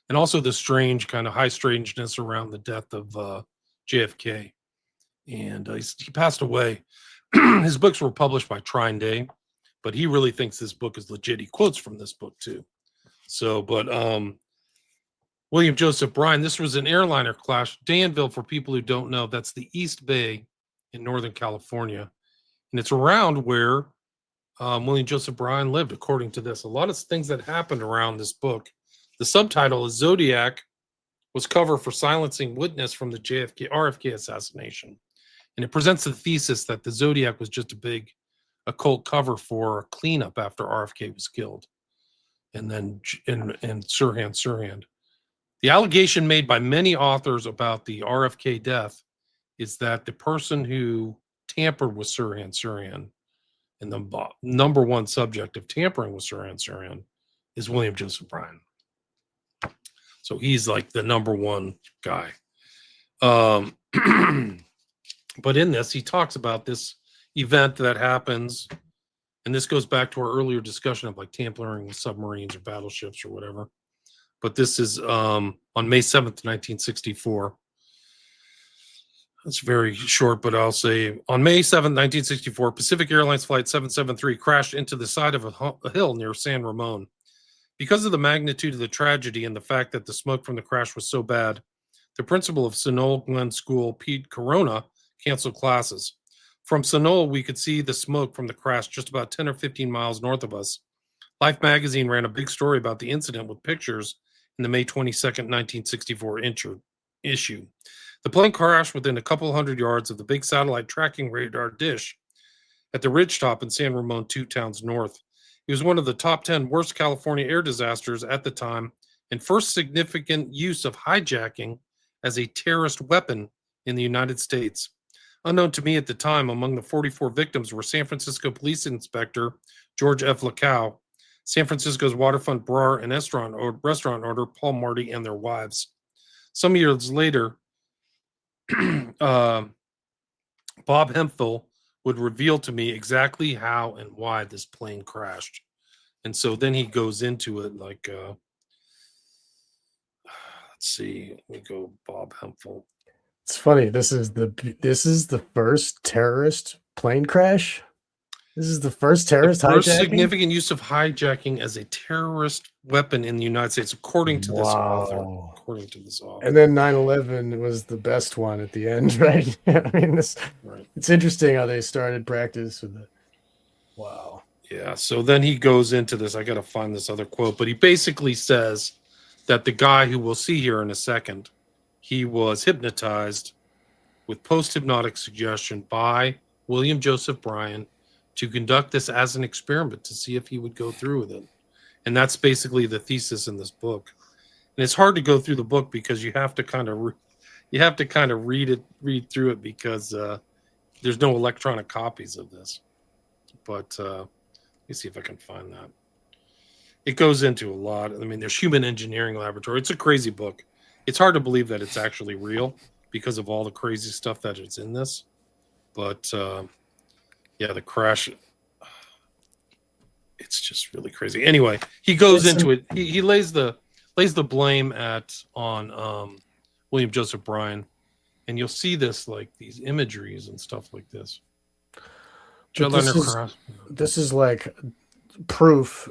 and also the strange kind of high strangeness around the death of JFK. And he passed away. His books were published by Trine Day, but he really thinks this book is legit. He quotes from this book too. So, but William Joseph Bryan, this was an airliner crash. Danville, for people who don't know, that's the East Bay in Northern California. And it's around where William Joseph Bryan lived, according to this. A lot of things that happened around this book. The subtitle is Zodiac was cover for silencing witness from the RFK assassination. And it presents the thesis that the Zodiac was just a big occult cover for a cleanup after RFK was killed. And then and Sirhan. The allegation made by many authors about the RFK death is that the person who tampered with Sirhan, and the number one subject of tampering with Sirhan is William Joseph Bryan. So he's like the number one guy. But in this, he talks about this event that happens, and this goes back to our earlier discussion of like tampering with submarines or battleships or whatever. But this is on May 7th, 1964. It's very short, but I'll say on May 7th, 1964, Pacific Airlines Flight 773 crashed into the side of a hill near San Ramon. Because of the magnitude of the tragedy and the fact that the smoke from the crash was so bad, the principal of Sunol Glen School, Pete Corona, canceled classes. From Sunol, we could see the smoke from the crash just about 10 or 15 miles north of us. Life magazine ran a big story about the incident with pictures in the May 22nd, 1964 issue. The plane crashed within a couple hundred yards of the big satellite tracking radar dish at the ridgetop in San Ramon, 2 towns north. It was one of the top 10 worst California air disasters at the time and first significant use of hijacking as a terrorist weapon in the United States. Unknown to me at the time, among the 44 victims were San Francisco Police Inspector George F. Lacow, San Francisco's waterfront bar and restaurant owner Paul Marty and their wives. Some years later, Bob Hemphill would reveal to me exactly how and why this plane crashed. And so then he goes into it like, let's see, let me go Bob Hemphill. It's funny. This is the first terrorist plane crash. This is the first terrorist first hijacking? significant use of hijacking as a terrorist weapon in the United States, according to this author. According to this author. And then 9/11 was the best one at the end, right? I mean, it's interesting how they started practice with it. Wow. Yeah. So then he goes into this. I got to find this other quote, but he basically says that the guy who we'll see here in a second, he was hypnotized with post-hypnotic suggestion by William Joseph Bryan to conduct this as an experiment to see if he would go through with it. And that's basically the thesis in this book. And it's hard to go through the book because you have to kind of read through it because there's no electronic copies of this. But let me see if I can find that. It goes into a lot. I mean, there's human engineering laboratory. It's a crazy book. It's hard to believe that it's actually real because of all the crazy stuff that is in this. But yeah, the crash, it's just really crazy. Anyway, he goes into it. He lays the blame on William Joseph Bryan, and you'll see this like these imageries and stuff like this. This is like proof,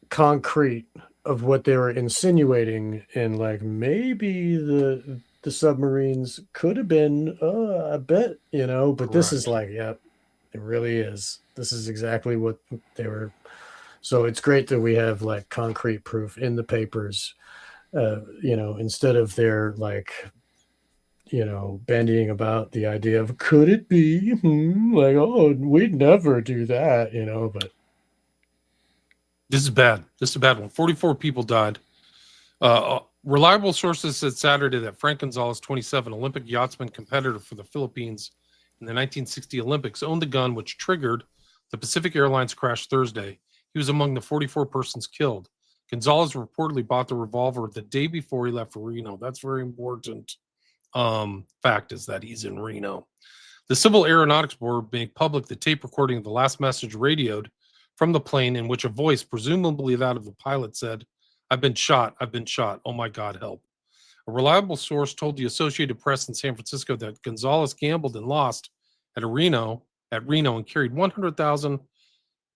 concrete, of what they were insinuating, and like maybe the submarines could have been a bit, but Correct. This is like, yep, it really is. This is exactly what they were. So it's great that we have like concrete proof in the papers, instead of their like, bandying about the idea of could it be like, oh, we'd never do that, but this is bad. This is a bad one. 44 people died. Reliable sources said Saturday that Frank Gonzalez, 27, Olympic yachtsman competitor for the Philippines in the 1960 Olympics, owned the gun which triggered the Pacific Airlines crash Thursday. He was among the 44 persons killed. Gonzalez reportedly bought the revolver the day before he left for Reno. That's very important. Fact is that he's in Reno. The Civil Aeronautics Board made public the tape recording of the last message radioed from the plane, in which a voice, presumably that of the pilot, said, "I've been shot. I've been shot. Oh my God, help." A reliable source told the Associated Press in San Francisco that Gonzalez gambled and lost at Reno and carried 100,000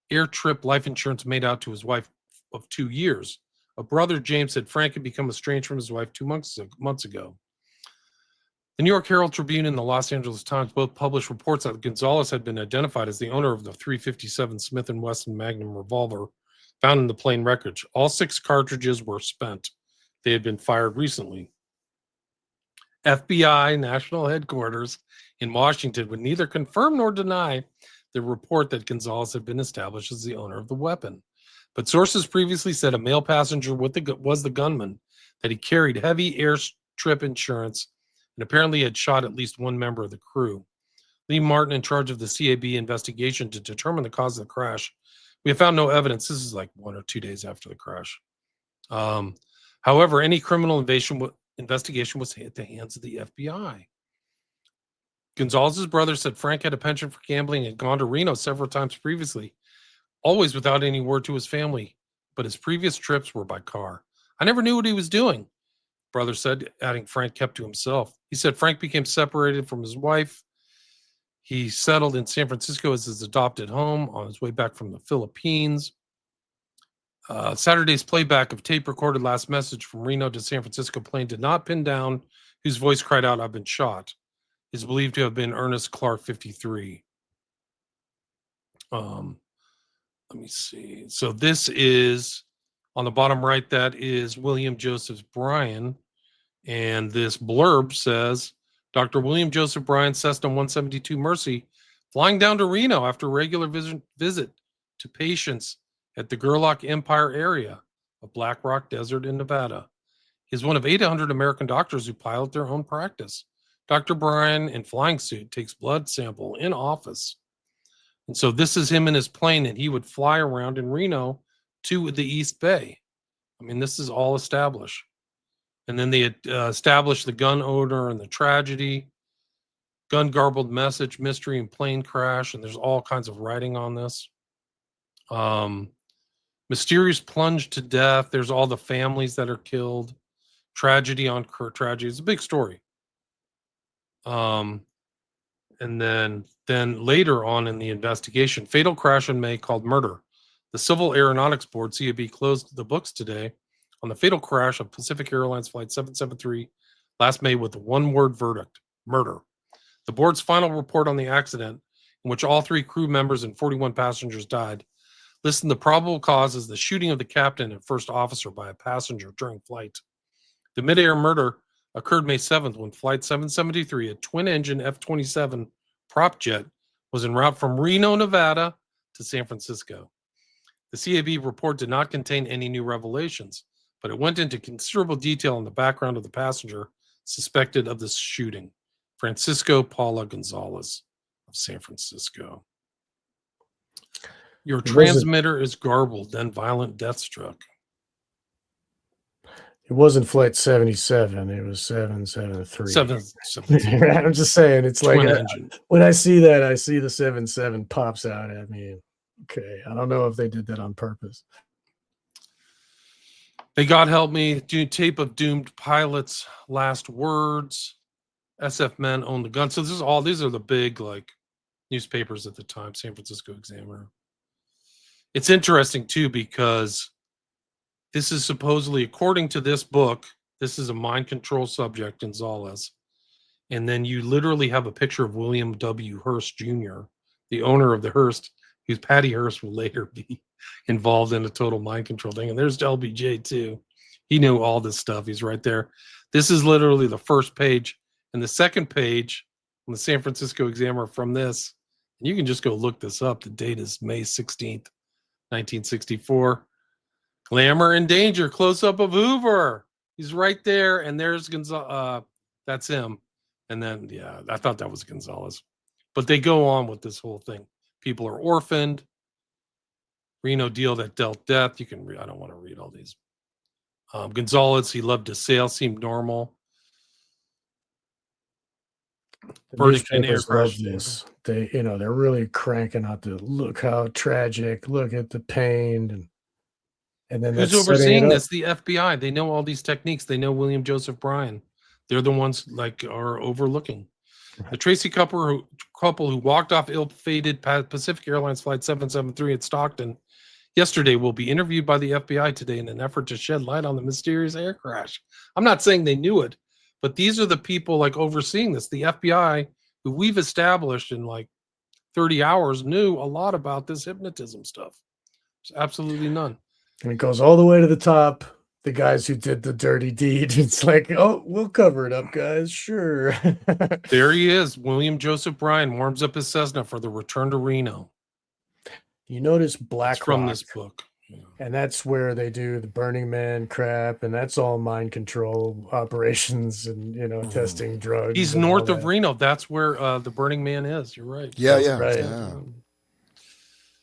air trip life insurance made out to his wife of 2 years. A brother, James, said Frank had become estranged from his wife 2 months ago. The New York Herald Tribune and the Los Angeles Times both published reports that Gonzalez had been identified as the owner of the .357 Smith & Wesson Magnum revolver found in the plane wreckage. All 6 cartridges were spent. They had been fired recently. FBI National Headquarters in Washington would neither confirm nor deny the report that Gonzalez had been established as the owner of the weapon. But sources previously said a male passenger was the gunman, that he carried heavy airstrip insurance, and apparently had shot at least one member of the crew. Lee Martin, in charge of the CAB investigation to determine the cause of the crash, we have found no evidence. This is like 1 or 2 days after the crash. However, any criminal investigation was at the hands of the FBI. Gonzalez's brother said Frank had a penchant for gambling and had gone to Reno several times previously, always without any word to his family, but his previous trips were by car. "I never knew what he was doing," brother said, adding Frank kept to himself. He said Frank became separated from his wife. He settled in San Francisco as his adopted home on his way back from the Philippines. Saturday's playback of tape recorded last message from Reno to San Francisco plane did not pin down whose voice cried out, "I've been shot." Is believed to have been Ernest Clark, 53. Let me see. So this is on the bottom right. That is William Joseph Bryan. And this blurb says, Dr. William Joseph Bryan, Cessna 172 Mercy, flying down to Reno after a regular visit to patients at the Gerlach Empire area of Black Rock Desert in Nevada. He is one of 800 American doctors who pilot their own practice. Dr. Bryan, in flying suit, takes blood sample in office. And so this is him in his plane, and he would fly around in Reno to the East Bay. I mean, this is all established. And then they established the gun owner and the tragedy, gun garbled message, mystery and plane crash, and there's all kinds of writing on this. Mysterious plunge to death. There's all the families that are killed. Tragedy on tragedy. It's a big story. And then later on in the investigation, fatal crash in May called murder. The Civil Aeronautics Board, CAB, closed the books today on the fatal crash of Pacific Airlines Flight 773 last May with a one-word verdict, murder. The board's final report on the accident, in which all 3 crew members and 41 passengers died, listed the probable cause as the shooting of the captain and first officer by a passenger during flight. The mid-air murder occurred May 7th when Flight 773, a twin-engine F-27 prop jet, was en route from Reno, Nevada to San Francisco. The CAB report did not contain any new revelations, but it went into considerable detail on the background of the passenger suspected of this shooting, Francisco Paula Gonzalez of San Francisco. Your transmitter is garbled, then violent death struck. It wasn't Flight 77. It was 773. 773. I'm just saying, it's Twin like engine. when I see that, I see the 77 pops out at me. Okay, I don't know if they did that on purpose. May God help me. Tape of doomed pilots' last words. SF men own the gun. So these are the big like newspapers at the time. San Francisco Examiner. It's interesting too because this is supposedly, according to this book, this is a mind control subject, Gonzalez. And then you literally have a picture of William W. Hearst Jr., the owner of the Hearst, whose Patty Hearst will later be involved in a total mind control thing. And there's LBJ too. He knew all this stuff. He's right there. This is literally the first page. And the second page on the San Francisco Examiner from this, and you can just go look this up. The date is May 16th, 1964. Glamour and Danger, close-up of Hoover. He's right there, and there's Gonzalez. That's him. And then, yeah, I thought that was Gonzalez. But they go on with this whole thing. People are orphaned. Reno deal that dealt death. You can read. I don't want to read all these. Gonzalez, he loved to sail, seemed normal. The verdict in air newspapers love crash. this. They're really cranking out the look how tragic, look at the pain, and then Who's that's setting it overseeing up. this? The FBI. They know all these techniques. They know William Joseph Bryan. They're the ones like are overlooking. Right. The Tracy couple who walked off ill-fated Pacific Airlines flight 773 at Stockton yesterday will be interviewed by the FBI today in an effort to shed light on the mysterious air crash. I'm not saying they knew it, but these are the people like overseeing this. The FBI, who we've established in like 30 hours, knew a lot about this hypnotism stuff. There's absolutely none. And it goes all the way to the top. The guys who did the dirty deed. It's like, oh, we'll cover it up, guys. Sure. There he is. William Joseph Bryan warms up his Cessna for the return to Reno. You notice It's Black from Rock, this book. Yeah. and that's where they do the Burning Man crap, and that's all mind control operations and testing drugs. He's and all north of that. Reno. That's where the Burning Man is. You're right. Yeah, yeah, Right. yeah.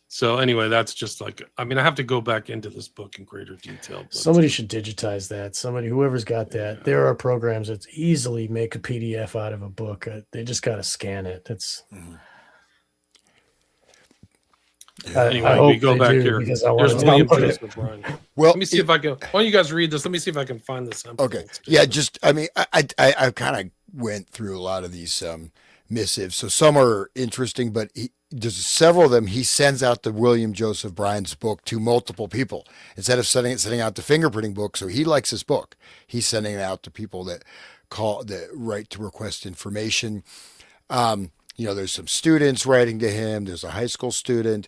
So anyway, that's just like, I mean, I have to go back into this book in greater detail. But Somebody should digitize that. Whoever's got that. Yeah. There are programs that easily make a PDF out of a book. They just got to scan it. That's. Anyway, I hope we go they back do, here. because I want There's to William download it. Joseph Bryan. Well, Let me see if I can. Why don't you guys read this? Let me see if I can find this. okay. Yeah, just I mean, I kind of went through a lot of these missives. So some are interesting, but there's several of them. He sends out the William Joseph Bryan's book to multiple people instead of sending out the fingerprinting book. So he likes his book. He's sending it out to people that write to request information. There's some students writing to him. There's a high school student.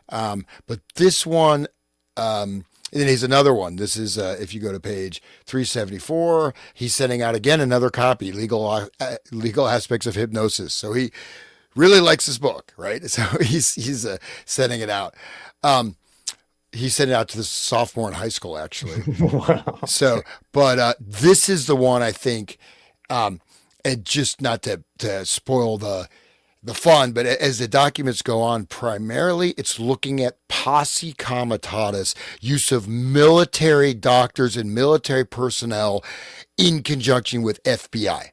But this one, and then he's another one. This is, if you go to page 374, he's sending out again another copy, legal aspects of hypnosis. So he really likes this book, right? So he's sending it out. He sent it out to the sophomore in high school, actually. Wow. So, but this is the one I think, and just not to spoil the fun, but as the documents go on, primarily it's looking at posse comitatus, use of military doctors and military personnel in conjunction with FBI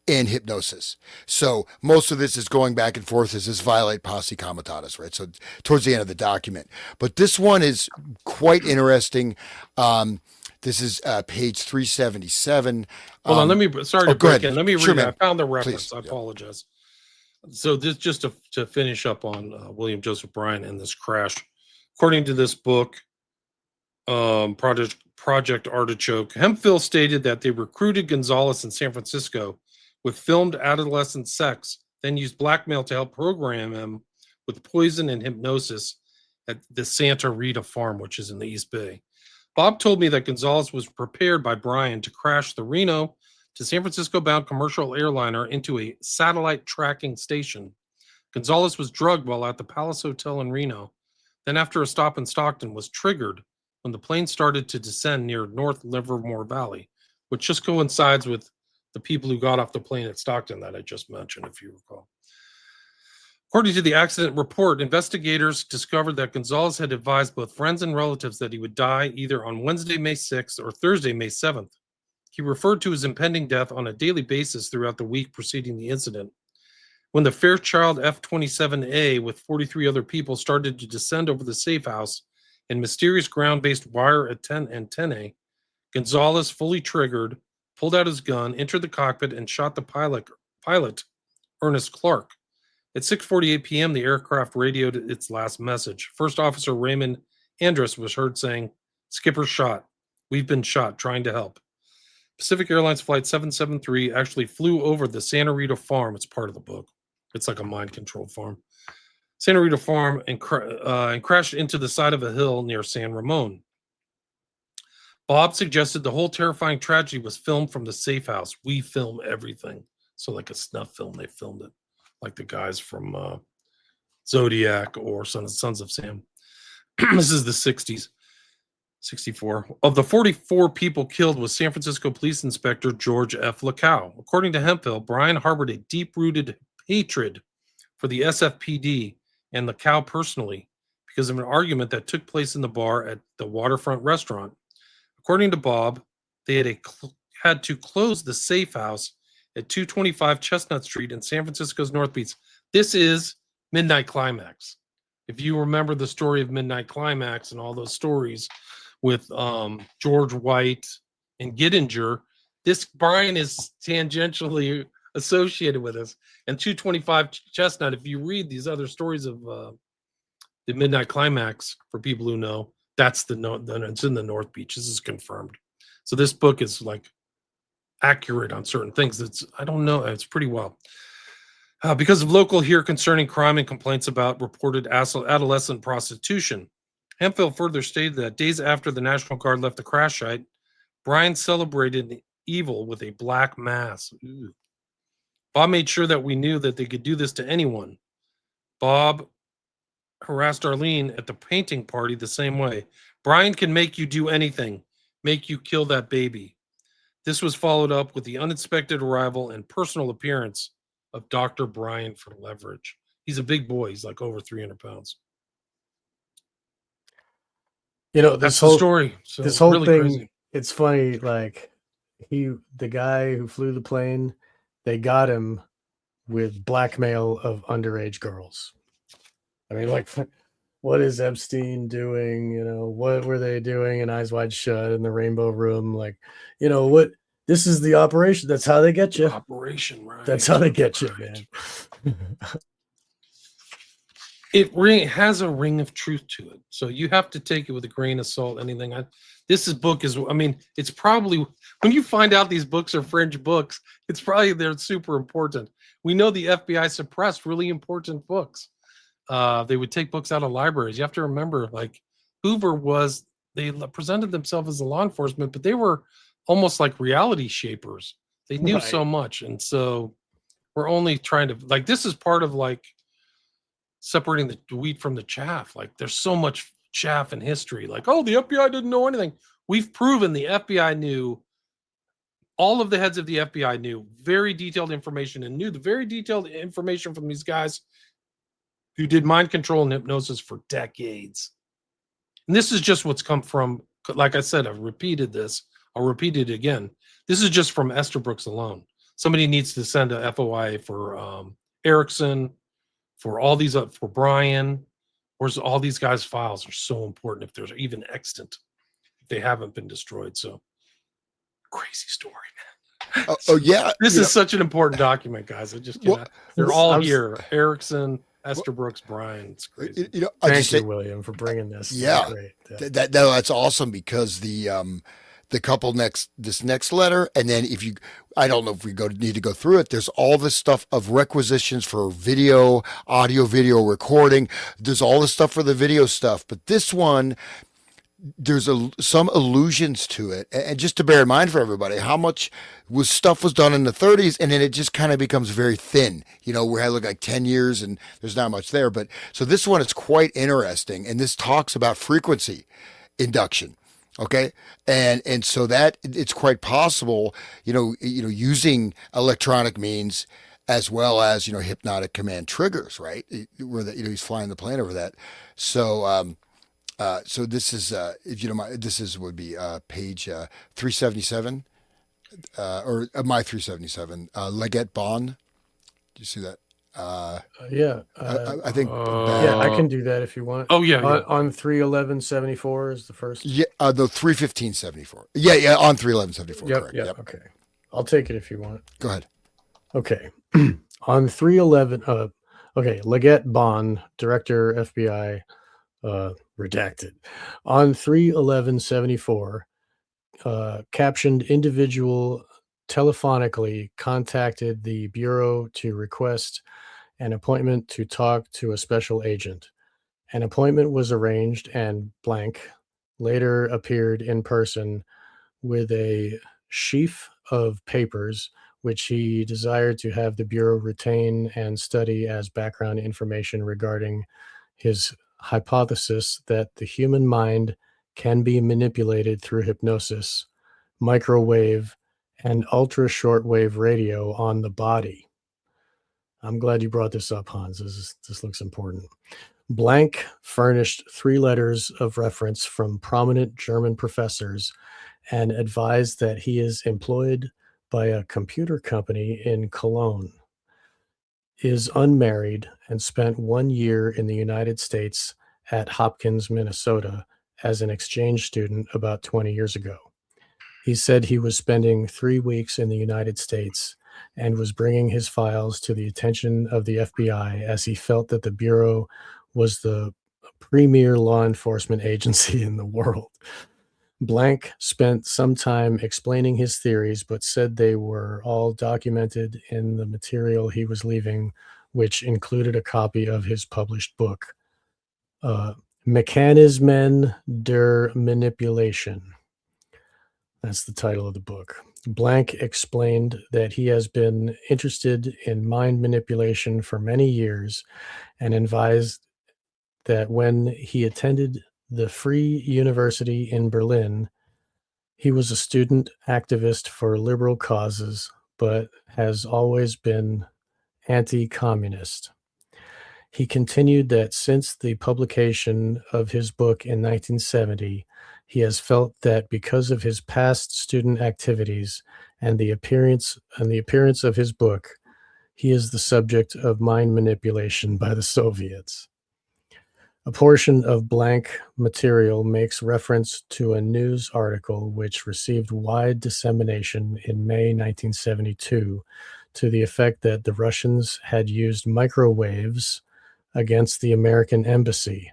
and hypnosis. So most of this is going back and forth. Does this violate posse comitatus, right? So towards the end of the document. But this one is quite interesting. This is page 377. Hold on, let me. Sorry to go break ahead. in. Let me read Sure, it. man. I found the reference. Please. I apologize. So this just to finish up on William Joseph Bryan and this crash. According to this book, Project Artichoke, Hemphill stated that they recruited Gonzalez in San Francisco with filmed adolescent sex, then used blackmail to help program him with poison and hypnosis at the Santa Rita farm, which is in the East Bay. Bob told me that Gonzalez was prepared by Bryan to crash the Reno to San Francisco bound commercial airliner into a satellite tracking station. Gonzalez was drugged while at the Palace Hotel in Reno. Then, after a stop in Stockton, was triggered when the plane started to descend near North Livermore Valley, which just coincides with the people who got off the plane at Stockton that I just mentioned, if you recall. According to the accident report, investigators discovered that Gonzalez had advised both friends and relatives that he would die either on Wednesday, May 6th or Thursday, May 7th. He referred to his impending death on a daily basis throughout the week preceding the incident. When the Fairchild F-27A with 43 other people started to descend over the safe house in mysterious ground-based wire antennae, Gonzalez, fully triggered, pulled out his gun, entered the cockpit, and shot the pilot, Ernest Clark. At 6:48 p.m., the aircraft radioed its last message. First Officer Raymond Andrus was heard saying, "Skipper shot. We've been shot, trying to help." Pacific Airlines Flight 773 actually flew over the Santa Rita farm. It's part of the book. It's like a mind control farm. Santa Rita farm and crashed into the side of a hill near San Ramon. Bob suggested the whole terrifying tragedy was filmed from the safe house. We film everything. So like a snuff film, they filmed it. Like the guys from Zodiac or Sons of Sam. This is the 60s. 64. Of the 44 people killed was San Francisco Police Inspector George F. Lacow. According to Hemphill, Bryan harbored a deep-rooted hatred for the SFPD and Lacow personally because of an argument that took place in the bar at the waterfront restaurant. According to Bob, they had to close the safe house at 225 Chestnut Street in San Francisco's North Beach. This is Midnight Climax. If you remember the story of Midnight Climax and all those stories with George White and Gittinger, this Brian is tangentially associated with us. And 225 Chestnut, if you read these other stories of the Midnight Climax, for people who know, that's it's in the North Beach. This is confirmed. So this book is like accurate on certain things. I don't know. It's pretty well. Because of local here concerning crime and complaints about reported adolescent prostitution. Hemphill further stated that days after the National Guard left the crash site, Brian celebrated the evil with a black mass. Ooh. Bob made sure that we knew that they could do this to anyone. Bob harassed Arlene at the painting party the same way. Brian can make you do anything, make you kill that baby. This was followed up with the unexpected arrival and personal appearance of Dr. Brian for Leverage. He's a big boy. He's like over 300 pounds. You know, That's the story. So this whole really thing, crazy. It's funny. Like the guy who flew the plane, they got him with blackmail of underage girls. I mean, like, what is Epstein doing? You know, what were they doing in Eyes Wide Shut in the Rainbow Room? Like, you know, what? This is the operation. That's how they get you. Operation, right? That's how they get you, Right. man. It has a ring of truth to it, so you have to take it with a grain of salt. It's probably, when you find out these books are fringe books, it's probably they're super important. We know the FBI suppressed really important books. They would take books out of libraries. You have to remember, like Hoover they presented themselves as a law enforcement, but they were almost like reality shapers. They knew so much, and so we're only trying to, like, this is part of like separating the wheat from the chaff. Like, there's so much chaff in history. Like, oh, the FBI didn't know anything. We've proven the FBI knew. All of the heads of the FBI knew very detailed information, and knew the very detailed information from these guys who did mind control and hypnosis for decades. And this is just what's come from, like I said, I've repeated this. I'll repeat it again. This is just from Esther Brooks alone. Somebody needs to send a FOI for Erickson, for all these, for Brian. Whereas all these guys' files are so important if there's even extant, if they haven't been destroyed. So crazy story, man. Yeah. This is such an important document, guys. They're all here. Erickson, Esther Brooks, Brian. It's crazy. Thank you, William, for bringing this. Yeah, great. That's awesome, because the couple this next letter, and then I don't know if we need to go through it. There's all this stuff of requisitions for video recording. There's all this stuff for the video stuff, but this one, there's some allusions to it, and just to bear in mind for everybody, how much stuff was done in the 30s, and then it just kind of becomes very thin. We had like 10 years, and there's not much there. But so this one is quite interesting, and this talks about frequency induction. Okay. And so that it's quite possible, using electronic means as well as, hypnotic command triggers, right? Where he's flying the plane over that. So, so this is, if you don't mind, would be page 377, or my 377, Leggett Bond. Do you see that? Yeah. I think. Yeah, I can do that if you want. Oh, yeah. On 31174 is the first. Yeah, the 31574. Yeah, on 31174. Yep, correct. yep. Okay. I'll take it if you want. Go ahead. Okay. On 311, Leggett Bond, Director, FBI, redacted. On 31174, captioned individual telephonically contacted the Bureau to request an appointment to talk to a special agent. An appointment was arranged, and blank later appeared in person with a sheaf of papers which he desired to have the Bureau retain and study as background information regarding his hypothesis that the human mind can be manipulated through hypnosis, microwave, and ultra shortwave radio on the body. I'm glad you brought this up, Hans. This looks important. Blank furnished 3 letters of reference from prominent German professors and advised that he is employed by a computer company in Cologne, is unmarried, and spent 1 year in the United States at Hopkins, Minnesota, as an exchange student about 20 years ago. He said he was spending 3 weeks in the United States and was bringing his files to the attention of the FBI as he felt that the Bureau was the premier law enforcement agency in the world. Blank spent some time explaining his theories, but said they were all documented in the material he was leaving, which included a copy of his published book, Mechanismen der Manipulation. That's the title of the book. Blank explained that he has been interested in mind manipulation for many years and advised that when he attended the Free University in Berlin, he was a student activist for liberal causes, but has always been anti-communist. He continued that since the publication of his book in 1970, he has felt that because of his past student activities and the appearance of his book, he is the subject of mind manipulation by the Soviets. A portion of blank material makes reference to a news article which received wide dissemination in May 1972 to the effect that the Russians had used microwaves against the American embassy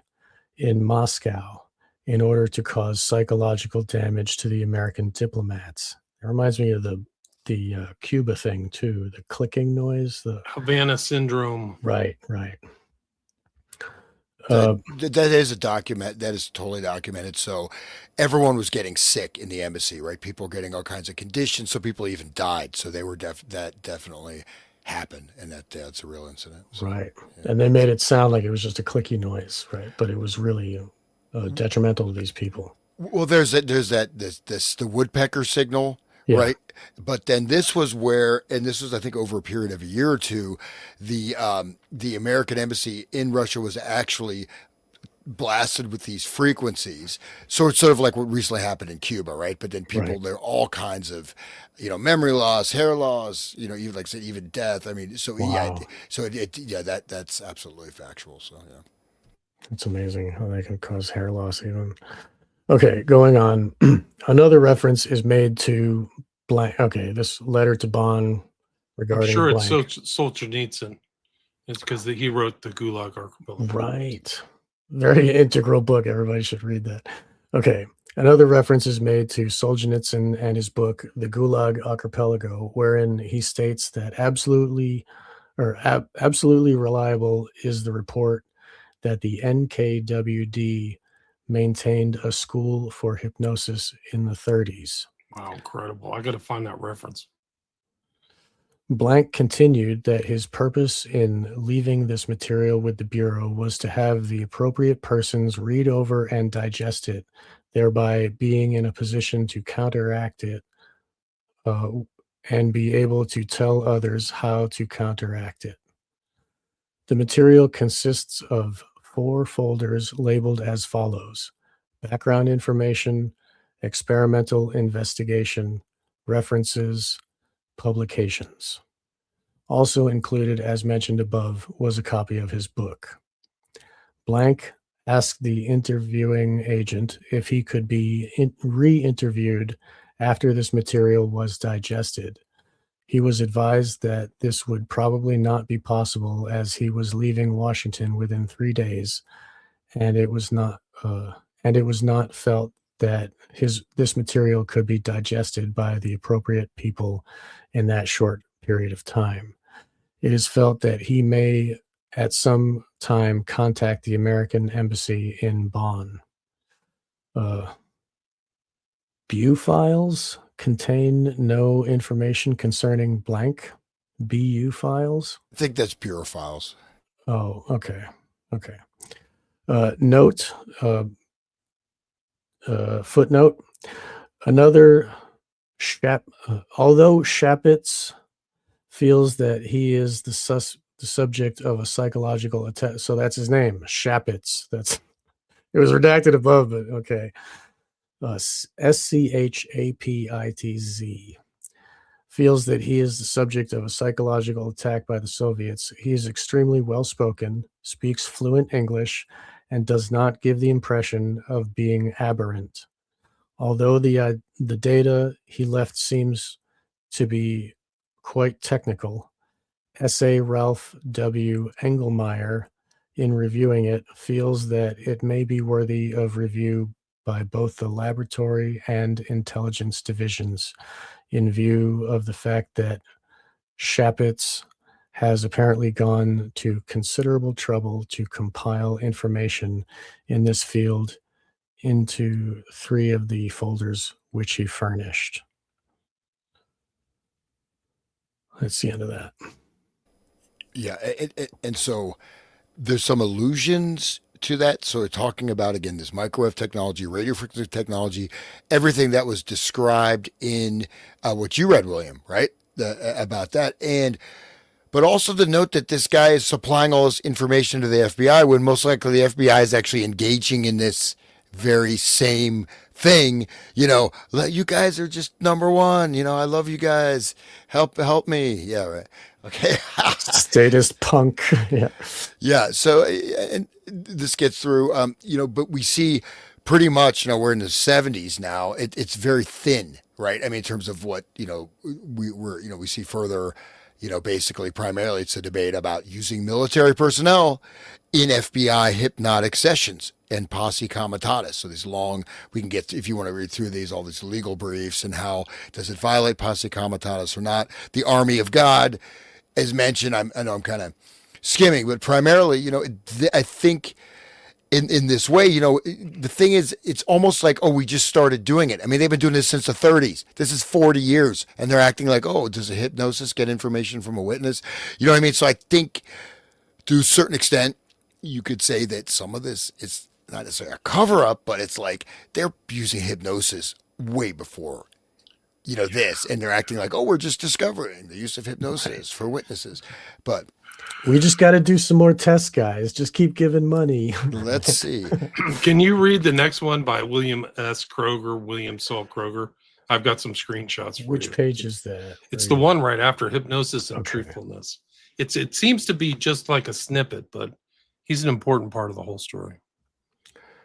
in Moscow in order to cause psychological damage to the American diplomats. It reminds me of the Cuba thing too, the clicking noise. Havana syndrome. Right. That is a document that is totally documented. So everyone was getting sick in the embassy, right? People were getting all kinds of conditions. So people even died. So they were that definitely happened, and that's a real incident. So, right. Yeah. And they made it sound like it was just a clicky noise, right? But it was really detrimental to these people. Well, there's the woodpecker signal. Yeah. Right. But then this was where, and this was, I think, over a period of a year or two, the American embassy in Russia was actually blasted with these frequencies. So it's sort of like what recently happened in Cuba, right? But then people, there are all kinds of, memory loss, hair loss, even like I said, even death. I mean, so wow. That's absolutely factual. So yeah. It's amazing how they can cause hair loss even. Okay, going on. Another reference is made to blank. Okay, this letter to Bonn regarding. I'm sure blank. It's Solzhenitsyn. It's because he wrote the Gulag Archipelago. Right. Very integral book. Everybody should read that. Okay. Another reference is made to Solzhenitsyn and his book, The Gulag Archipelago, wherein he states that absolutely reliable is the report that the NKWD maintained a school for hypnosis in the 30s. Wow, incredible. I got to find that reference. Blank continued that his purpose in leaving this material with the Bureau was to have the appropriate persons read over and digest it, thereby being in a position to counteract it and be able to tell others how to counteract it. The material consists of 4 folders labeled as follows: background information, experimental investigation, references, publications. Also included, as mentioned above, was a copy of his book. Blank asked the interviewing agent if he could be re-interviewed after this material was digested. He was advised that this would probably not be possible as he was leaving Washington within 3 days, and it was not felt that this material could be digested by the appropriate people in that short period of time. It is felt that he may at some time contact the American embassy in Bonn. BU files contain no information concerning blank. BU files? I think that's Bureau files. Oh, okay. Note, footnote, although Shapitz feels that he is the subject of a psychological attack. So that's his name, Shapitz. It was redacted above, but okay. SCHAPITZ feels that he is the subject of a psychological attack by the Soviets. He is extremely well-spoken, speaks fluent English, and does not give the impression of being aberrant. Although the data he left seems to be quite technical, S.A. Ralph W. Engelmeyer, in reviewing it, feels that it may be worthy of review by both the laboratory and intelligence divisions, in view of the fact that Shapitz has apparently gone to considerable trouble to compile information in this field into 3 of the folders which he furnished. That's the end of that. Yeah, and so there's some allusions to that. So we're talking about, again, this microwave technology, radio frequency technology, everything that was described in what you read, William, right? About that. But also the note that this guy is supplying all this information to the FBI when most likely the FBI is actually engaging in this very same thing. You guys are just number one. I love you guys. Help me. Yeah, right. Okay. Statist punk. Yeah. Yeah. So, and this gets through, but we see pretty much, we're in the 70s now. It's very thin, right? I mean, in terms of what, we see further, basically primarily it's a debate about using military personnel in FBI hypnotic sessions and posse comitatus. So these long, we can get, if you want to read through these, all these legal briefs and how does it violate posse comitatus or not. The Army of God, as mentioned, I know I'm kind of skimming, but primarily, I think in this way, the thing is, it's almost like, we just started doing it. I mean, they've been doing this since the 30s. This is 40 years, and they're acting like, does a hypnosis get information from a witness? You know what I mean? So I think, to a certain extent, you could say that some of this is not necessarily a cover-up, but it's like they're using hypnosis way before, this, and they're acting like, we're just discovering the use of hypnosis for witnesses. But we just got to do some more tests, guys. Just keep giving money. Let's see. Can you read the next one by William S. Kroger, William Saul Kroger? I've got some screenshots for Which you. page is that? It's the one right after hypnosis and truthfulness. It seems to be just like a snippet, but he's an important part of the whole story.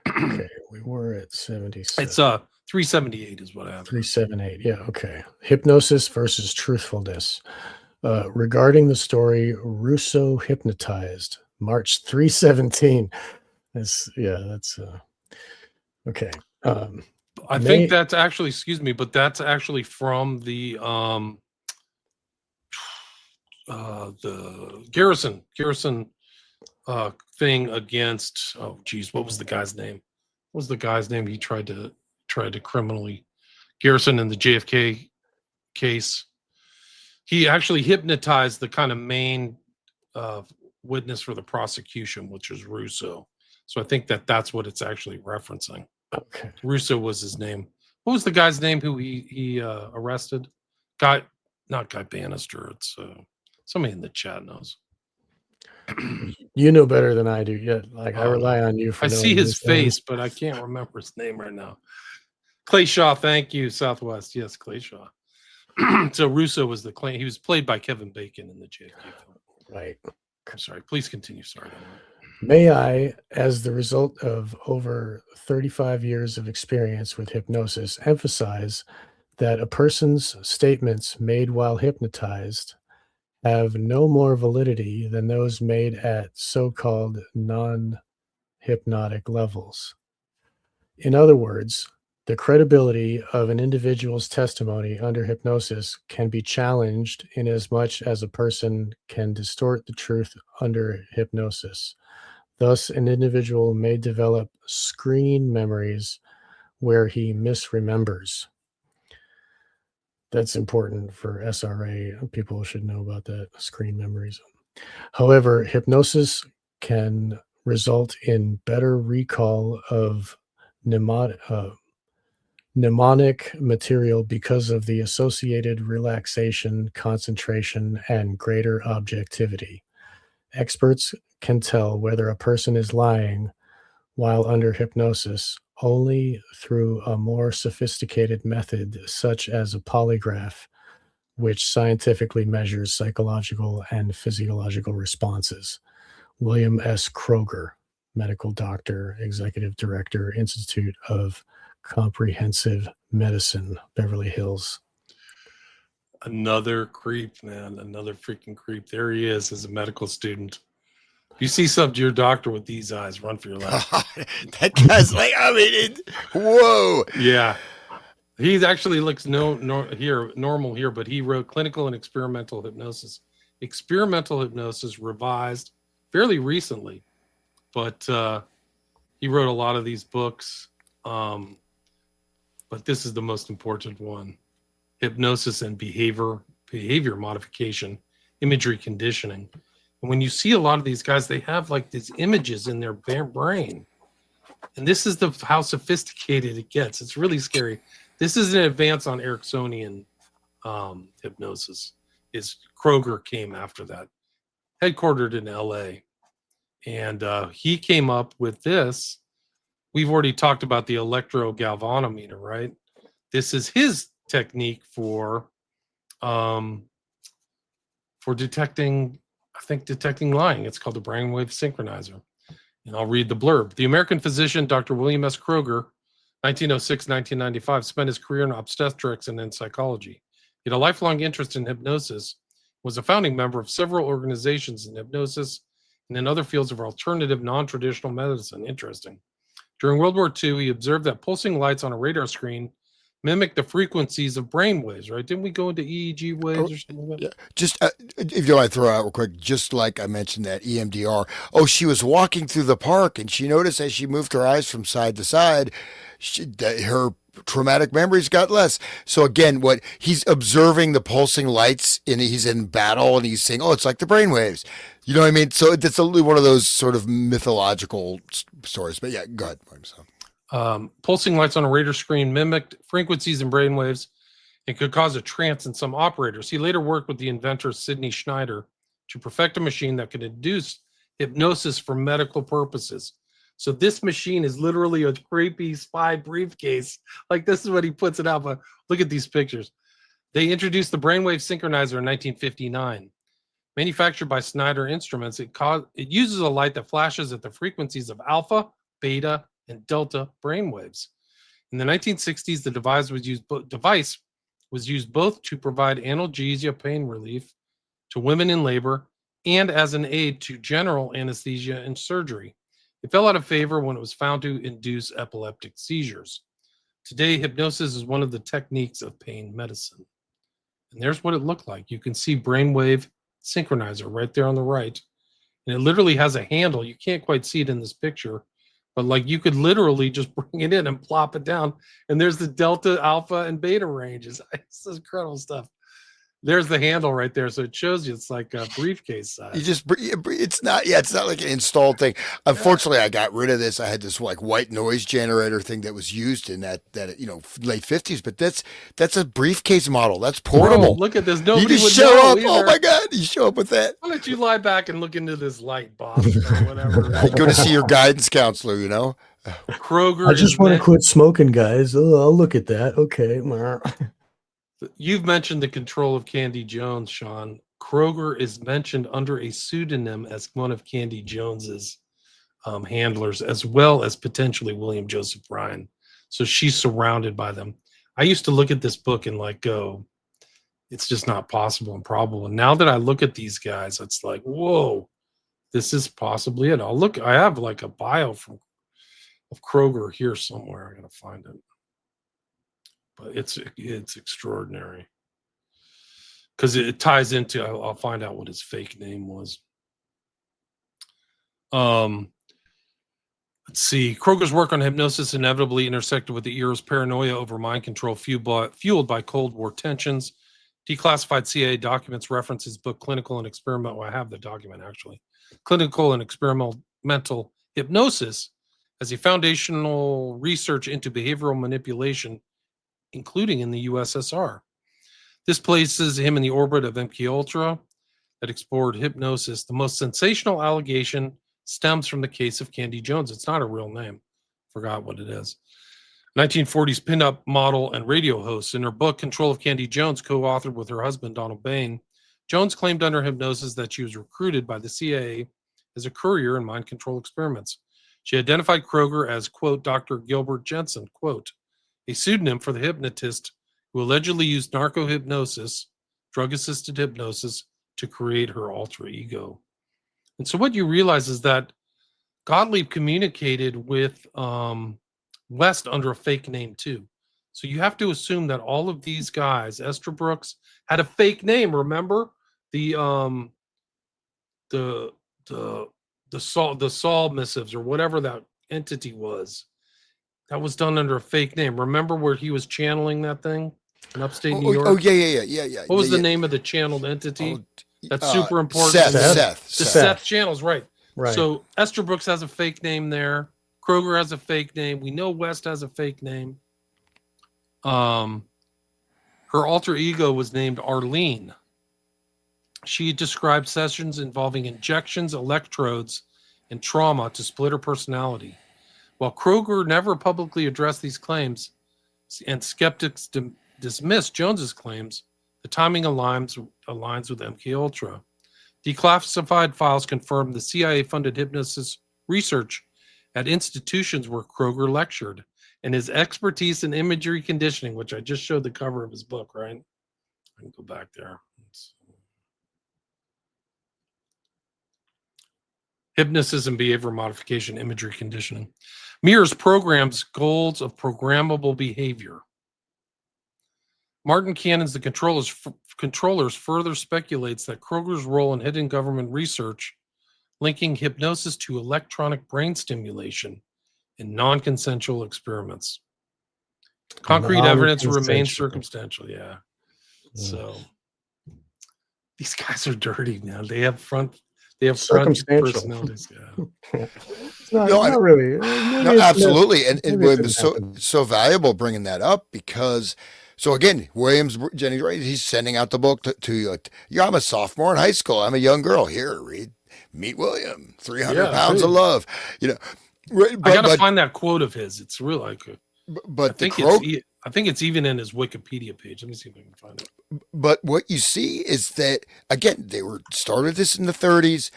Okay, we were at 77. It's 378 is what I have. 378. Yeah, okay. Hypnosis versus truthfulness. Regarding the story, Russo hypnotized, March 317. That's okay. I think that's actually, excuse me, but that's actually from the Garrison thing against, what was the guy's name? What was the guy's name he tried to criminally, Garrison in the JFK case? He actually hypnotized the kind of main witness for the prosecution, which was Russo. So I think that's what it's actually referencing. Okay. Russo was his name. What was the guy's name who he arrested? Not Guy Bannister. It's somebody in the chat knows. You know better than I do. Yeah, I rely on you for. I see his face, but I can't remember his name right now. Clay Shaw, thank you, Southwest. Yes, Clay Shaw. So Russo was the claim. He was played by Kevin Bacon in the JFK film. Right. I'm sorry. Please continue. Sorry. May I, as the result of over 35 years of experience with hypnosis, emphasize that a person's statements made while hypnotized have no more validity than those made at so-called non-hypnotic levels. In other words, the credibility of an individual's testimony under hypnosis can be challenged in as much as a person can distort the truth under hypnosis. Thus, an individual may develop screen memories where he misremembers. That's important for SRA. People should know about that, screen memories. However, hypnosis can result in better recall of mnemonic material because of the associated relaxation, concentration, and greater objectivity. Experts can tell whether a person is lying while under hypnosis only through a more sophisticated method, such as a polygraph, which scientifically measures psychological and physiological responses. William S. Kroger, medical doctor, executive director, Institute of Comprehensive Medicine, Beverly Hills. Another creep, man. Another freaking creep. There he is as a medical student. If you see some to your doctor with these eyes, run for your life. That guy's like, I mean, whoa. Yeah. He actually looks normal here, but he wrote Clinical and Experimental Hypnosis. Experimental Hypnosis revised fairly recently, but he wrote a lot of these books. But this is the most important one. Hypnosis and behavior modification, imagery conditioning. And when you see a lot of these guys, they have like these images in their brain. And this is how sophisticated it gets. It's really scary. This is an advance on Ericksonian hypnosis. Kroger came after that, headquartered in LA. And he came up with this. We've already talked about the electrogalvanometer, right? This is his technique for detecting lying. It's called the brainwave synchronizer. And I'll read the blurb. The American physician, Dr. William S. Kroger, 1906-1995, spent his career in obstetrics and in psychology. He had a lifelong interest in hypnosis, was a founding member of several organizations in hypnosis and in other fields of alternative, non-traditional medicine. Interesting. During World War II, he observed that pulsing lights on a radar screen mimic the frequencies of brain waves, right? Didn't we go into EEG waves or something like that? Yeah. Just if you want to throw out real quick, just like I mentioned that EMDR. Oh, she was walking through the park and she noticed as she moved her eyes from side to side, her traumatic memories got less. So again, what he's observing the pulsing lights and he's in battle and he's saying, oh, it's like the brainwaves. You know what I mean? So it's one of those sort of mythological stories. But yeah, go ahead. Pulsing lights on a radar screen mimicked frequencies in brainwaves and could cause a trance in some operators. He later worked with the inventor Sidney Schneider to perfect a machine that could induce hypnosis for medical purposes. So this machine is literally a creepy spy briefcase. Like this is what he puts it out. But look at these pictures. They introduced the brainwave synchronizer in 1959. Manufactured by Schneider Instruments, it uses a light that flashes at the frequencies of alpha, beta, and delta brainwaves. In the 1960s, the device was used both to provide analgesia pain relief to women in labor and as an aid to general anesthesia and surgery. It fell out of favor when it was found to induce epileptic seizures. Today, hypnosis is one of the techniques of pain medicine. And there's what it looked like. You can see brainwave synchronizer right there on the right. And it literally has a handle. You can't quite see it in this picture, but like you could literally just bring it in and plop it down. And there's the delta, alpha, and beta ranges. It's incredible stuff. There's the handle right there. So it shows you it's like a briefcase size. It's not like an installed thing. Unfortunately, I got rid of this. I had this like white noise generator thing that was used in that late 50s, but that's a briefcase model. That's portable. Bro, look at this. Nobody you just would show know up. either. Oh my God. You show up with that. Why don't you lie back and look into this light, Bob, or whatever. Go to see your guidance counselor, Kroger. I just want to quit smoking, guys. Oh, I'll look at that. Okay. You've mentioned the control of Candy Jones, Sean. Kroger is mentioned under a pseudonym as one of Candy Jones's handlers, as well as potentially William Joseph Bryan. So she's surrounded by them. I used to look at this book and like go, it's just not possible and probable. And now that I look at these guys, it's like, whoa, this is possibly it. I have like a bio of Kroger here somewhere. I gotta find it. But it's extraordinary because it ties into. I'll find out what his fake name was. Let's see. Kroger's work on hypnosis inevitably intersected with the era's paranoia over mind control fueled by Cold War tensions. Declassified CIA documents reference his book Clinical and Experimental. Well, I have the document actually. Clinical and Experimental Hypnosis as a foundational research into behavioral manipulation, including in the USSR. This places him in the orbit of MKUltra that explored hypnosis. The most sensational allegation stems from the case of Candy Jones. It's not a real name. Forgot what it is. 1940s pinup model and radio host. In her book, Control of Candy Jones, co-authored with her husband, Donald Bain, Jones claimed under hypnosis that she was recruited by the CIA as a courier in mind control experiments. She identified Kroger as, quote, Dr. Gilbert Jensen, quote, a pseudonym for the hypnotist who allegedly used narco-hypnosis, drug-assisted hypnosis, to create her alter ego. And so what you realize is that Gottlieb communicated with West under a fake name too. So you have to assume that all of these guys, Esther Brooks had a fake name. Remember the Saul missives or whatever that entity was. That was done under a fake name. Remember where he was channeling that thing in upstate New York? Oh yeah. What was the name of the channeled entity? That's super important. Seth. The Seth channels, right. Right. So Esther Brooks has a fake name there. Kroger has a fake name. We know West has a fake name. Her alter ego was named Arlene. She described sessions involving injections, electrodes, and trauma to split her personality. While Kroger never publicly addressed these claims and skeptics dismissed Jones's claims, the timing aligns with MKUltra. Declassified files confirmed the CIA-funded hypnosis research at institutions where Kroger lectured, and his expertise in imagery conditioning, which I just showed the cover of his book, right? I can go back there. Hypnosis and behavior modification, imagery conditioning. mirrors programs' goals of programmable behavior. Martin Cannon's The Controllers further speculates that Kroger's role in hidden government research linking hypnosis to electronic brain stimulation in non-consensual experiments. Concrete evidence remains circumstantial. Yeah. So these guys are dirty now. They have front personalities. Yeah. Not really. No, absolutely. And Williams is so valuable bringing that up because, so again, Williams, Jenny, right, he's sending out the book to I'm a sophomore in high school. I'm a young girl. Here, read, meet William, 300 pounds of love. Right, I got to find that quote of his. It's real like but I think it's even in his Wikipedia page. Let me see if I can find it. But what you see is that, again, they were started this in the 30s.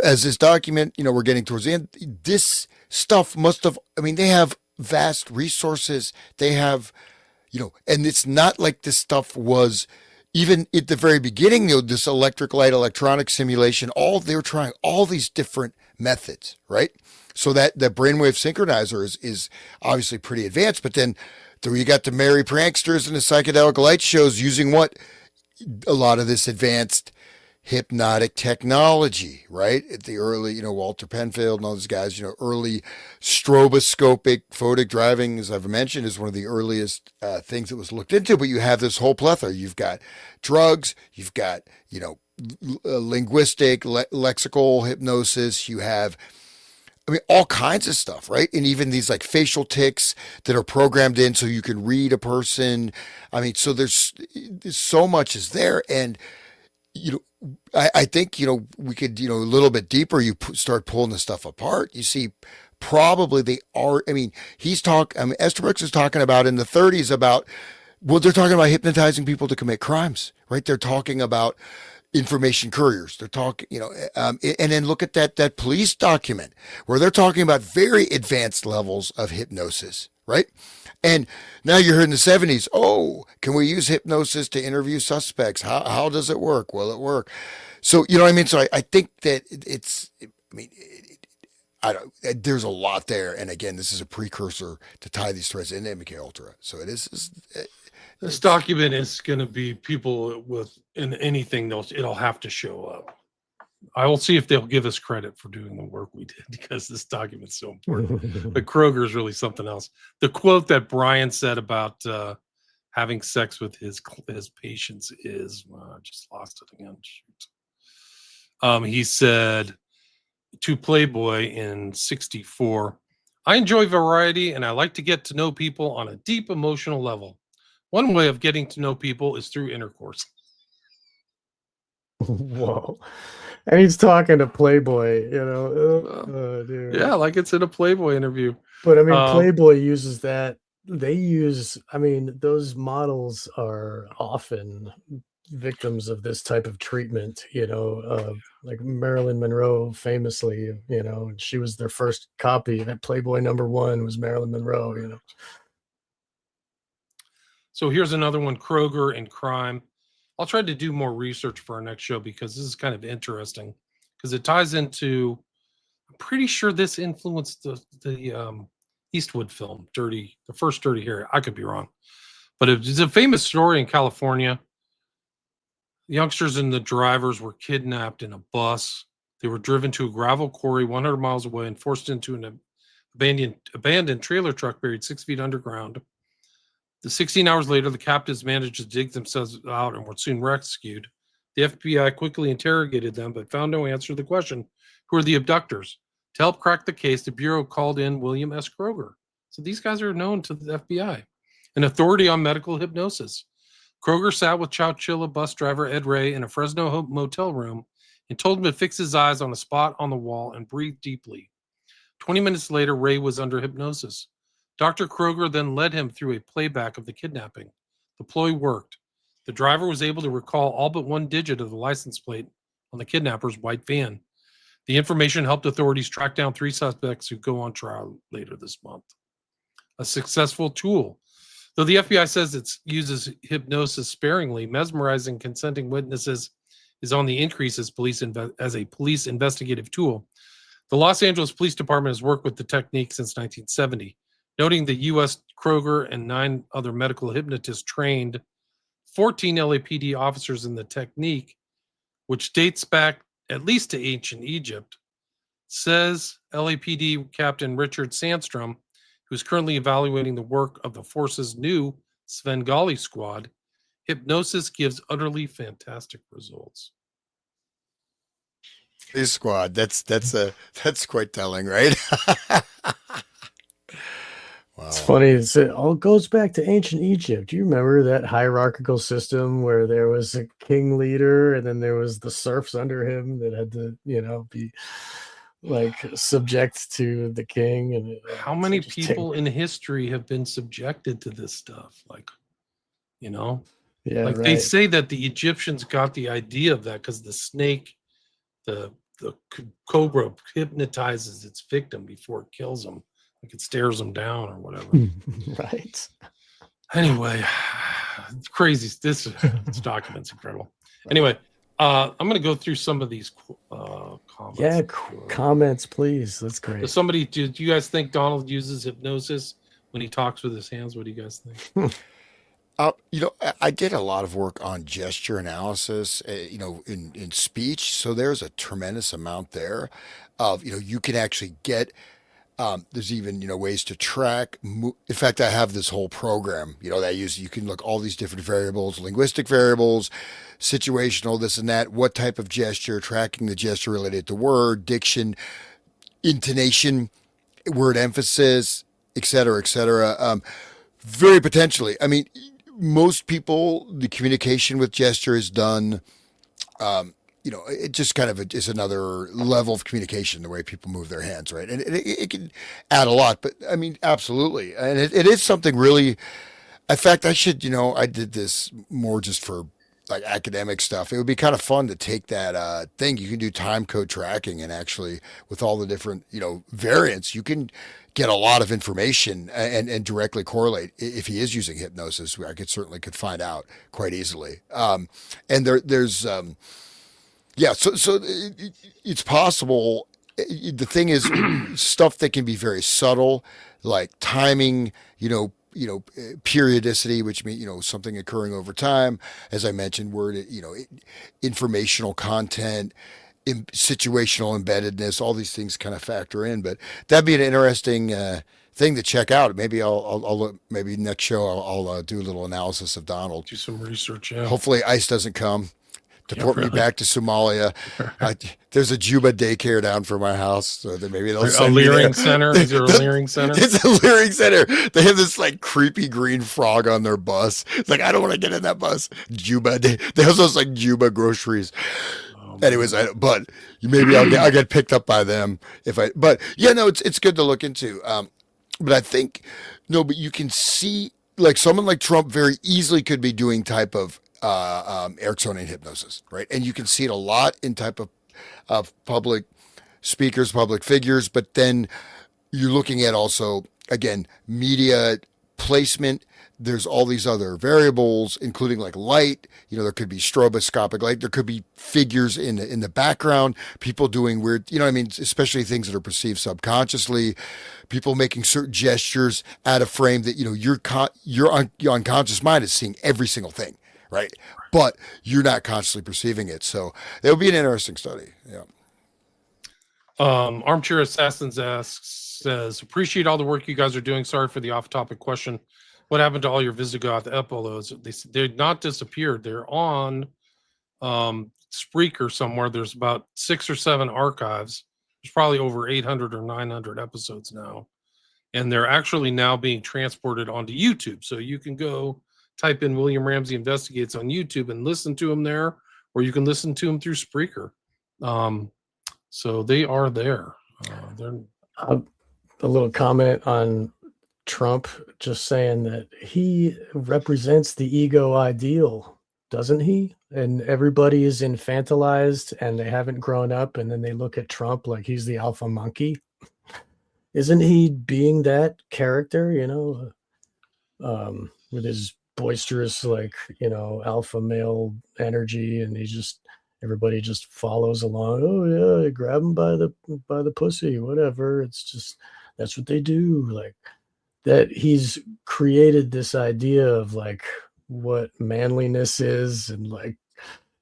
As this document, we're getting towards the end, this stuff they have vast resources. They have, and it's not like this stuff was even at the very beginning, this electric light, electronic simulation, they were trying all these different methods, right? So that brainwave synchronizer is obviously pretty advanced, but then you got the merry pranksters and the psychedelic light shows using a lot of this advanced hypnotic technology, right? At the early, Walter Penfield and all those guys, early stroboscopic photic driving, as I've mentioned, is one of the earliest things that was looked into. But you have this whole plethora. You've got drugs, you've got, linguistic, lexical hypnosis, you have all kinds of stuff, right? And even these like facial tics that are programmed in so you can read a person. So there's so much is there. And, I think, we could, a little bit deeper, you start pulling the stuff apart. You see, probably they are, Esther Brooks is talking about in the 30s they're talking about hypnotizing people to commit crimes, right? They're talking about information couriers. They're talking, and then look at that police document where they're talking about very advanced levels of hypnosis, right? And now you're here in the 70s. Oh, can we use hypnosis to interview suspects? How does it work? Will it work? So, So I think that there's a lot there. And again, this is a precursor to tie these threads into MKUltra. So it is. This document is going to be people in anything it'll have to show up. I will see if they'll give us credit for doing the work we did because this document's so important. But Kroger is really something else. The quote that Brian said about having sex with his patients is, I just lost it again. Shoot. He said to Playboy in '64, "I enjoy variety and I like to get to know people on a deep emotional level. One way of getting to know people is through intercourse." Whoa. And he's talking to Playboy, dude. Yeah, like it's in a Playboy interview. But I mean, Um, Playboy uses that. They use, I mean, those models are often victims of this type of treatment, like Marilyn Monroe famously, she was their first copy. That Playboy #1 was Marilyn Monroe. So here's another one, Kroger and crime. I'll try to do more research for our next show because this is kind of interesting because it ties into. I'm pretty sure this influenced the Eastwood film, the first Dirty Harry. I could be wrong, but it's a famous story in California. The youngsters and the drivers were kidnapped in a bus. They were driven to a gravel quarry 100 miles away and forced into an abandoned trailer truck buried 6 feet underground. 16 hours later, the captives managed to dig themselves out and were soon rescued. The FBI quickly interrogated them, but found no answer to the question, who are the abductors? To help crack the case, the Bureau called in William S. Kroger. So these guys are known to the FBI, an authority on medical hypnosis. Kroger sat with Chowchilla bus driver Ed Ray in a Fresno motel room and told him to fix his eyes on a spot on the wall and breathe deeply. 20 minutes later, Ray was under hypnosis. Dr. Kroger then led him through a playback of the kidnapping. The ploy worked. The driver was able to recall all but one digit of the license plate on the kidnapper's white van. The information helped authorities track down 3 suspects who go on trial later this month. A successful tool. Though the FBI says it uses hypnosis sparingly, mesmerizing consenting witnesses is on the increase as a police investigative tool. The Los Angeles Police Department has worked with the technique since 1970, noting the U.S. Kroger and 9 other medical hypnotists trained 14 LAPD officers in the technique, which dates back at least to ancient Egypt. Says LAPD Captain Richard Sandstrom, who is currently evaluating the work of the force's new Svengali squad, hypnosis gives utterly fantastic results. His squad. That's quite telling, right? Wow. It's funny. It all goes back to ancient Egypt. Do you remember that hierarchical system where there was a king leader and then there was the serfs under him that had to, be like subject to the king? And how many people in history have been subjected to this stuff? Yeah, like right. They say that the Egyptians got the idea of that because the snake, the cobra hypnotizes its victim before it kills them. Like it stares them down or whatever. Right. Anyway, it's crazy. This document's incredible. Anyway, I'm going to go through some of these comments. Yeah, comments, please. That's great. Do you guys think Donald uses hypnosis when he talks with his hands? What do you guys think? I did a lot of work on gesture analysis, in speech. So there's a tremendous amount there of, you can actually get, there's even, ways to track. In fact, I have this whole program, that I use. You can look all these different variables, linguistic variables, situational, this and that, what type of gesture, tracking the gesture related to word, diction, intonation, word emphasis, et cetera, et cetera. Very potentially. I mean, most people, the communication with gesture is done, it just kind of is another level of communication, the way people move their hands, right? And it can add a lot, but I mean, absolutely. And it is something really, in fact, I did this more just for like academic stuff. It would be kind of fun to take that thing. You can do time code tracking, and actually with all the different, variants, you can get a lot of information and directly correlate. If he is using hypnosis, I certainly could find out quite easily. And there's so it's possible. The thing is, stuff that can be very subtle, like timing, periodicity, which means, something occurring over time. As I mentioned, informational content, situational embeddedness, all these things kind of factor in. But that'd be an interesting thing to check out. Maybe I'll maybe next show I'll do a little analysis of Donald. Do some research. Yeah. Hopefully ICE doesn't come. Deport me back to Somalia. There's a Juba daycare down for my house, so that maybe they'll send me there. Leering center. Is there a leering center? It's a leering center. They have this like creepy green frog on their bus. It's like, I don't want to get in that bus. Juba. They also have like Juba groceries. Anyways, but maybe I'll get picked up by them if I. But yeah, no, it's good to look into. But I think, no, but you can see like someone like Trump very easily could be doing type of Ericksonian hypnosis, right? And you can see it a lot in type of public speakers, public figures. But then you're looking at also, again, media placement. There's all these other variables, including like light. There could be stroboscopic light. There could be figures in the background. People doing weird, what I mean, especially things that are perceived subconsciously. People making certain gestures out of frame that your unconscious mind is seeing every single thing, right? But you're not consciously perceiving it. So it would be an interesting study. Yeah. Armchair Assassins says, appreciate all the work you guys are doing. Sorry for the off-topic question. What happened to all your Visigoth epilodes? They're not disappeared. They're on Spreaker somewhere. There's about 6 or 7 archives. There's probably over 800 or 900 episodes now. And they're actually now being transported onto YouTube. So you can go type in William Ramsey Investigates on YouTube and listen to them there, or you can listen to them through Spreaker. So they are there. A little comment on Trump, just saying that he represents the ego ideal, doesn't he? And everybody is infantilized and they haven't grown up, and then they look at Trump like he's the alpha monkey. Isn't he being that character, with his boisterous, alpha male energy, and everybody just follows along. Oh yeah, grab him by the pussy, whatever. It's just, that's what they do. Like, that he's created this idea of like what manliness is, and like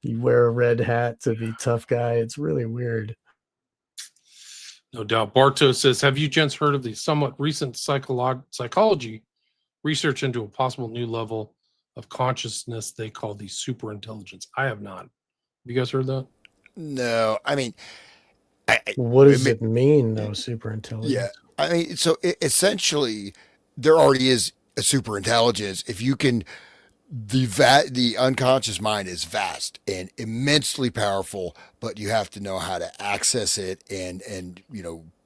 you wear a red hat to be tough guy. It's really weird. No doubt. Barto says, have you gents heard of the somewhat recent psychology research into a possible new level of consciousness they call the superintelligence? I have not. Have you guys heard that? No, I mean, what does it mean, though, superintelligence? Yeah, I mean, so essentially, there already is a superintelligence. If you can, the unconscious mind is vast and immensely powerful, but you have to know how to access it and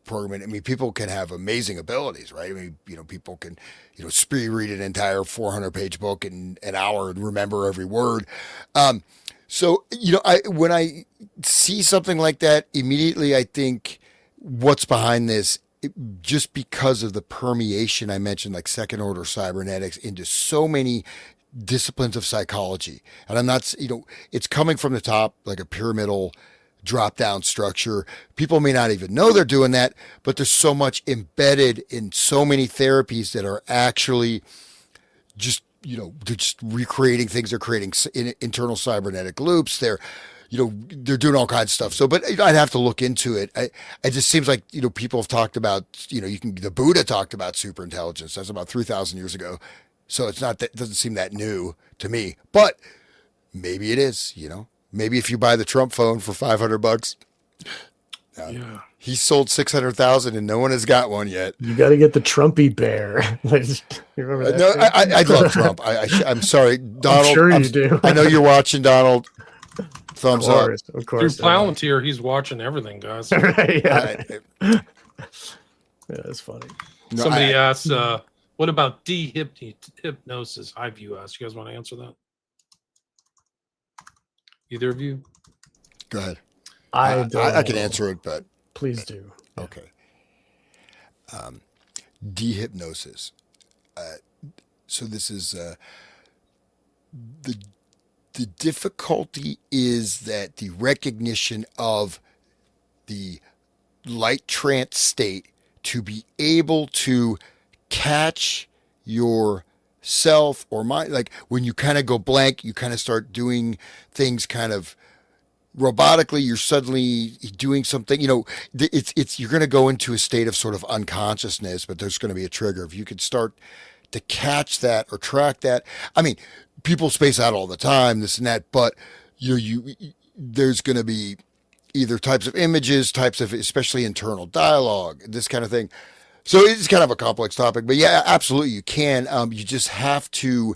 program it. I mean, people can have amazing abilities, right? I mean, people can speed read an entire 400-page book in an hour and remember every word. So, when I see something like that, immediately I think, what's behind this? Just because of the permeation I mentioned, like second order cybernetics into so many disciplines of psychology. And I'm not, it's coming from the top, like a pyramidal drop down structure. People may not even know they're doing that, but there's so much embedded in so many therapies that are actually just, they're just recreating things. They're creating internal cybernetic loops. They're doing all kinds of stuff. So, but I'd have to look into it. It just seems like, people have talked about, the Buddha talked about superintelligence. That's about 3,000 years ago. So it's not that, it doesn't seem that new to me, but maybe it is, maybe if you buy the Trump phone for $500, yeah, he sold 600,000 and no one has got one yet. You got to get the Trumpy bear. You remember that? No, I love Trump. I'm sorry, Donald. I'm sure you do. I know you're watching, Donald. Thumbs up. Of course. Through Palantir, he's watching everything, guys. Right, yeah. Yeah, that's funny. No, Somebody asked, what about hypnosis? Highview asked. You guys want to answer that? Either of you? Go ahead. I can answer it, but please do. Okay. Dehypnosis. So this is the difficulty is that the recognition of the light trance state to be able to catch yourself or mind, like when you kind of go blank, you kind of start doing things kind of robotically, you're suddenly doing something, it's you're going to go into a state of sort of unconsciousness, but there's going to be a trigger. If you could start to catch that or track that, I mean, people space out all the time, this and that, but there's going to be either types of images, types of, especially internal dialogue, this kind of thing. So it's kind of a complex topic, but yeah, absolutely you can. You just have to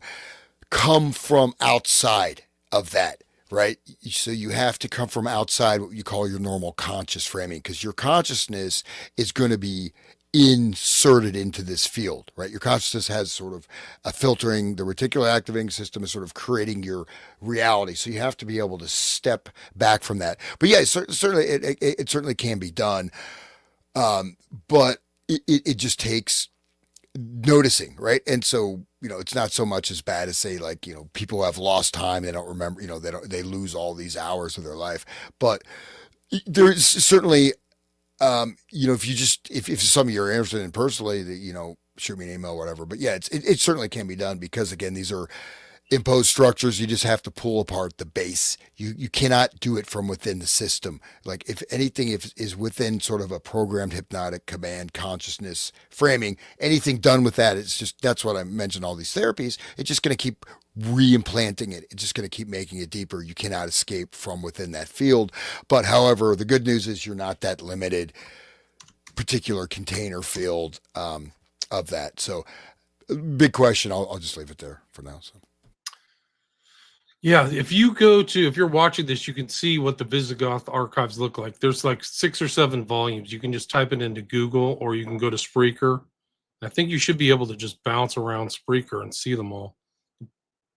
come from outside of that, right? So you have to come from outside what you call your normal conscious framing, because your consciousness is going to be inserted into this field, right? Your consciousness has sort of a filtering. The reticular activating system is sort of creating your reality. So you have to be able to step back from that. But yeah, certainly it certainly can be done. But it just takes noticing, right? And so, it's not so much as bad as say like, people have lost time. They don't remember, they lose all these hours of their life, but there's certainly, if something you're interested in personally, that, shoot me an email, whatever. But yeah, it certainly can be done because again, these are imposed structures. You just have to pull apart the base. You cannot do it from within the system. Like if anything is within sort of a programmed hypnotic command consciousness framing, anything done with that, that's what I mentioned, all these therapies. It's just going to keep reimplanting it. It's just going to keep making it deeper. You cannot escape from within that field. But however, the good news is you're not that limited particular container field of that. So big question. I'll just leave it there for now. So. Yeah, if you're watching this, you can see what the Visigoth archives look like. There's like 6 or 7 volumes. You can just type it into Google or you can go to Spreaker. I think you should be able to just bounce around Spreaker and see them all.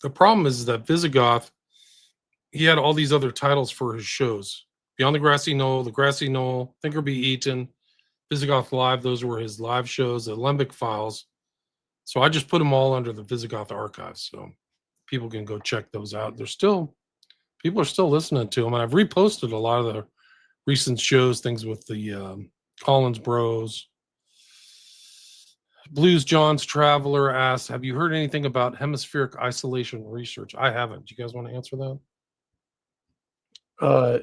The problem is that Visigoth, he had all these other titles for his shows. Beyond the Grassy Knoll, The Grassy Knoll, Think or Be Eaten, Visigoth Live, those were his live shows, the Lembic Files. So I just put them all under the Visigoth archives. So people can go check those out. People are still listening to them. And I've reposted a lot of the recent shows, things with the Collins Bros. Blues John's Traveler asks, have you heard anything about hemispheric isolation research? I haven't. Do you guys want to answer that?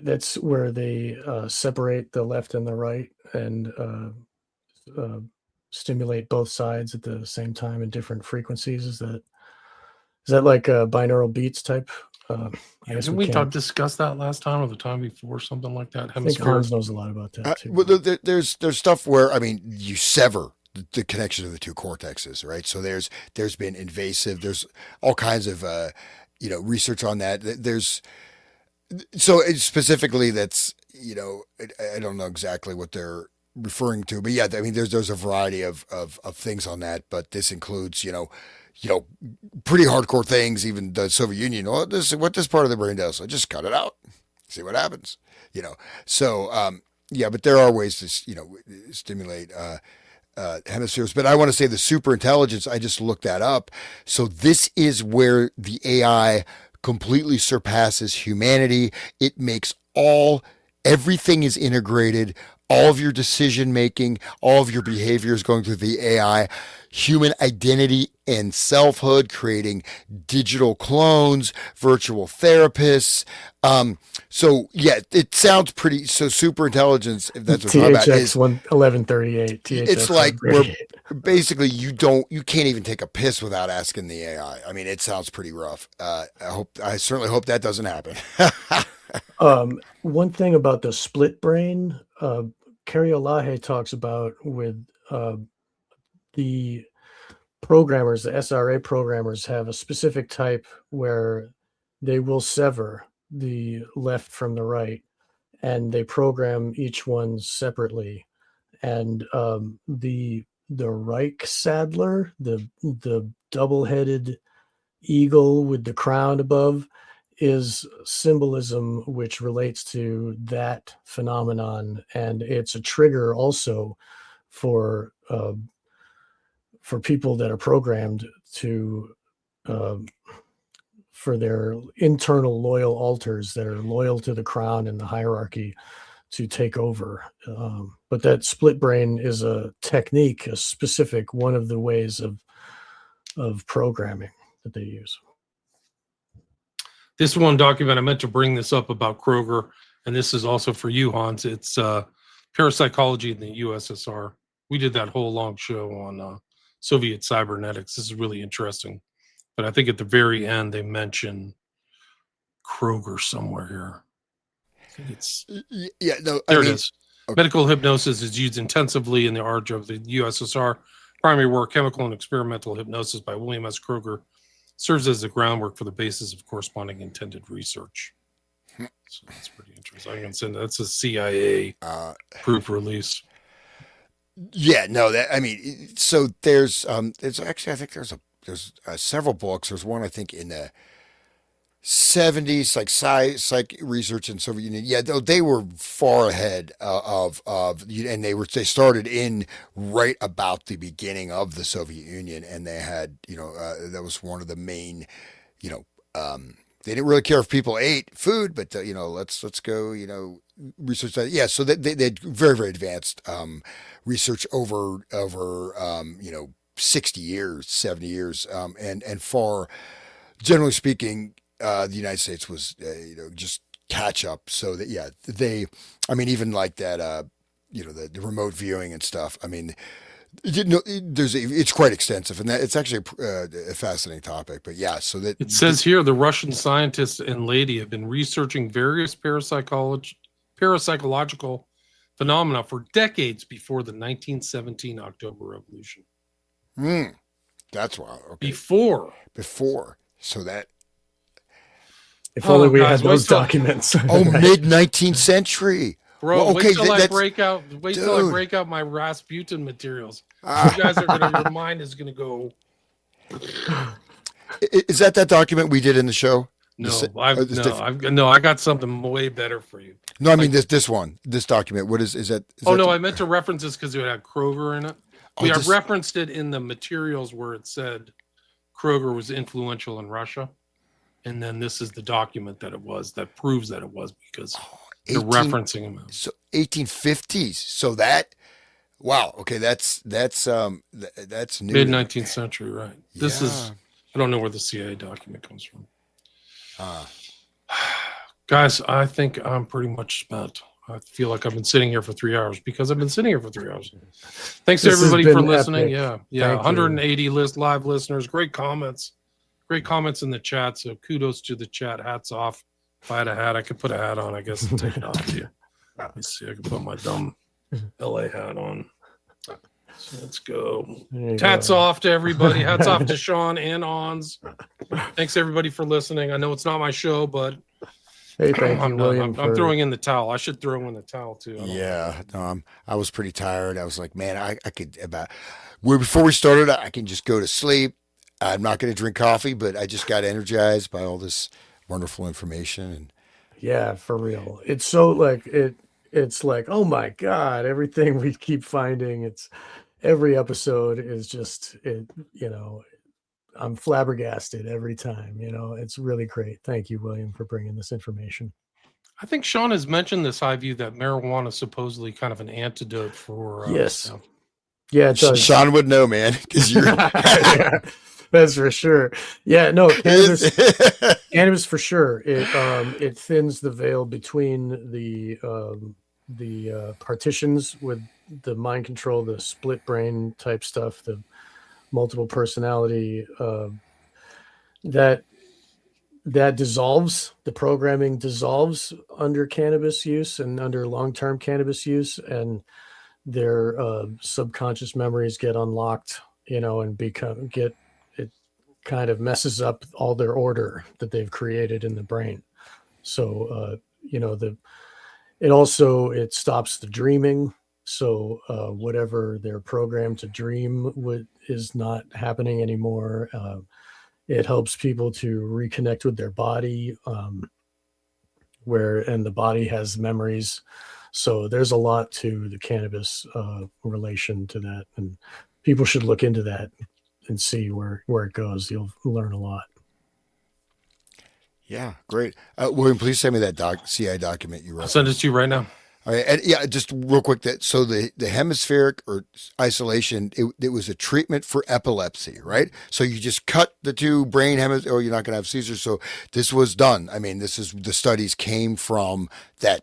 That's where they separate the left and the right and stimulate both sides at the same time in different frequencies. Is that like a binaural beats type? Didn't we discuss that last time or the time before, something like that? I think Hans knows a lot about that too. Well, there's stuff where you sever the connection of the two cortexes, right? So there's been invasive. There's all kinds of research on that. So specifically that's I don't know exactly what they're referring to, but yeah, I mean there's a variety of things on that, but this includes pretty hardcore things. Even the Soviet Union, what this part of the brain does, so just cut it out, see what happens. So yeah, but there are ways to stimulate hemispheres. But I want to say the super intelligence, I just looked that up. So this is where the AI completely surpasses humanity. It makes everything is integrated. All of your decision making, all of your behavior is going through the AI. Human identity and selfhood, creating digital clones, virtual therapists. So yeah, it sounds pretty. So super intelligence, if that's what we're talking about, is 1138. It's like we're basically you can't even take a piss without asking the AI. I mean, it sounds pretty rough. I certainly hope that doesn't happen. One thing about the split brain, Kerry Olahe talks about with the programmers, the SRA programmers have a specific type where they will sever the left from the right and they program each one separately. And the Reich Saddler, the double-headed eagle with the crown above, is symbolism which relates to that phenomenon, and it's a trigger also for people that are programmed to for their internal loyal alters that are loyal to the crown and the hierarchy to take over. But that split brain is a technique, a specific one of the ways of programming that they use. This one document, I meant to bring this up about Kroger, and this is also for you, Hans. It's parapsychology in the USSR. We did that whole long show on Soviet cybernetics. This is really interesting. But I think at the very end, they mention Kroger somewhere here. I think it's... Yeah, no, there it is. Okay. Medical hypnosis is used intensively in the art of the USSR. Primary work, chemical and experimental hypnosis by William S. Kroger, serves as the groundwork for the basis of corresponding intended research. So that's pretty interesting. I can send that's a CIA proof release. Yeah, no, that I mean, so there's actually I think there's several books. There's one I think in the '70s, like psych research in Soviet Union. Yeah, they were far ahead and they started in right about the beginning of the Soviet Union, and they had that was one of the main you know they didn't really care if people ate food, but let's go research that. Yeah, so they had very very advanced research over 60 years, 70 years, and far generally speaking, the United States was just catch up. So that yeah, I mean, even like that, the remote viewing and stuff. I mean, it's quite extensive, and that it's actually a fascinating topic. But yeah, so that It says here the Russian scientists and lady have been researching various parapsychological phenomena for decades before the 1917 October Revolution. That's wild. Okay. Before, so that. If only we guys, had those documents. Oh, mid 19th century. Bro, Well, okay, wait till I that's- break out. Wait till I Dude. break out my Rasputin materials. You guys are gonna. Your mind is gonna go. Is that document we did in the show? No, It's different. I got something way better for you. No, I mean this document. What is that? I meant to reference this because it had Kroger in it. Oh, I referenced it in the materials where it said Kroger was influential in Russia, and then this is the document that proves that it was because they're referencing him. So 1850s. So that. Wow. Okay, that's new. Mid 19th century, right? This is. I don't know where the CIA document comes from. Guys, I think I'm pretty much spent. I feel like I've been sitting here for 3 hours because I've been sitting here for 3 hours. Thanks to everybody for listening. Epic. Yeah. Thank 180 live listeners. Great comments in the chat. So kudos to the chat. Hats off. If I had a hat, I could put a hat on, I guess, and take it off to you. Let me see. I can put my dumb LA hat on. So let's go. Hats off to everybody. Hats off to Sean and Ons. Thanks everybody for listening. I know it's not my show, but hey, thank you, William. I'm throwing in the towel. I should throw in the towel too. Yeah, I was pretty tired. I was like, man, I could before we started, I can just go to sleep. I'm not going to drink coffee, but I just got energized by all this wonderful information. And yeah, for real. It's so like it's like, oh my God, everything we keep finding. Every episode is just I'm flabbergasted every time. It's really great. Thank you, William, for bringing this information. I think Sean has mentioned this high view that marijuana is supposedly kind of an antidote for yes. Yeah, it does. Sean would know, man, because you're yeah, that's for sure. Yeah, no, cannabis for sure. It thins the veil between the partitions with the mind control, the split brain type stuff, the multiple personality, that dissolves, the programming dissolves under cannabis use and under long-term cannabis use, and their subconscious memories get unlocked, and it kind of messes up all their order that they've created in the brain. So it stops the dreaming. So whatever they're programmed to dream is not happening anymore. It helps people to reconnect with their body, and the body has memories. So there's a lot to the cannabis relation to that, and people should look into that and see where it goes. You'll learn a lot. Yeah, great. William, please send me that CI document you wrote. I'll send it to you right now. All right, and yeah, just real quick. So the hemispheric or isolation, it was a treatment for epilepsy, right? So you just cut the two brain hemispheres, or you're not going to have seizures. So this was done. I mean, the studies came from that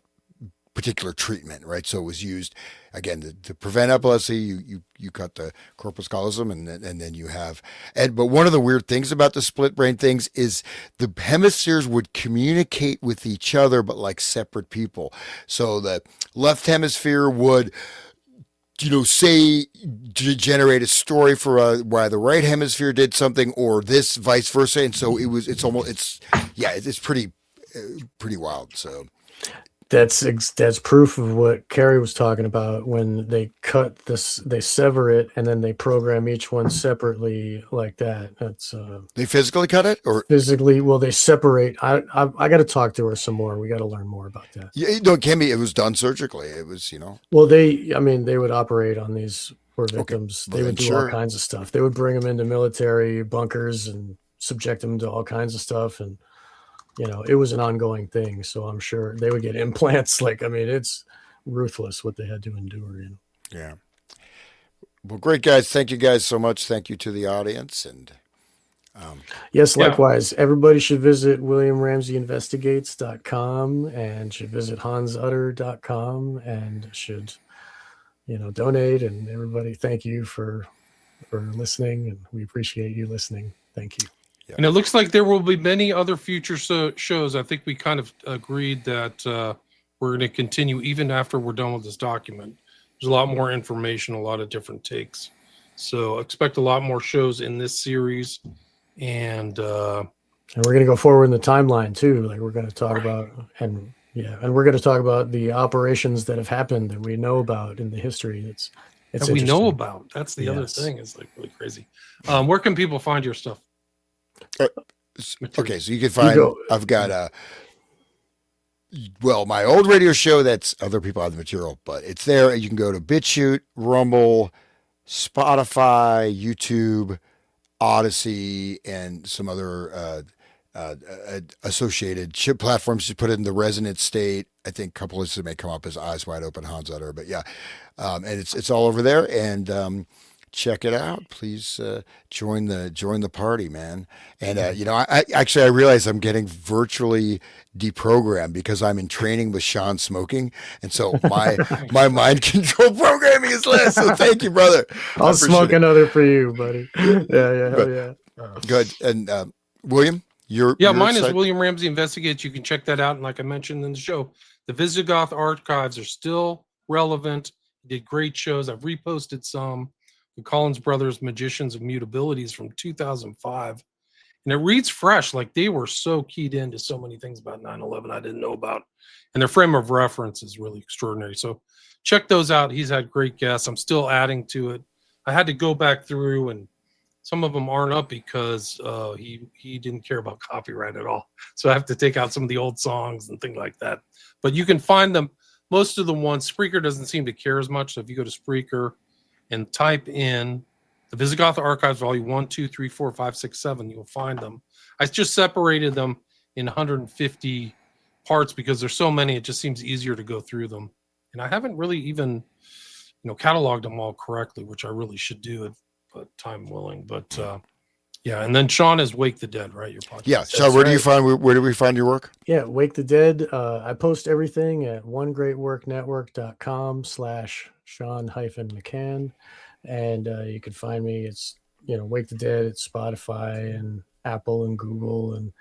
particular treatment, right? So it was used again to prevent epilepsy. You cut the corpus callosum, and then you have. But one of the weird things about the split brain things is the hemispheres would communicate with each other, but like separate people. So the left hemisphere would, say generate a story for why the right hemisphere did something, or this vice versa. And so it's pretty wild. So. That's proof of what Carrie was talking about when they cut this, they sever it, and then they program each one separately like that. That's They physically cut it, or physically. Well, they separate. I got to talk to her some more. We got to learn more about that. yeah, no, it can be. It was done surgically. It was, Well, they would operate on these poor Okay. victims. Well, They then would do sure. all kinds of stuff. They would bring them into military bunkers and subject them to all kinds of stuff, and it was an ongoing thing. So I'm sure they would get implants. Like, I mean, it's ruthless what they had to endure. Yeah. Well, great, guys. Thank you guys so much. Thank you to the audience. And Yes, Yeah. likewise. Everybody should visit WilliamRamseyInvestigates.com and should visit HansUtter.com and should, donate. And everybody, thank you for listening, and we appreciate you listening. Thank you. And it looks like there will be many other future shows. I think we kind of agreed that we're going to continue even after we're done with this document. There's a lot more information, a lot of different takes. So expect a lot more shows in this series. And we're going to go forward in the timeline too. Like, we're going to talk about, and we're going to talk about the operations that have happened that we know about in the history. It's that we know interesting. about. That's the other Yes. thing. It's like really crazy. Where can people find your stuff? okay, so you can find. go. I've got my old radio show. That's other people have the material, but it's there. You can go to BitChute, Rumble, Spotify, YouTube, Odyssey, and some other associated chip platforms. You put it in the Resonant State. I think a couple of lists may come up as Eyes Wide Open, Hans Utter, but yeah, and it's all over there. And check it out. Please join the party, man. And I realize I'm getting virtually deprogrammed because I'm in training with Sean Smoking, and so my mind control programming is less. So thank you, brother. I'll smoke another for you, buddy. Yeah, hell yeah. Good. And William, your mine is site? William Ramsey Investigates. You can check that out. And like I mentioned in the show, the Visigoth archives are still relevant. He did great shows. I've reposted some. The Collins Brothers Magicians of Mutabilities from 2005. And it reads fresh. Like, they were so keyed into so many things about 9/11 I didn't know about. And their frame of reference is really extraordinary. So check those out. He's had great guests. I'm still adding to it. I had to go back through, and some of them aren't up because he didn't care about copyright at all. So I have to take out some of the old songs and things like that. But you can find them. Most of the ones, Spreaker doesn't seem to care as much. So if you go to Spreaker and type in the Visigoth Archives, Volume 1, 2, 3, 4, 5, 6, 7, you'll find them. I just separated them in 150 parts because there's so many, it just seems easier to go through them. And I haven't really even, cataloged them all correctly, which I really should do, but time willing. But and then Sean is Wake the Dead, right? Your podcast. Yeah. So where do we find your work? Yeah, Wake the Dead. I post everything at onegreatworknetwork.com/Sean-McCann. And you can find me. It's, Wake the Dead. It's Spotify and Apple and Google and,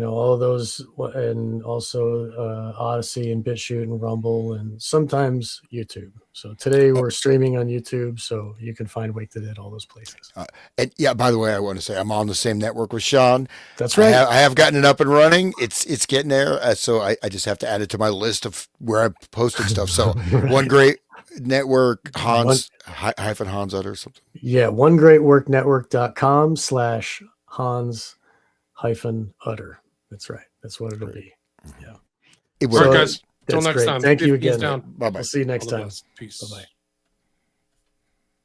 all of those. And also Odyssey and BitChute and Rumble and sometimes YouTube. So today we're streaming on YouTube. So you can find Wake the Dead all those places. And yeah, by the way, I want to say I'm on the same network with Sean. That's right. I have gotten it up and running. It's getting there. So I just have to add it to my list of where I'm posting stuff. So Right. One Great Network, Hans Utter or something. Yeah, onegreatworknetwork.com/Hans-Utter. That's right. That's what it'll be. Yeah. It All right, was. guys. Till That's next great. time. Thank you 50's again. down. Bye bye. We'll see you next All the time. best. Peace. Bye-bye.